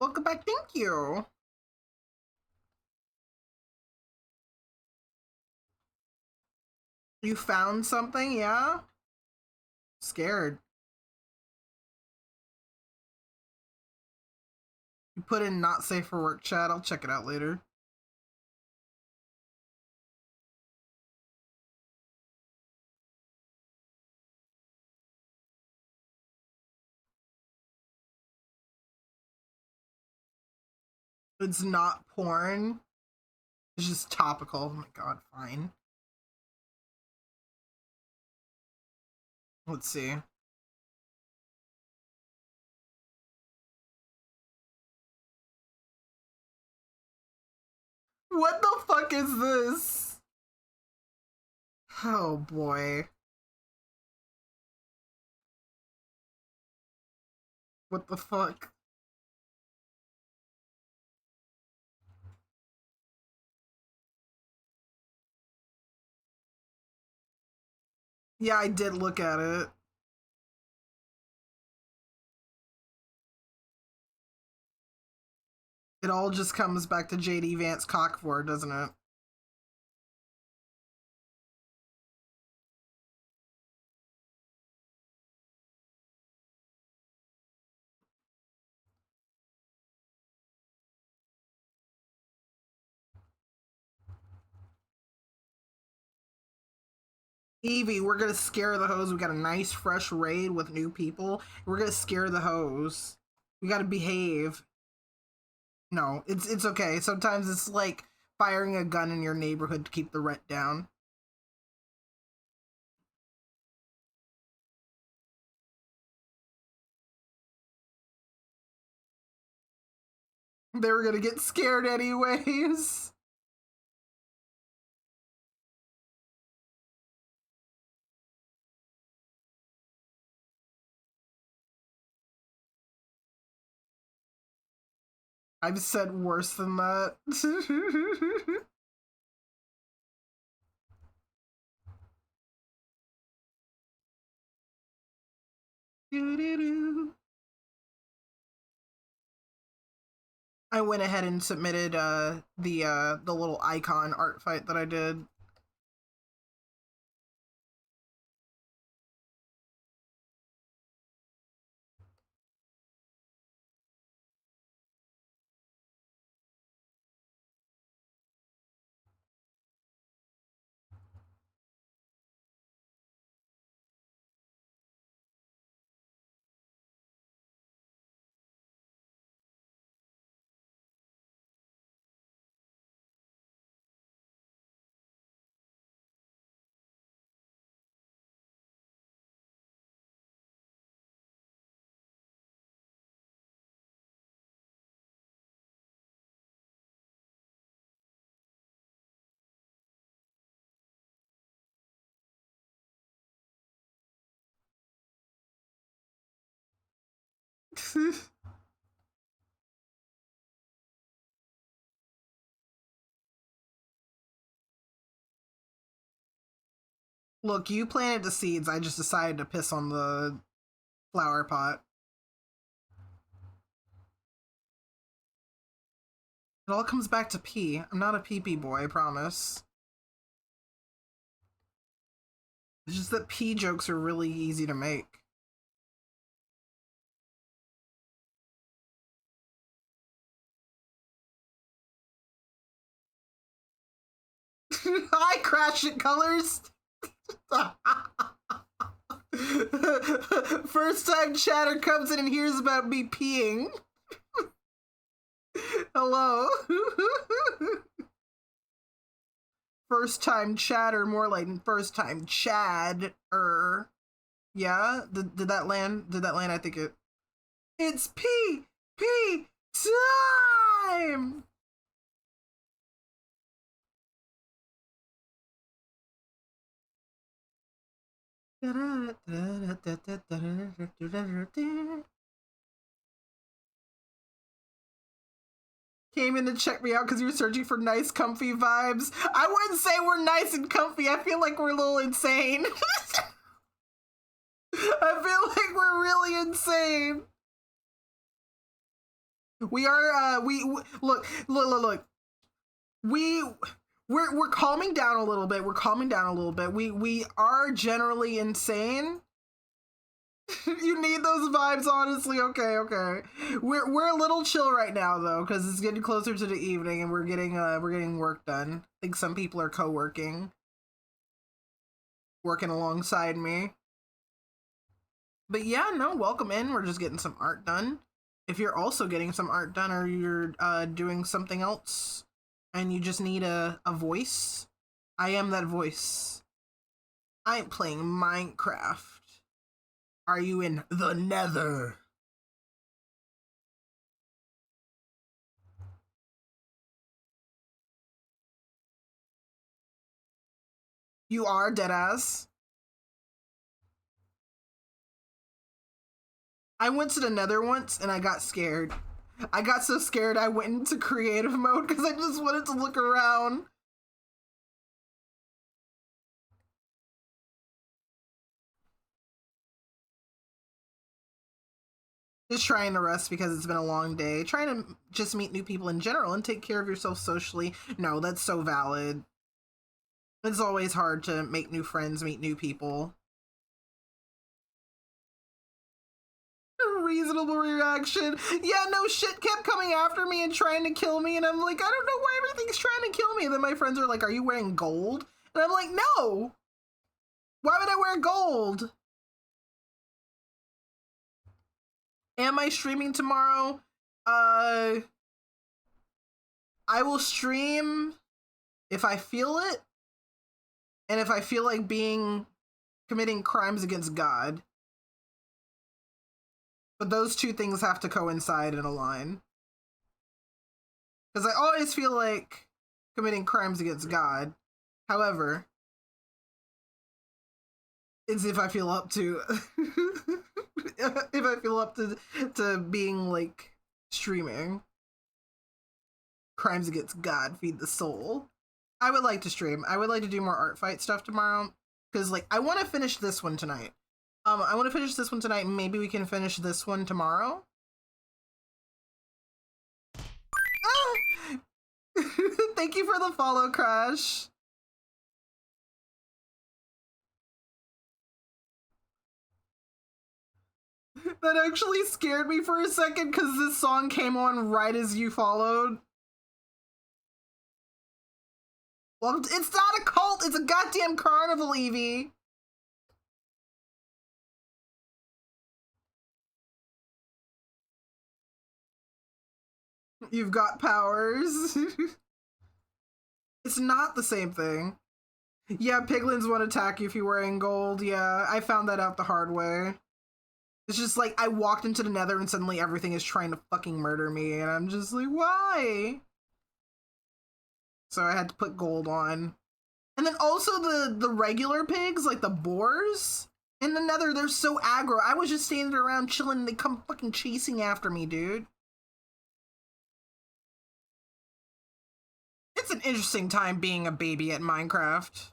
Welcome back. Thank you. You found something, yeah? Scared. You put in not safe for work chat. I'll check it out later. It's not porn. It's just topical. Oh my god, fine. Let's see. What the fuck is this? Oh boy. What the fuck? Yeah, I did look at it. It all just comes back to JD Vance Cockford, doesn't it? Evie, we're gonna scare the hose. We got a nice fresh raid with new people. We're gonna scare the hose. We gotta behave. No, it's okay. Sometimes it's like firing a gun in your neighborhood to keep the rent down. They were gonna get scared anyways. I've said worse than that. I went ahead and submitted the little icon art fight that I did. Look, you planted the seeds. I just decided to piss on the flower pot. It all comes back to pee. I'm not a pee-pee boy, I promise. It's just that pee jokes are really easy to make. Hi, Crash It Colors! First time chatter comes in and hears about me peeing. Hello. First time chatter, more like first time Chad. Yeah? Did that land? Did that land? I think it. It's pee time! Came in to check me out because you were searching for nice, comfy vibes. I wouldn't say we're nice and comfy. I feel like we're a little insane. I feel like we're really insane. We are, look. We're calming down a little bit. We're calming down a little bit. We are generally insane. You need those vibes, honestly. Okay. We're a little chill right now though, because it's getting closer to the evening and we're getting work done. I think some people are working alongside me. But yeah, no, welcome in. We're just getting some art done. If you're also getting some art done or you're doing something else and you just need a voice, I am that voice. I'm playing Minecraft. Are you in the Nether? You are, deadass. I went to the Nether once and I got scared. I got so scared I went into creative mode because I just wanted to look around. Just trying to rest because it's been a long day. Trying to just meet new people in general and take care of yourself socially. No, that's so valid. It's always hard to make new friends, meet new people. Reasonable reaction. Yeah, no, shit kept coming after me and trying to kill me, and I'm like, I don't know why everything's trying to kill me. And then my friends are like, are you wearing gold? And I'm like, no! Why would I wear gold? Am I streaming tomorrow? I will stream if I feel it, and if I feel like committing crimes against God. But those two things have to coincide and align. Because I always feel like committing crimes against God. However, it's if I feel up to if I feel up to being like streaming. Crimes against God, feed the soul. I would like to stream. I would like to do more art fight stuff tomorrow. Because like I want to finish this one tonight. I want to finish this one tonight, and maybe we can finish this one tomorrow. Ah! Thank you for the follow, Crash. That actually scared me for a second because this song came on right as you followed. Well, it's not a cult, it's a goddamn carnival, Evie. You've got powers. It's not the same thing. Yeah, piglins won't attack you if you're wearing gold. Yeah, I found that out the hard way. It's just like I walked into the Nether and suddenly everything is trying to fucking murder me, and I'm just like, why? So I had to put gold on. And then also the regular pigs, like the boars in the Nether, they're so aggro. I was just standing around chilling and they come fucking chasing after me, dude. It's an interesting time being a baby at Minecraft.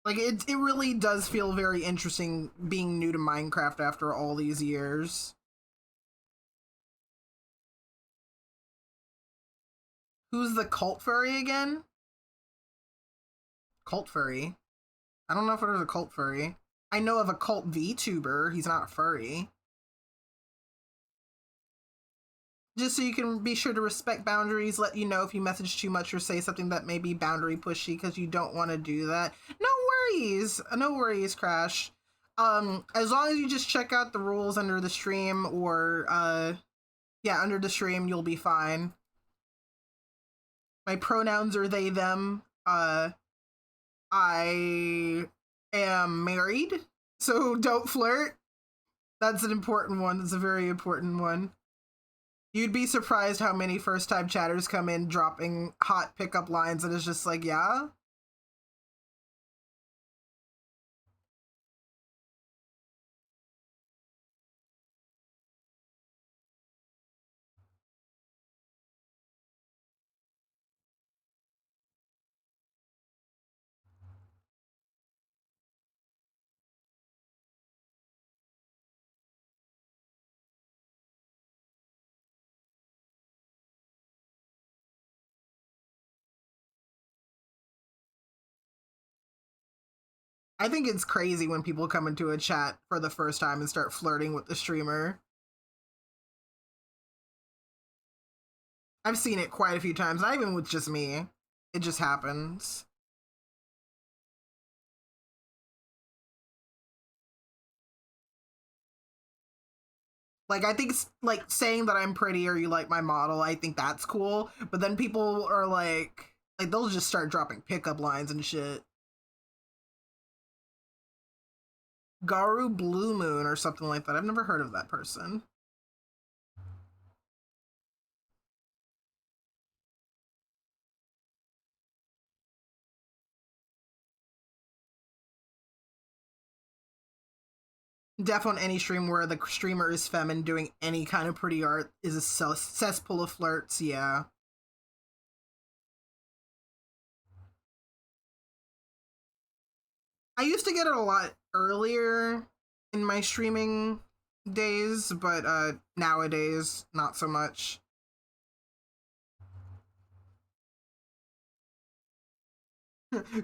Like, it really does feel very interesting being new to Minecraft after all these years. Who's the cult furry again? Cult furry? I don't know if there's a cult furry. I know of a cult VTuber. He's not a furry. Just so you can be sure to respect boundaries, let you know if you message too much or say something that may be boundary pushy because you don't want to do that. No worries. No worries, Crash. As long as you just check out the rules under the stream or, yeah, under the stream, you'll be fine. My pronouns are they, them. I am married, so don't flirt. That's an important one. That's a very important one. You'd be surprised how many first-time chatters come in dropping hot pickup lines and it's just like, yeah? I think it's crazy when people come into a chat for the first time and start flirting with the streamer. I've seen it quite a few times, not even with just me. It just happens. Like, I think, like, saying that I'm pretty or you like my model, I think that's cool. But then people are like they'll just start dropping pickup lines and shit. Garu Blue Moon or something like that. I've never heard of that person. Def on any stream where the streamer is feminine doing any kind of pretty art is a cesspool of flirts, yeah. I used to get it a lot earlier in my streaming days, but nowadays, not so much.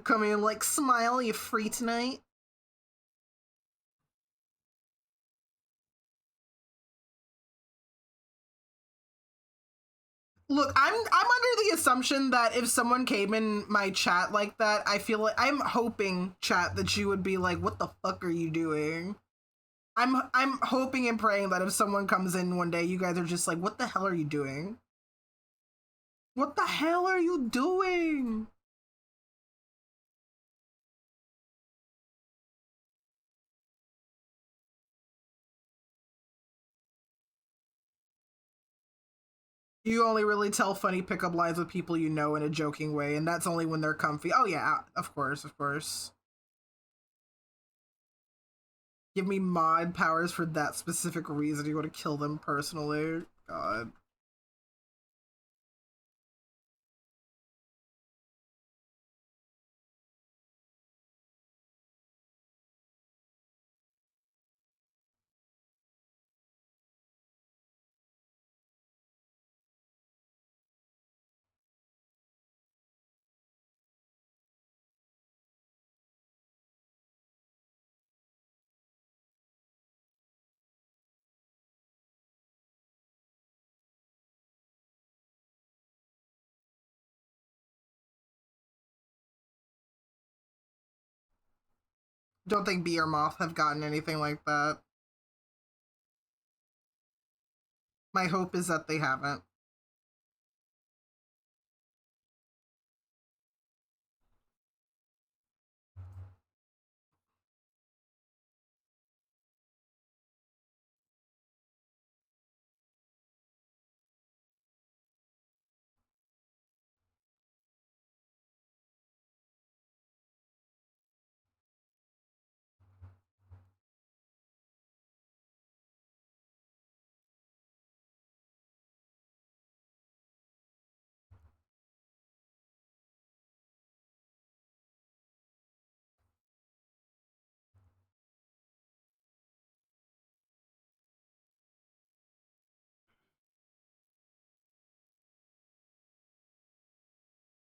Come in like, smile, you free tonight? Look, I'm under the assumption that if someone came in my chat like that, I feel like I'm hoping, chat, that you would be like, "What the fuck are you doing?" I'm hoping and praying that if someone comes in one day, you guys are just like, "What the hell are you doing? What the hell are you doing?" You only really tell funny pickup lines with people you know in a joking way, and that's only when they're comfy. Oh yeah, of course, of course. Give me mod powers for that specific reason. You want to kill them personally? God. Don't think Bee or Moth have gotten anything like that. My hope is that they haven't.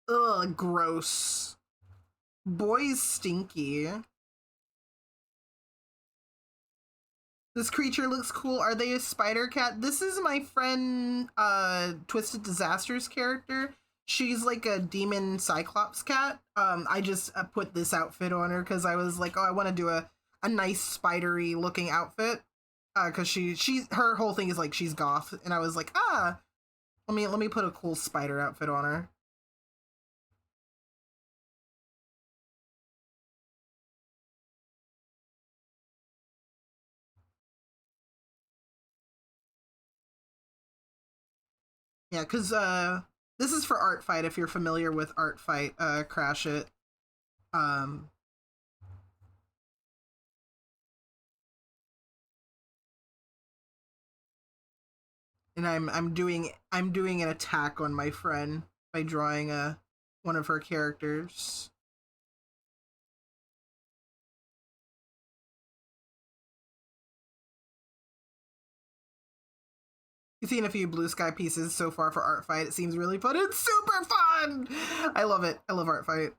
Ugh, gross. Boy's stinky. This creature looks cool. Are they a spider cat? This is my friend, Twisted Disasters character. She's like a demon cyclops cat. I just put this outfit on her because I was like, oh, I want to do a nice spidery looking outfit. Because her whole thing is like she's goth, and I was like, let me put a cool spider outfit on her. Yeah, because this is for Art Fight. If you're familiar with Art Fight, crash it. And I'm doing an attack on my friend by drawing one of her characters. You've seen a few Blue Sky pieces so far for Art Fight. It seems really fun. It's super fun! I love it. I love Art Fight.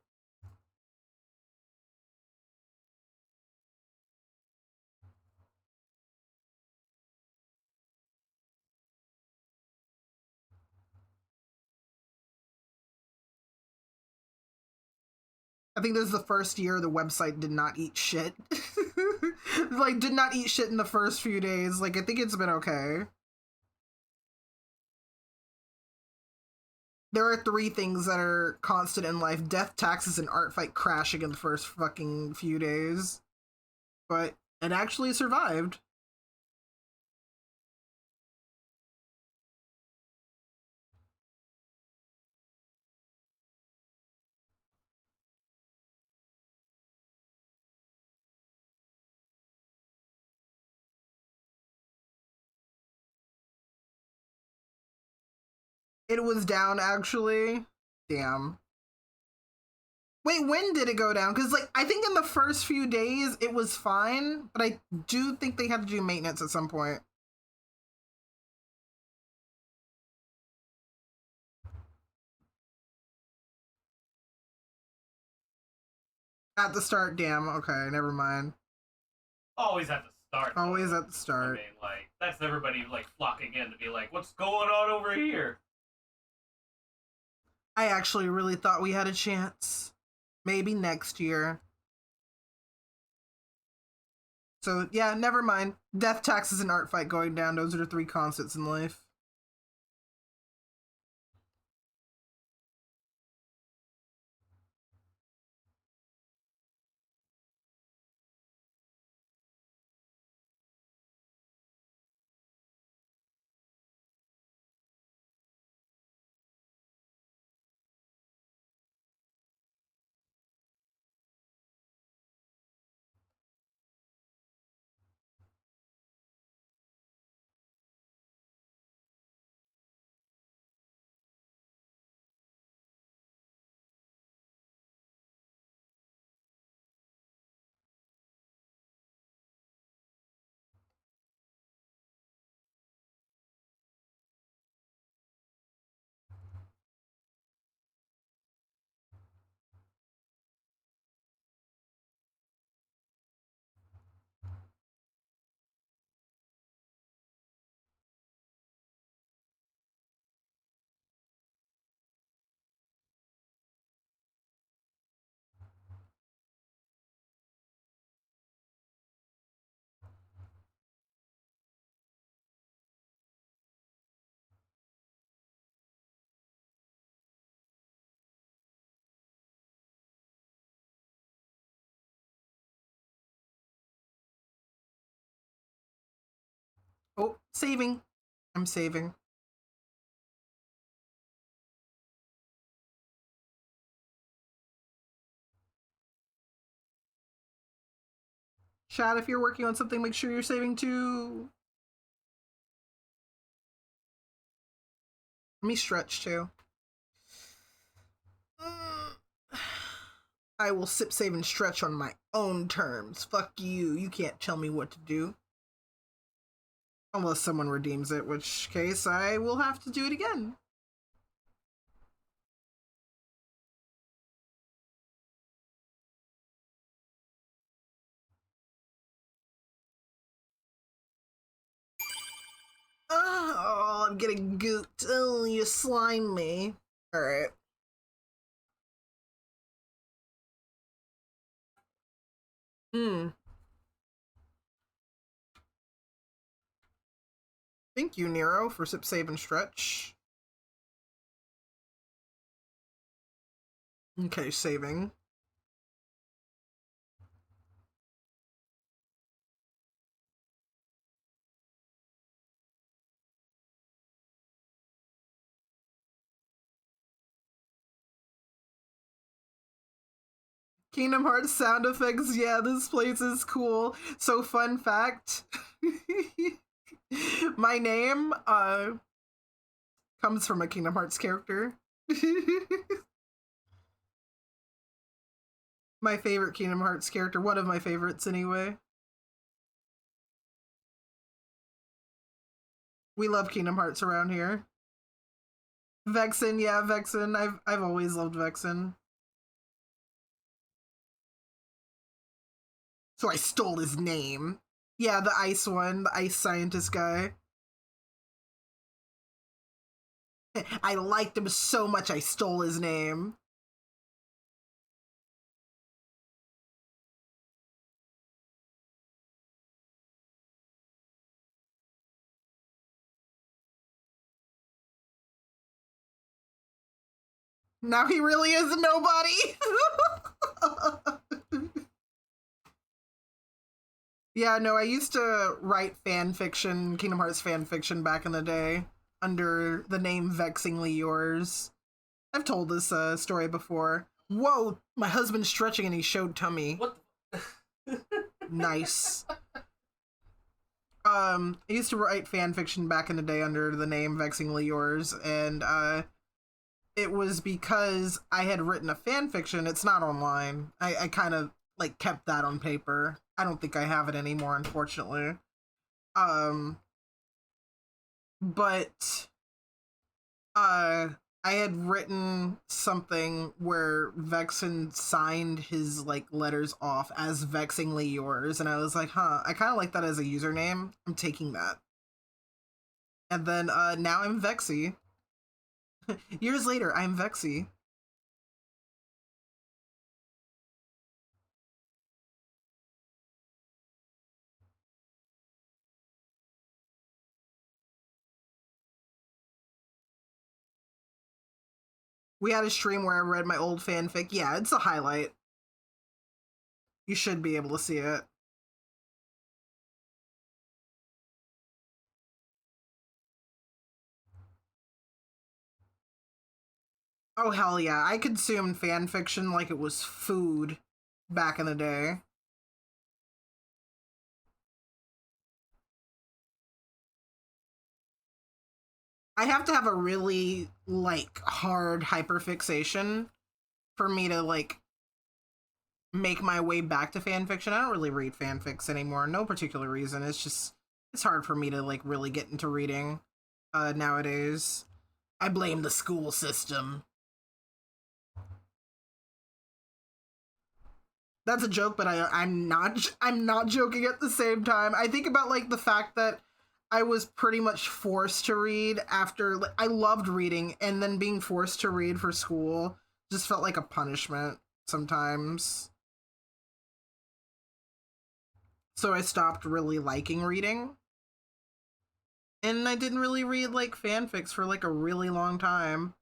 I think this is the first year the website did not eat shit. Like, did not eat shit in the first few days. Like, I think it's been okay. There are 3 things that are constant in life: death, taxes, and art fight crashing in the first fucking few days. But it actually survived. It was down, actually. Damn. Wait, when did it go down? Because, like, I think in the first few days it was fine, but I do think they had to do maintenance at some point. At the start, damn. Okay, never mind. Always at the start. Always though. at the start. I mean, like, that's everybody, like, flocking in to be like, what's going on over here? I actually really thought we had a chance. Maybe next year. So, yeah, never mind. Death, taxes, and art fight going down. Those are the 3 constants in life. Oh, saving. I'm saving. Chat, if you're working on something, make sure you're saving too. Let me stretch too. I will sip, save, and stretch on my own terms. Fuck you. You can't tell me what to do. Unless someone redeems it, which case I will have to do it again. Oh, I'm getting gooped. Oh, you slime me. Alright. Thank you, Nero, for sip, save, and stretch. Okay, saving. Kingdom Hearts sound effects. Yeah, this place is cool. So, fun fact. My name, comes from a Kingdom Hearts character. My favorite Kingdom Hearts character. One of my favorites, anyway. We love Kingdom Hearts around here. Vexen, yeah, Vexen. I've always loved Vexen. So I stole his name. Yeah, the ice one, the ice scientist guy. I liked him so much I stole his name. Now he really is a nobody. Yeah, no, I used to write fan fiction, Kingdom Hearts fan fiction back in the day under the name Vexingly Yours. I've told this story before. Whoa, my husband's stretching and he showed tummy. What? Nice. I used to write fan fiction back in the day under the name Vexingly Yours, and it was because I had written a fan fiction. It's not online. I kind of like kept that on paper. I don't think I have it anymore, unfortunately. But I had written something where Vexen signed his like letters off as Vexingly Yours, and I was like, huh, I kind of like that as a username. I'm taking that. And then now I'm Vexy. Years later, I'm Vexy. We had a stream where I read my old fanfic. Yeah, it's a highlight. You should be able to see it. Oh, hell yeah. I consumed fanfiction like it was food back in the day. I have to have a really, like, hard hyperfixation for me to, like, make my way back to fanfiction. I don't really read fanfics anymore. No particular reason. It's just, it's hard for me to, like, really get into reading nowadays. I blame the school system. That's a joke, but I'm not joking at the same time. I think about, like, the fact that I was pretty much forced to read after, like, I loved reading, and then being forced to read for school just felt like a punishment sometimes. So I stopped really liking reading. And I didn't really read, like, fanfics for, like, a really long time.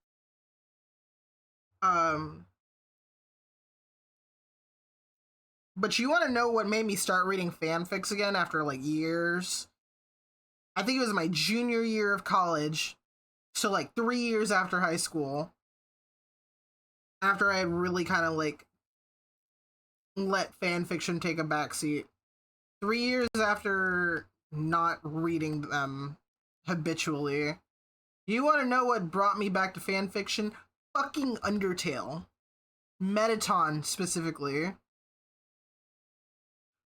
But you want to know what made me start reading fanfics again after, like, years? I think it was my junior year of college, so like 3 years after high school, after I had really kind of like let fanfiction take a backseat. 3 years after not reading them habitually. You want to know what brought me back to fanfiction? Fucking Undertale. Metaton, specifically.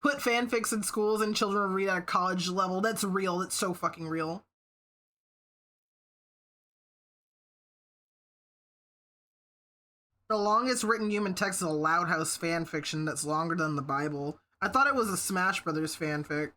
Put fanfics in schools and children read at a college level. That's real. That's so fucking real. The longest written human text is a Loud House fanfiction that's longer than the Bible. I thought it was a Smash Brothers fanfic.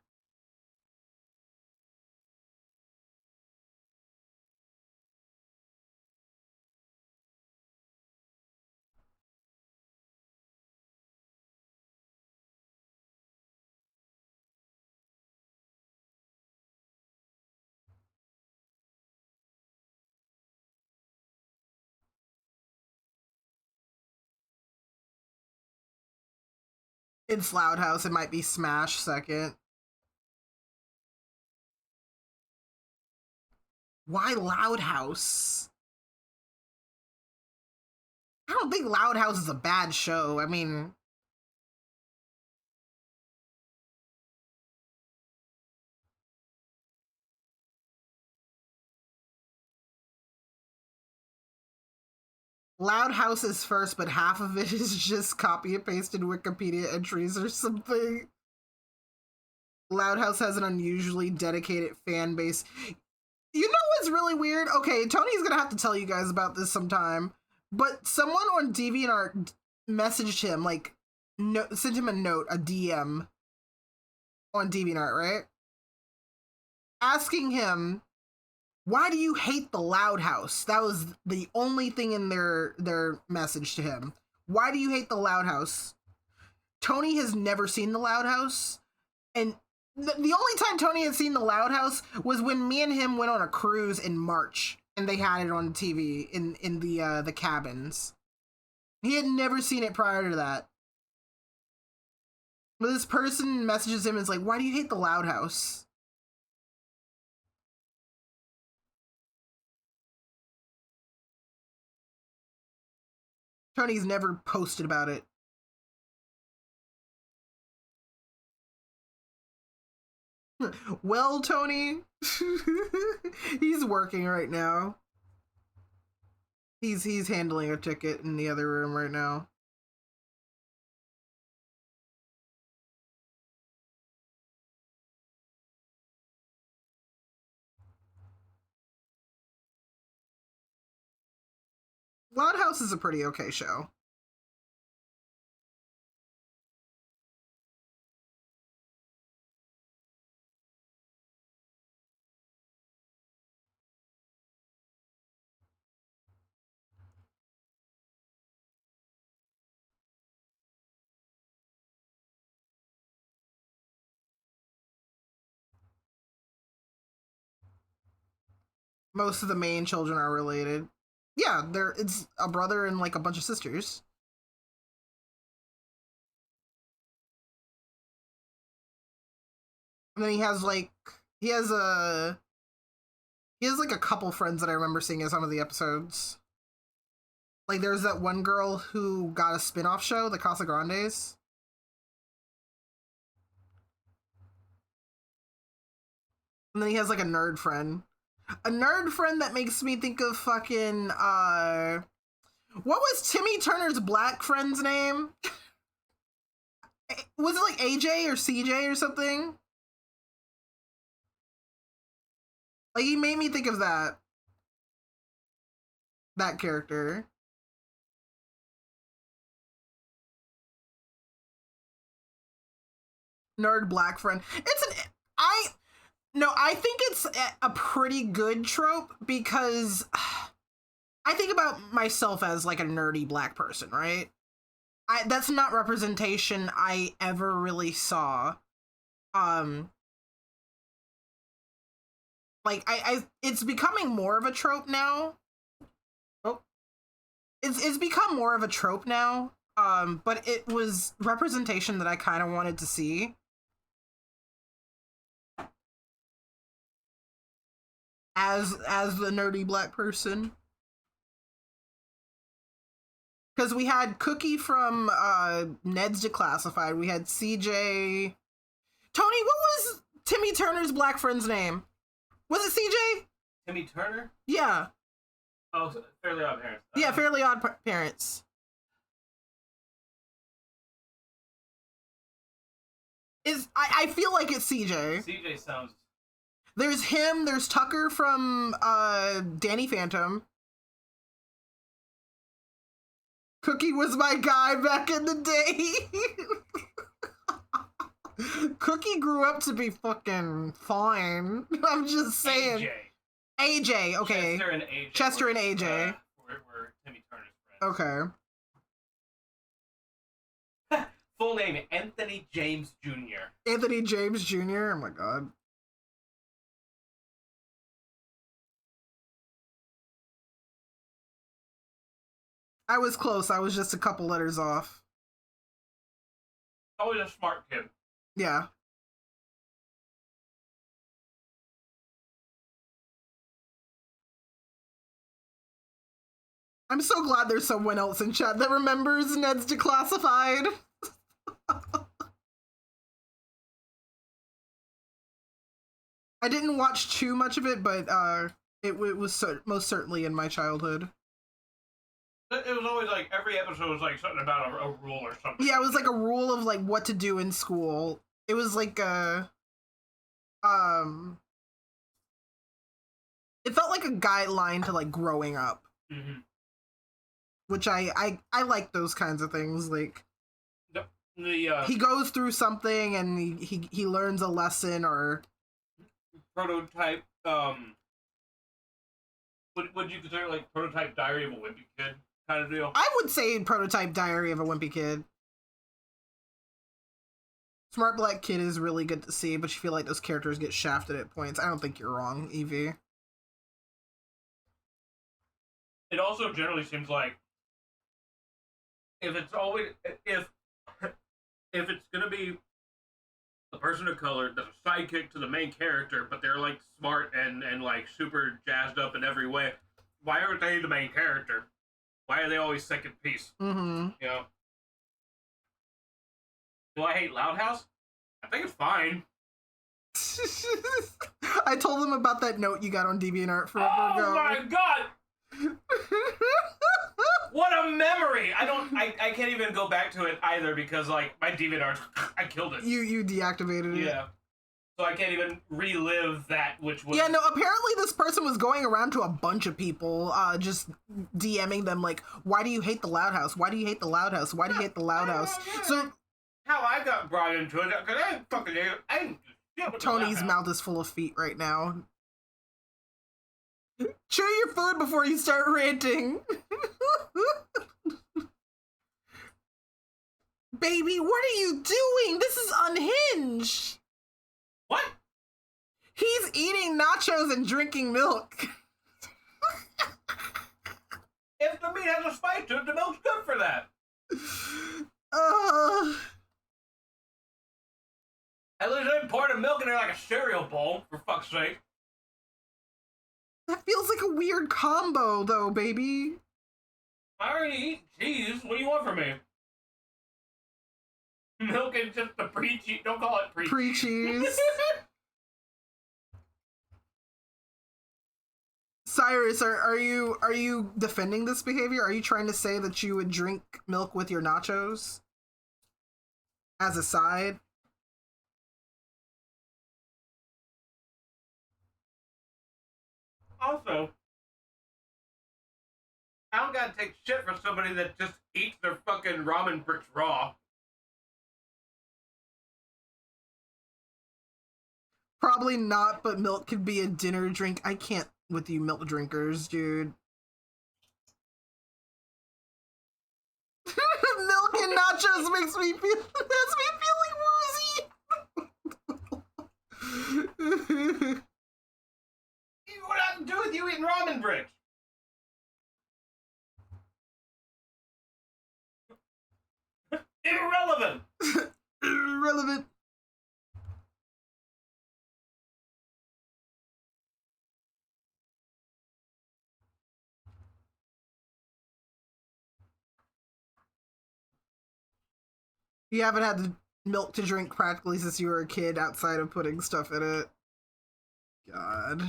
It's Loud House. It might be Smash second. Why Loud House? I don't think Loud House is a bad show. I mean, Loud House is first, but half of it is just copy and pasted Wikipedia entries or something. Loud House has an unusually dedicated fan base. You know what's really weird? Okay, Tony's gonna have to tell you guys about this sometime, but someone on DeviantArt messaged him, like, sent him a note, a DM on DeviantArt, right? Asking him, why do you hate the Loud House? That was the only thing in their message to him. Why do you hate the Loud House? Tony has never seen the Loud House, and the only time Tony had seen the Loud House was when me and him went on a cruise in March. and they had it on TV in the cabins. He had never seen it prior to that. But this person messages him and is like, "Why do you hate the Loud House?" Tony's never posted about it. Well, Tony, he's working right now. He's handling a ticket in the other room right now. Loud House is a pretty okay show. Most of the main children are related. Yeah, it's a brother and like a bunch of sisters. And then he has like a couple friends that I remember seeing in some of the episodes. Like there's that one girl who got a spin-off show, the Casa Grandes. And then he has like a nerd friend. A nerd friend that makes me think of fucking what was Timmy Turner's black friend's name? Was it like AJ or CJ or something? Like he made me think of that character. Nerd black friend. I think it's a pretty good trope because I think about myself as like a nerdy black person, right? That's not representation I ever really saw. Like it's becoming more of a trope now. Oh, it's become more of a trope now. But it was representation that I kind of wanted to see. As the nerdy black person. Because we had Cookie from Ned's Declassified. We had CJ. Tony, what was Timmy Turner's black friend's name? Was it CJ? Timmy Turner? Yeah. Oh, Fairly Odd Parents. Yeah, Fairly Odd Parents. I feel like it's CJ. CJ sounds... There's him, there's Tucker from Danny Phantom. Cookie was my guy back in the day. Cookie grew up to be fucking fine. I'm just saying. AJ, okay. Chester and AJ. Were Timmy Turner's friends. Okay. Full name, Anthony James Jr. Anthony James Jr.? Oh my god. I was close. I was just a couple letters off. Always a smart kid. Yeah. I'm so glad there's someone else in chat that remembers Ned's Declassified. I didn't watch too much of it, but it was most certainly in my childhood. It was always like, every episode was like something about a rule or something. Yeah, it was like a rule of like what to do in school. It was like it felt like a guideline to like growing up. Mm-hmm. Which I like those kinds of things. Like he goes through something and he learns a lesson or prototype. Would you consider like Prototype Diary of a Wimpy Kid kind of deal? I would say Prototype Diary of a Wimpy Kid. Smart Black Kid is really good to see, but you feel like those characters get shafted at points. I don't think you're wrong, Evie. it also generally seems like if it's always if it's gonna be a person of color that's a sidekick to the main character, but they're like smart and like super jazzed up in every way, why aren't they the main character? Why are they always second piece? Mm-hmm. You know? Do I hate Loud House? I think it's fine. I told them about that note you got on DeviantArt forever ago. Oh my god! What a memory! I can't even go back to it either because like my DeviantArt, I killed it. You deactivated it. Yeah. So I can't even relive that, which was... Yeah, no, apparently this person was going around to a bunch of people, just DMing them like, why do you hate the Loud House? Why do you hate the Loud House? Why do you hate the Loud House? So how I got brought into it, because I didn't fucking hate it. I didn't deal with the Loud Tony's House. mouth is full of feet right now. Chew your food before you start ranting. Baby, what are you doing? This is unhinged. What? He's eating nachos and drinking milk. If the meat has a spice to it, the milk's good for that. At least I didn't pour the milk in there like a cereal bowl, for fuck's sake. That feels like a weird combo, though, baby. I already eat cheese. What do you want from me? Milk is just the pre-cheese. Don't call it pre-cheese. Pre-cheese. Cyrus, are you defending this behavior? Are you trying to say that you would drink milk with your nachos as a side? Also, I don't gotta take shit from somebody that just eats their fucking ramen bricks raw. Probably not, but milk could be a dinner drink. I can't with you milk drinkers, dude. Milk and nachos makes me feel woozy. What I have to do with you eating ramen bricks? Irrelevant. Irrelevant. You haven't had the milk to drink practically since you were a kid outside of putting stuff in it. God.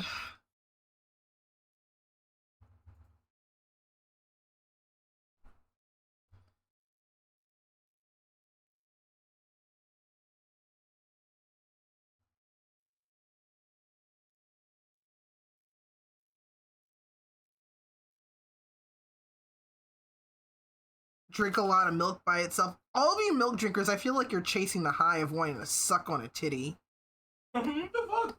Drink a lot of milk by itself. All of you milk drinkers, I feel like you're chasing the high of wanting to suck on a titty. What the fuck?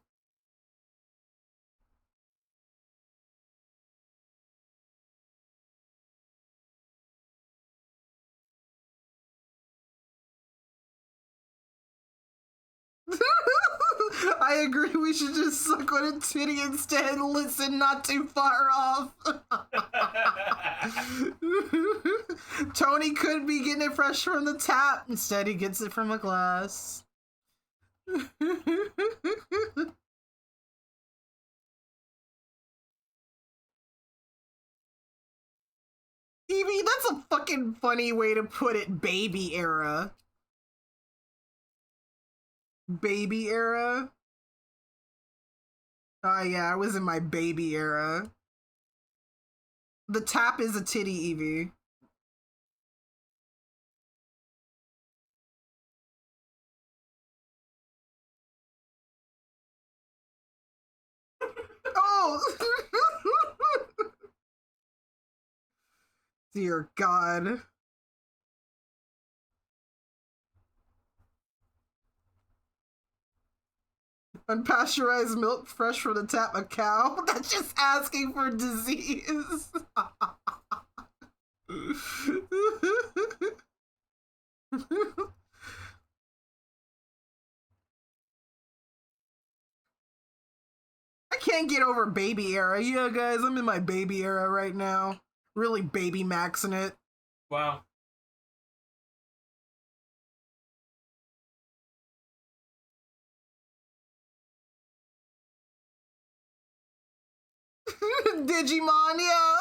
I agree, we should just suck on a titty instead and listen not too far off. Tony could be getting it fresh from the tap. Instead, he gets it from a glass. Evie, that's a fucking funny way to put it, baby era. Baby era? Oh yeah, I was in my baby era. The tap is a titty, Evie. Oh! Dear God. Unpasteurized milk fresh from the tap, a cow? That's just asking for disease. I can't get over baby era. Yeah, guys, I'm in my baby era right now. Really baby maxing it. Wow. Digimon, yeah.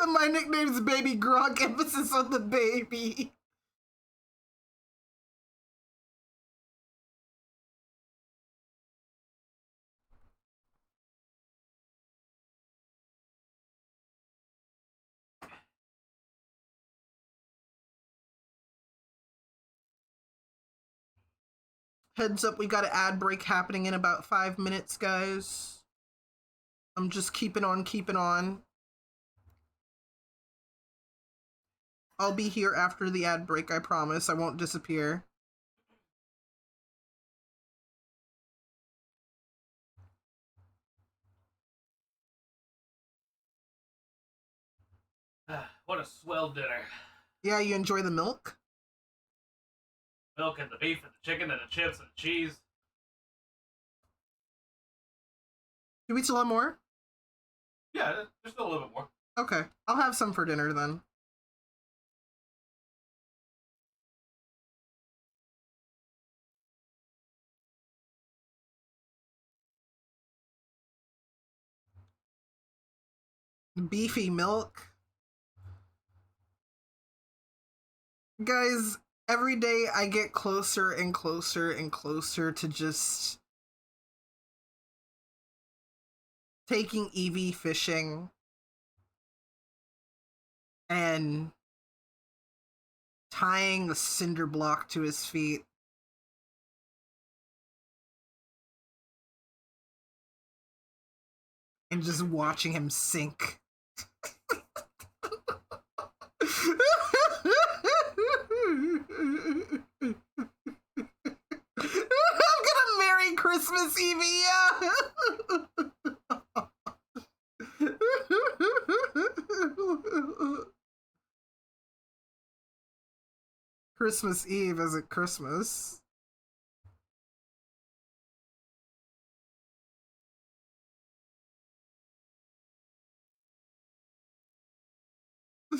My nickname's Baby Gronk, emphasis on the baby. Heads up, we got an ad break happening in about 5 minutes, guys. I'm just keeping on. I'll be here after the ad break, I promise. I won't disappear. What a swell dinner. Yeah, you enjoy the milk? Milk and the beef and the chicken and the chips and the cheese. Do we still have more? Yeah, there's still a little bit more. Okay, I'll have some for dinner then. Beefy milk. Guys, every day I get closer and closer and closer to just taking Eevee fishing and tying a cinder block to his feet. And just watching him sink. I'm gonna Merry Christmas, Eevee, yeah! Christmas Eve isn't Christmas.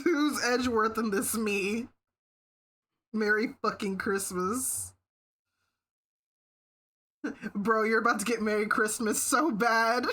Who's Edgeworth in this? Me. Merry fucking Christmas. Bro, you're about to get Merry Christmas so bad.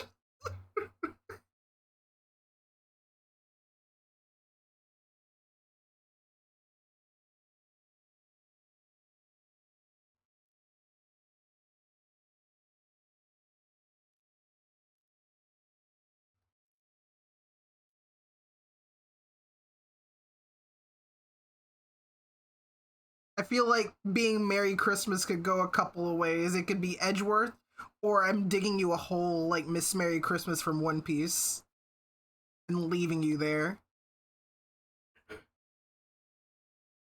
I feel like being Merry Christmas could go a couple of ways. It could be Edgeworth, or I'm digging you a hole like Miss Merry Christmas from One Piece and leaving you there.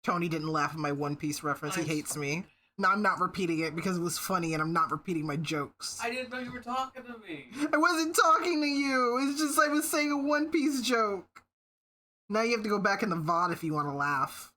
Tony didn't laugh at my One Piece reference. He hates me. No, I'm not repeating it because it was funny and I'm not repeating my jokes. I didn't know you were talking to me. I wasn't talking to you. It's just I was saying a One Piece joke. Now you have to go back in the VOD if you want to laugh.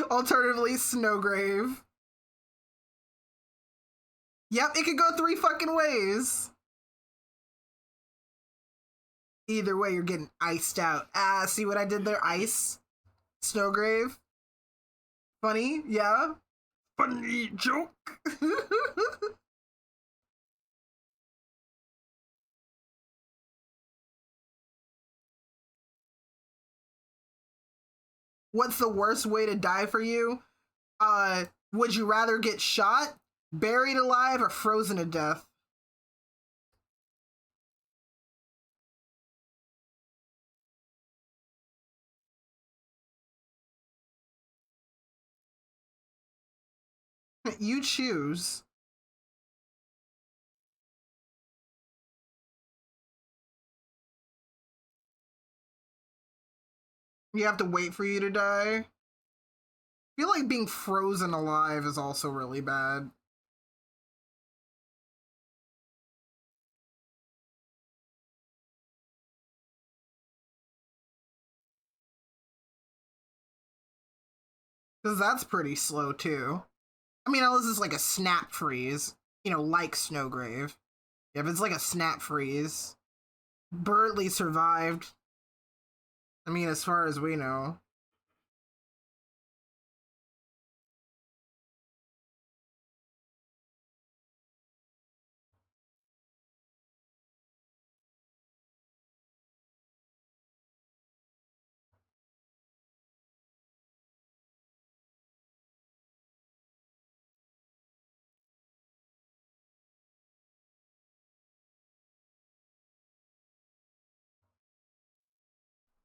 Alternatively, Snowgrave. Yep, it could go 3 fucking ways. Either way, you're getting iced out. Ah, see what I did there? Ice. Snowgrave. Funny? Yeah? Funny joke. What's the worst way to die for you? Would you rather get shot, buried alive, or frozen to death? You choose. You have to wait for you to die. I feel like being frozen alive is also really bad. Because that's pretty slow too. I mean, unless it's like a snap freeze, you know, like Snowgrave. If it's like a snap freeze, Burtley survived. I mean, as far as we know.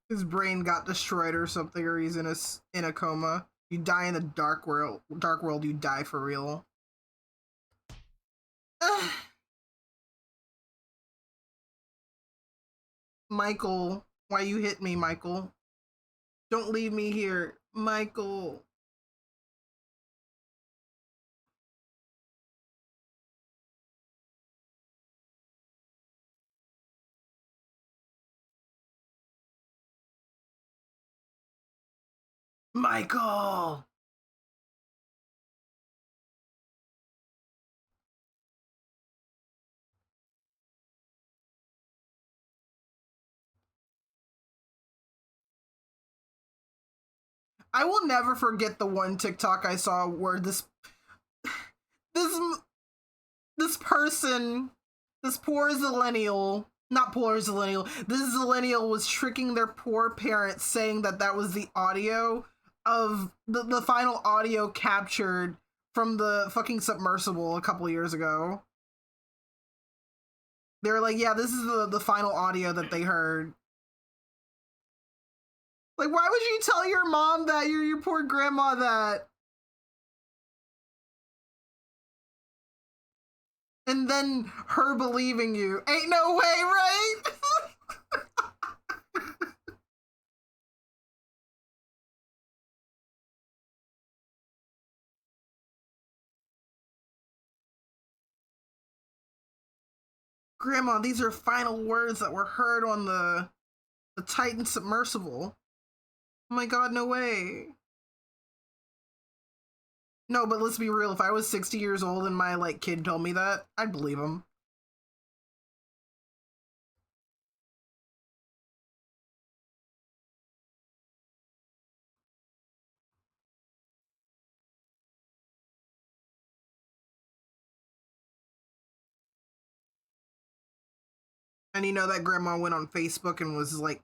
His brain got destroyed or something, or he's in a coma. You die in the dark world. Dark world, you die for real. Michael, why you hit me, Michael? Don't leave me here, Michael. Michael! I will never forget the one TikTok I saw where this this person, this poor zillennial, not poor zillennial, this zillennial was tricking their poor parents, saying that that was the audio of the final audio captured from the fucking submersible a couple years ago. They were like, yeah, this is the final audio that they heard. Like, why would you tell your mom that, your poor grandma that? And then her believing you. Ain't no way, right? Grandma, these are final words that were heard on the Titan submersible. Oh my god, no way. No, but let's be real, if I was 60 years old and my like kid told me that, I'd believe him. And you know that grandma went on Facebook and was like,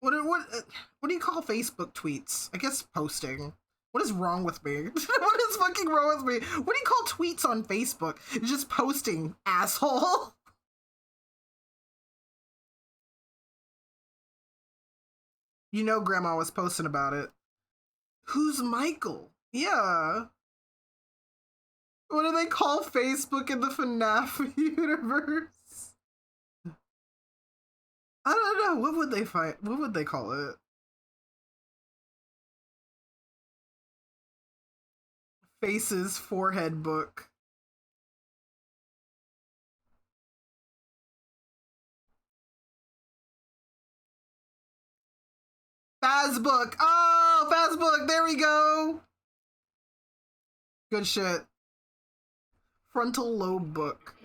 what do you call Facebook tweets? I guess posting. What is wrong with me? What is fucking wrong with me? What do you call tweets on Facebook? It's just posting, asshole. You know grandma was posting about it. Who's Michael? Yeah. What do they call Facebook in the FNAF universe? I don't know. What would they find? What would they call it? Faces forehead book. Fazbook. Oh, Fazbook. There we go. Good shit. Frontal lobe book.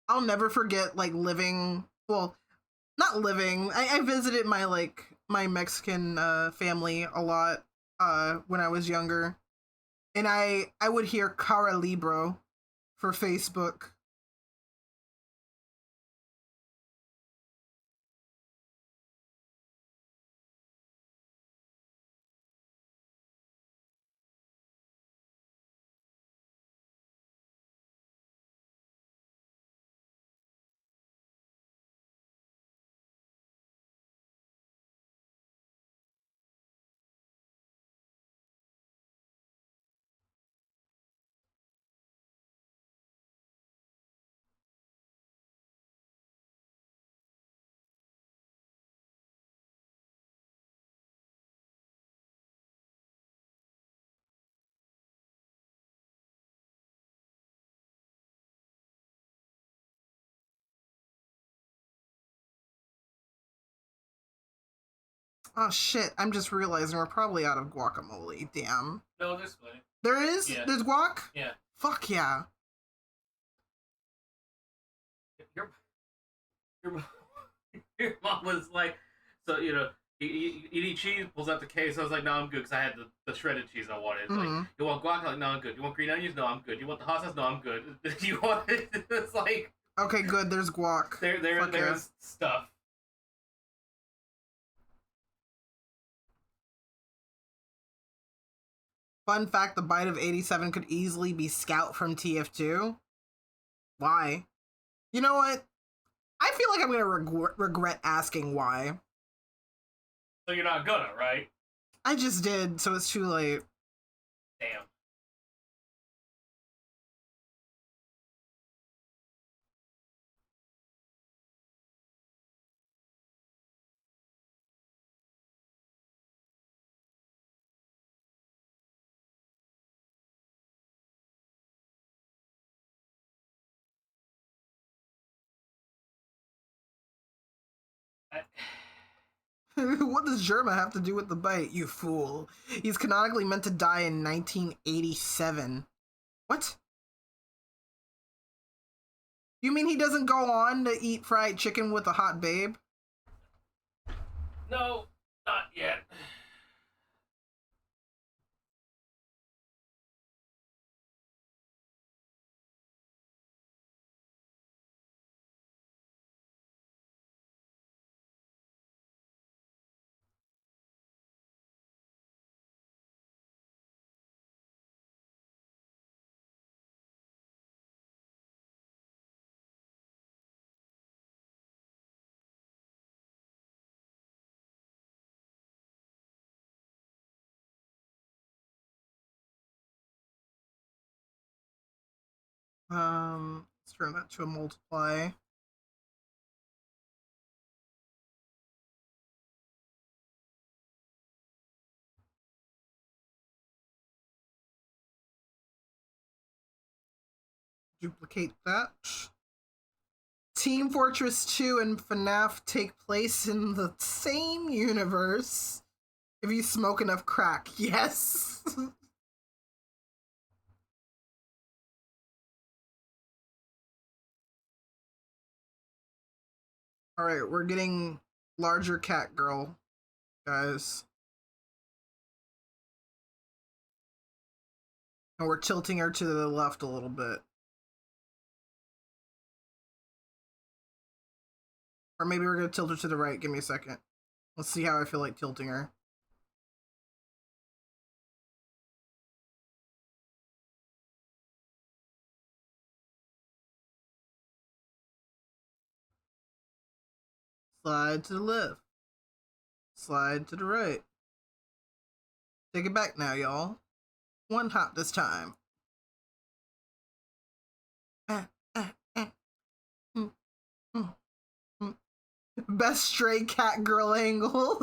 I'll never forget like living, well, not living. I visited my Mexican family a lot when I was younger. And I would hear Cara Libro for Facebook. Oh shit, I'm just realizing we're probably out of guacamole. Damn. No, there's plenty. There is? Yeah. There's guac? Yeah. Fuck yeah. Your, your, your mom was like, so, you know, you eat cheese, pulls out the case. I was like, no, I'm good, because I had the shredded cheese I wanted. It's like, you want guac? I'm like, no, I'm good. You want green onions? No, I'm good. You want the hot sauce? No, I'm good. You want it? It's like... Okay, good, there's guac. There's stuff. Fun fact, the bite of 87 could easily be Scout from TF2. Why? You know what? I feel like I'm gonna regret asking why. So you're not gonna, right? I just did, so it's too late. Damn. What does Germa have to do with the bite, you fool? He's canonically meant to die in 1987. What? You mean he doesn't go on to eat fried chicken with a hot babe? No, not yet. Let's turn that to a multiply. Duplicate that. Team Fortress 2 and FNAF take place in the same universe. If you smoke enough crack, yes. Alright, we're getting larger cat girl, guys. And we're tilting her to the left a little bit. Or maybe we're gonna tilt her to the right. Give me a second. Let's see how I feel like tilting her. Slide to the left. Slide to the right. Take it back now, y'all. One hop this time. Best stray cat girl angle.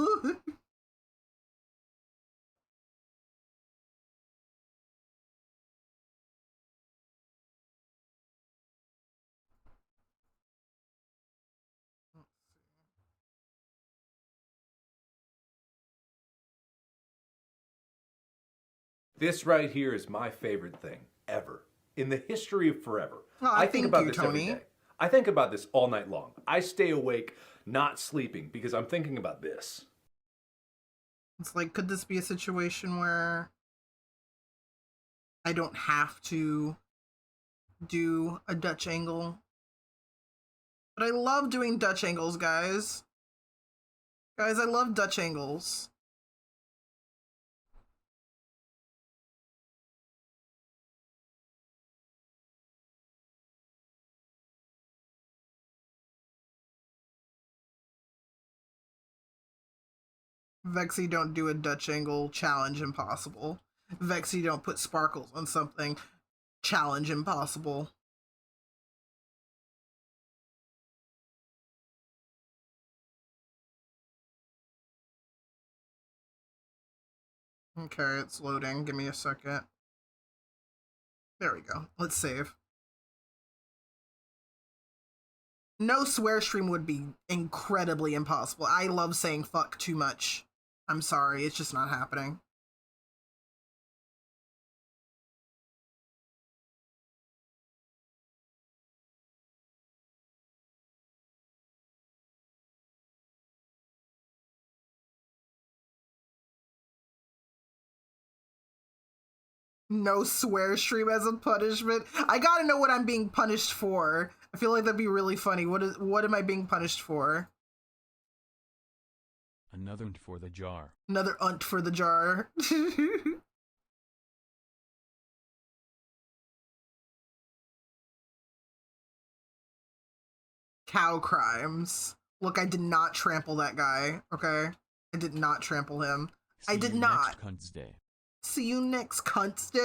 This right here is my favorite thing ever in the history of forever. Oh, I think about this Tony. every day. I think about this all night long. I stay awake, not sleeping, because I'm thinking about this. It's like, could this be a situation where I don't have to do a Dutch angle? But I love doing Dutch angles, guys. Guys, I love Dutch angles. Vexy don't do a Dutch angle, challenge impossible. Vexy don't put sparkles on something, challenge impossible. Okay, it's loading. Give me a second. There we go. Let's save. No swear stream would be incredibly impossible. I love saying fuck too much. I'm sorry, it's just not happening. No swear stream as a punishment. I gotta know what I'm being punished for. I feel like that'd be really funny. What am I being punished for? Another unt for the jar. Another unt for the jar. Cow crimes. Look, I did not trample that guy, okay? I did not trample him. I did not. Next Cunts Day. See you next cunts day.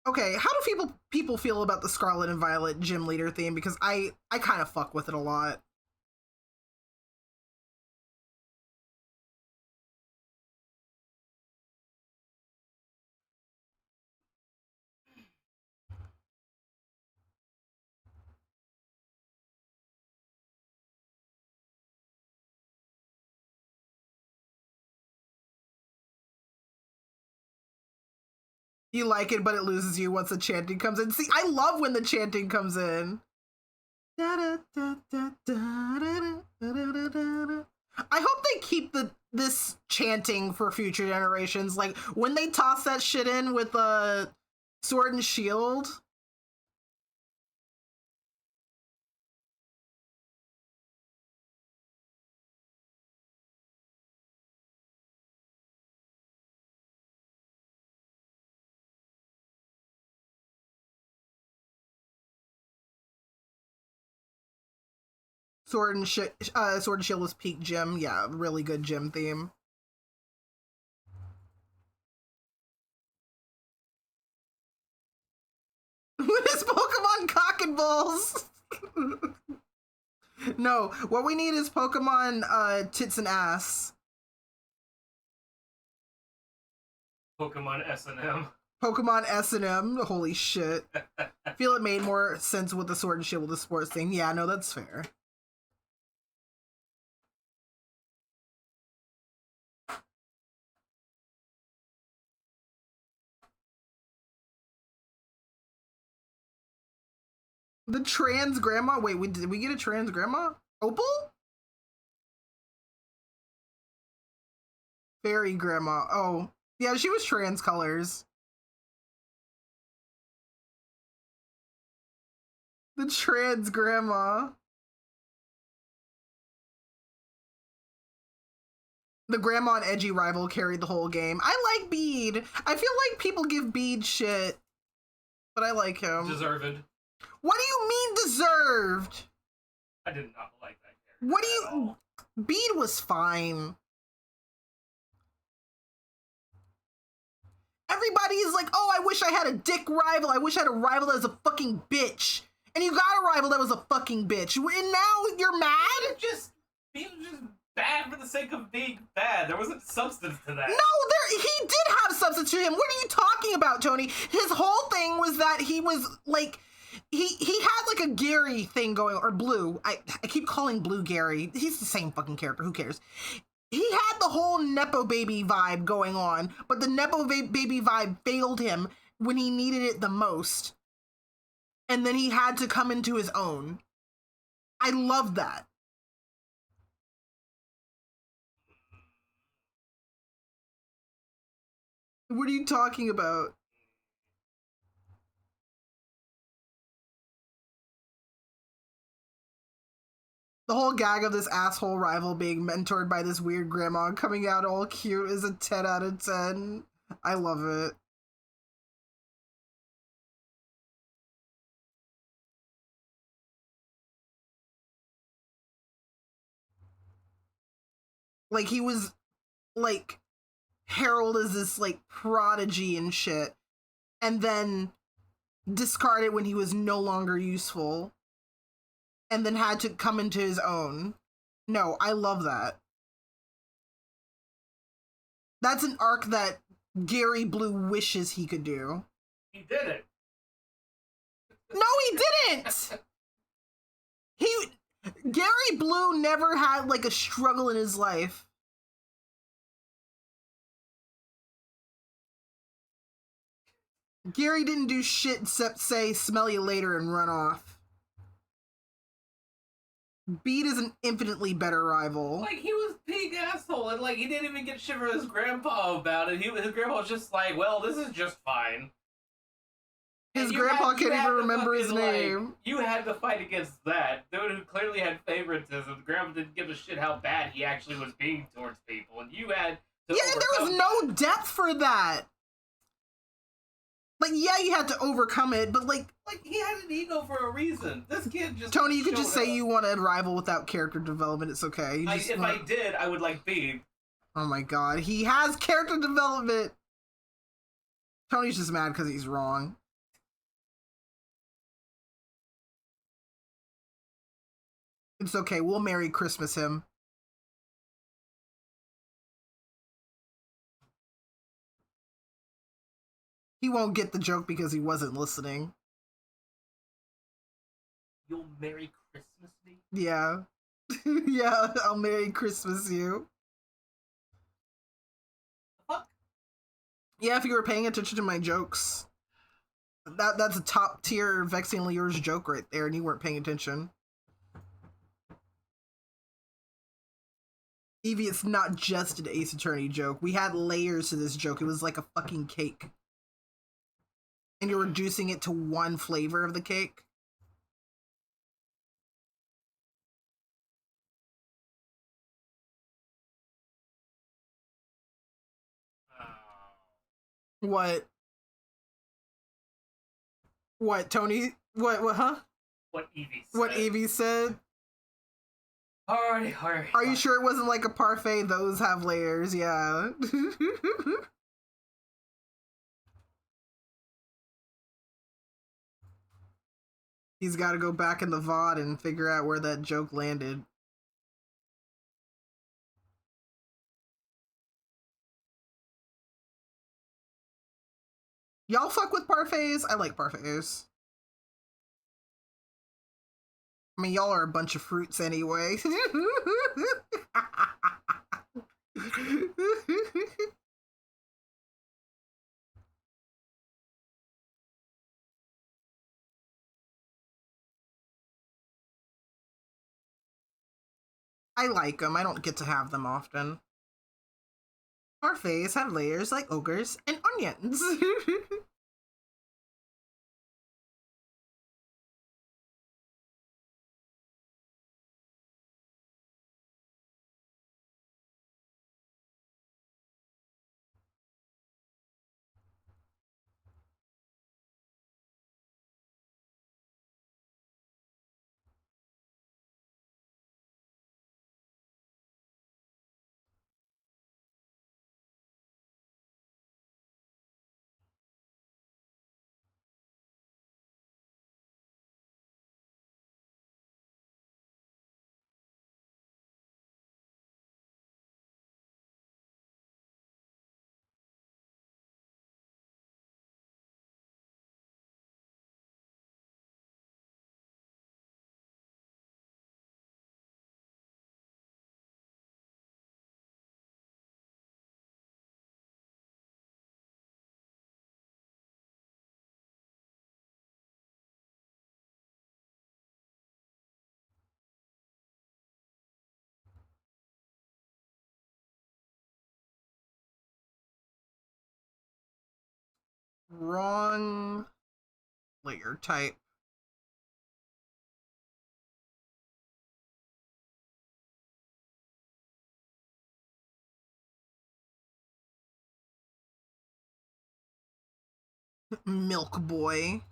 Okay, how do people feel about the Scarlet and Violet gym leader theme? Because I kind of fuck with it a lot. You like it, but it loses you once the chanting comes in. See, I love when the chanting comes in. I hope they keep this chanting for future generations. Like when they toss that shit in with Sword and Shield. Sword and Shield was peak gym. Yeah, really good gym theme. What is Pokemon Cock and Balls? No, what we need is Pokemon Tits and Ass. Pokemon S&M. Pokemon S&M. Holy shit. I feel it made more sense with the Sword and Shield with the sports thing. Yeah, no, that's fair. The trans grandma? Wait, did we get a trans grandma? Opal? Fairy grandma. Oh, yeah, she was trans colors. The trans grandma. The grandma and edgy rival carried the whole game. I like Bede. I feel like people give Bede shit, but I like him. Deserved. What do you mean deserved? I did not like that character. What do you... Bede was fine. Everybody is like, oh, I wish I had a dick rival. I wish I had a rival that was a fucking bitch. And you got a rival that was a fucking bitch. And now you're mad? He was just bad for the sake of being bad. There wasn't substance to that. No, he did have substance to him. What are you talking about, Tony? His whole thing was that he was like... He had like a Gary thing going, or Blue. I keep calling Blue Gary. He's the same fucking character. Who cares? He had the whole Nepo Baby vibe going on, but the Nepo Baby vibe failed him when he needed it the most. And then he had to come into his own. I love that. What are you talking about? The whole gag of this asshole rival being mentored by this weird grandma coming out all cute is a 10 out of 10. I love it. Like, he was, like, Harold is this, like, prodigy and shit, and then discarded when he was no longer useful. And then had to come into his own. No, I love that. That's an arc that Gary Blue wishes he could do. He did it. No, he didn't. Gary Blue never had like a struggle in his life. Gary didn't do shit except say "smell you later" and run off. Bede is an infinitely better rival. Like, he was big asshole, and like he didn't even get shit from his grandpa about it. His grandpa was just like, "Well, this is just fine." His grandpa can't even remember his name. You had to fight against that. Dude who clearly had favoritism. The grandpa didn't give a shit how bad he actually was being towards people, and you had to there was no depth for that. Like, yeah, you had to overcome it, but like he had an ego for a reason. This kid just Tony, you could just say up. you want a rival without character development. It's okay. If I did, I would like Bede. Oh my god, he has character development. Tony's just mad because he's wrong. It's okay. We'll Merry Christmas him. He won't get the joke because he wasn't listening. You'll Merry Christmas me? Yeah. Yeah, I'll Merry Christmas you. Fuck? Yeah, if you were paying attention to my jokes. That's a top tier Vexingly Yours joke right there, and you weren't paying attention. Evie, it's not just an Ace Attorney joke. We had layers to this joke. It was like a fucking cake. And you're reducing it to one flavor of the cake. What? What, Tony? What, huh? What Evie said. What Evie said? Alright. Are you sure it wasn't like a parfait? Those have layers, yeah. He's got to go back in the VOD and figure out where that joke landed. Y'all fuck with parfaits? I like parfaits. I mean, y'all are a bunch of fruits anyway. I like them. I don't get to have them often. Parfaits have layers like ogres and onions. Wrong layer type. Milk boy.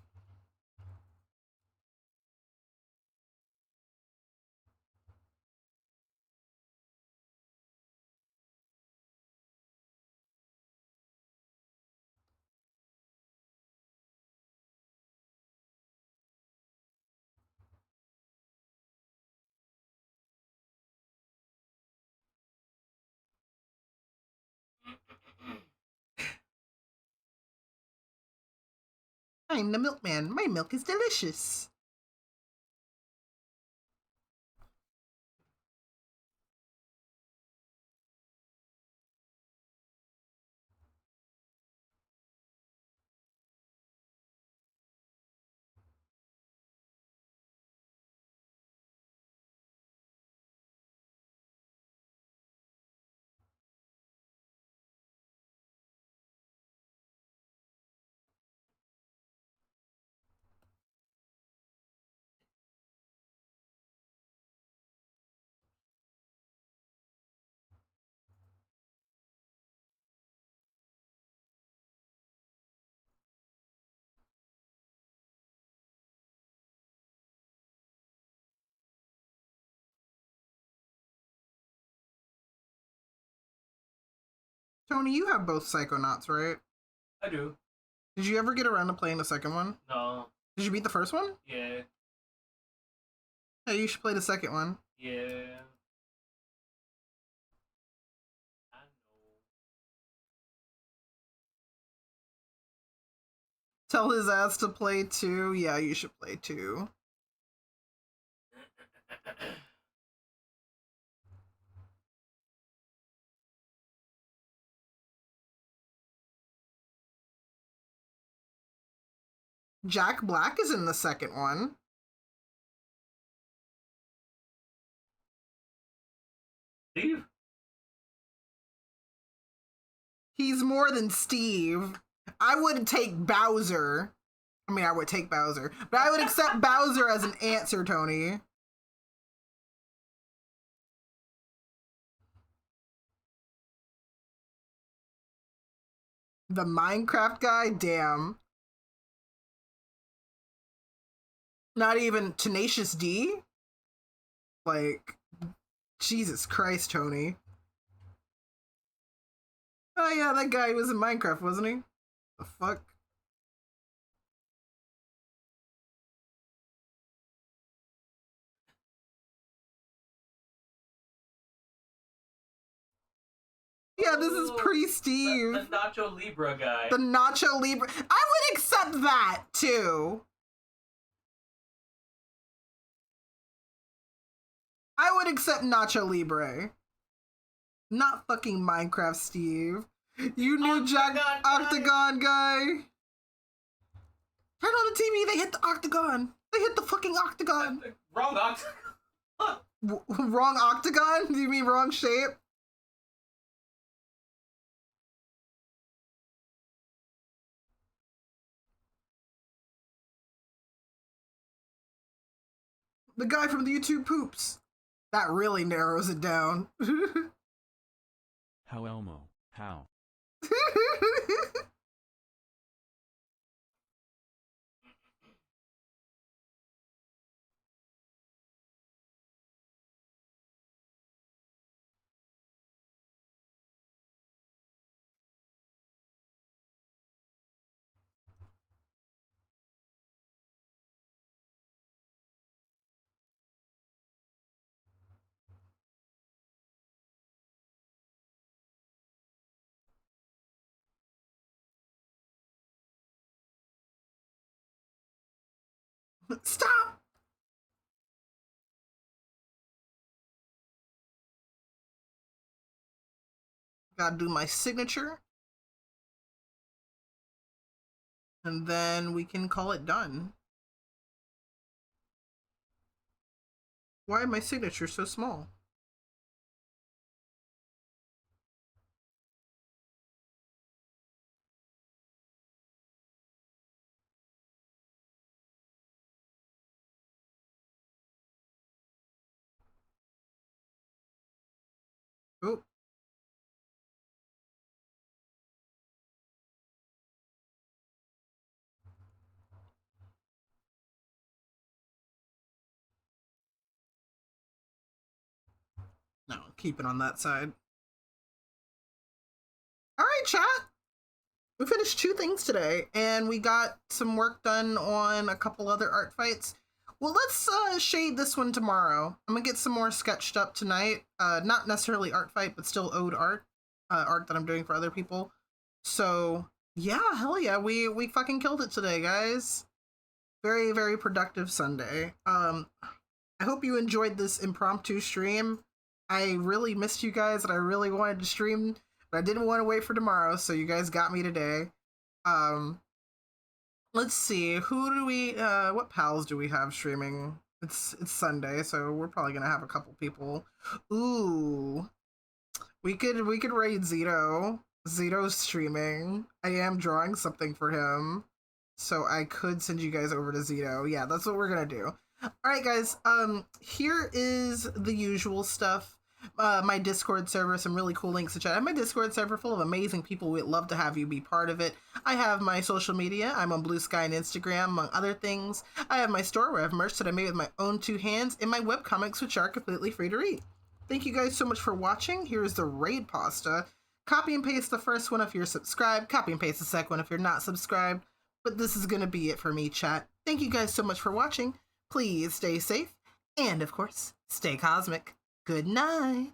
I'm the milkman. My milk is delicious. Tony, you have both Psychonauts, right? I do. Did you ever get around to playing the second one? No. Did you beat the first one? Yeah. Hey, you should play the second one. Yeah. I know. Tell his ass to play 2. Yeah, you should play 2. Jack Black is in the second one. Steve? He's more than Steve. I would take Bowser. I mean, I would take Bowser, but I would accept Bowser as an answer, Tony. The Minecraft guy? Damn. Not even Tenacious D? Like, Jesus Christ, Tony. Oh yeah, that guy was in Minecraft, wasn't he? The fuck? Yeah, this is pre-Steve. The Nacho Libra guy. The Nacho Libre. I would accept that, too. I would accept Nacho Libre. Not fucking Minecraft Steve. You knew Jack Octagon guy. Turn on the TV, they hit the octagon. They hit the fucking octagon. Wrong octagon. Wrong octagon? Do you mean wrong shape? The guy from the YouTube poops. That really narrows it down. How Elmo? How? Stop! Gotta do my signature. And then we can call it done. Why my signature so small? Oh. No, keep it on that side. Alright, chat. We finished 2 things today, and we got some work done on a couple other art fights. Well, let's shade this one tomorrow. I'm gonna get some more sketched up tonight. Not necessarily art fight, but still ode art. Art that I'm doing for other people. So Yeah, hell yeah. We fucking killed it today, guys. Very, very productive Sunday. I hope you enjoyed this impromptu stream. I really missed you guys and I really wanted to stream, but I didn't want to wait for tomorrow, so you guys got me today. Let's see, who do we what pals do we have streaming? It's Sunday, so we're probably gonna have a couple people. Ooh. We could raid Zito. Zito's streaming. I am drawing something for him. So I could send you guys over to Zito. Yeah, that's what we're gonna do. Alright guys, here is the usual stuff. My Discord server, some really cool links to chat. I have my Discord server full of amazing people. We'd love to have you be part of it. I have my social media. I'm on Blue Sky and Instagram, among other things. I have my store where I have merch that I made with my own 2 hands, and my webcomics, which are completely free to read. Thank you guys so much for watching. Here's the raid pasta. Copy and paste the first one if you're subscribed. Copy and paste the second one if you're not subscribed. But this is going to be it for me, chat. Thank you guys so much for watching. Please stay safe. And, of course, stay cosmic. Good night.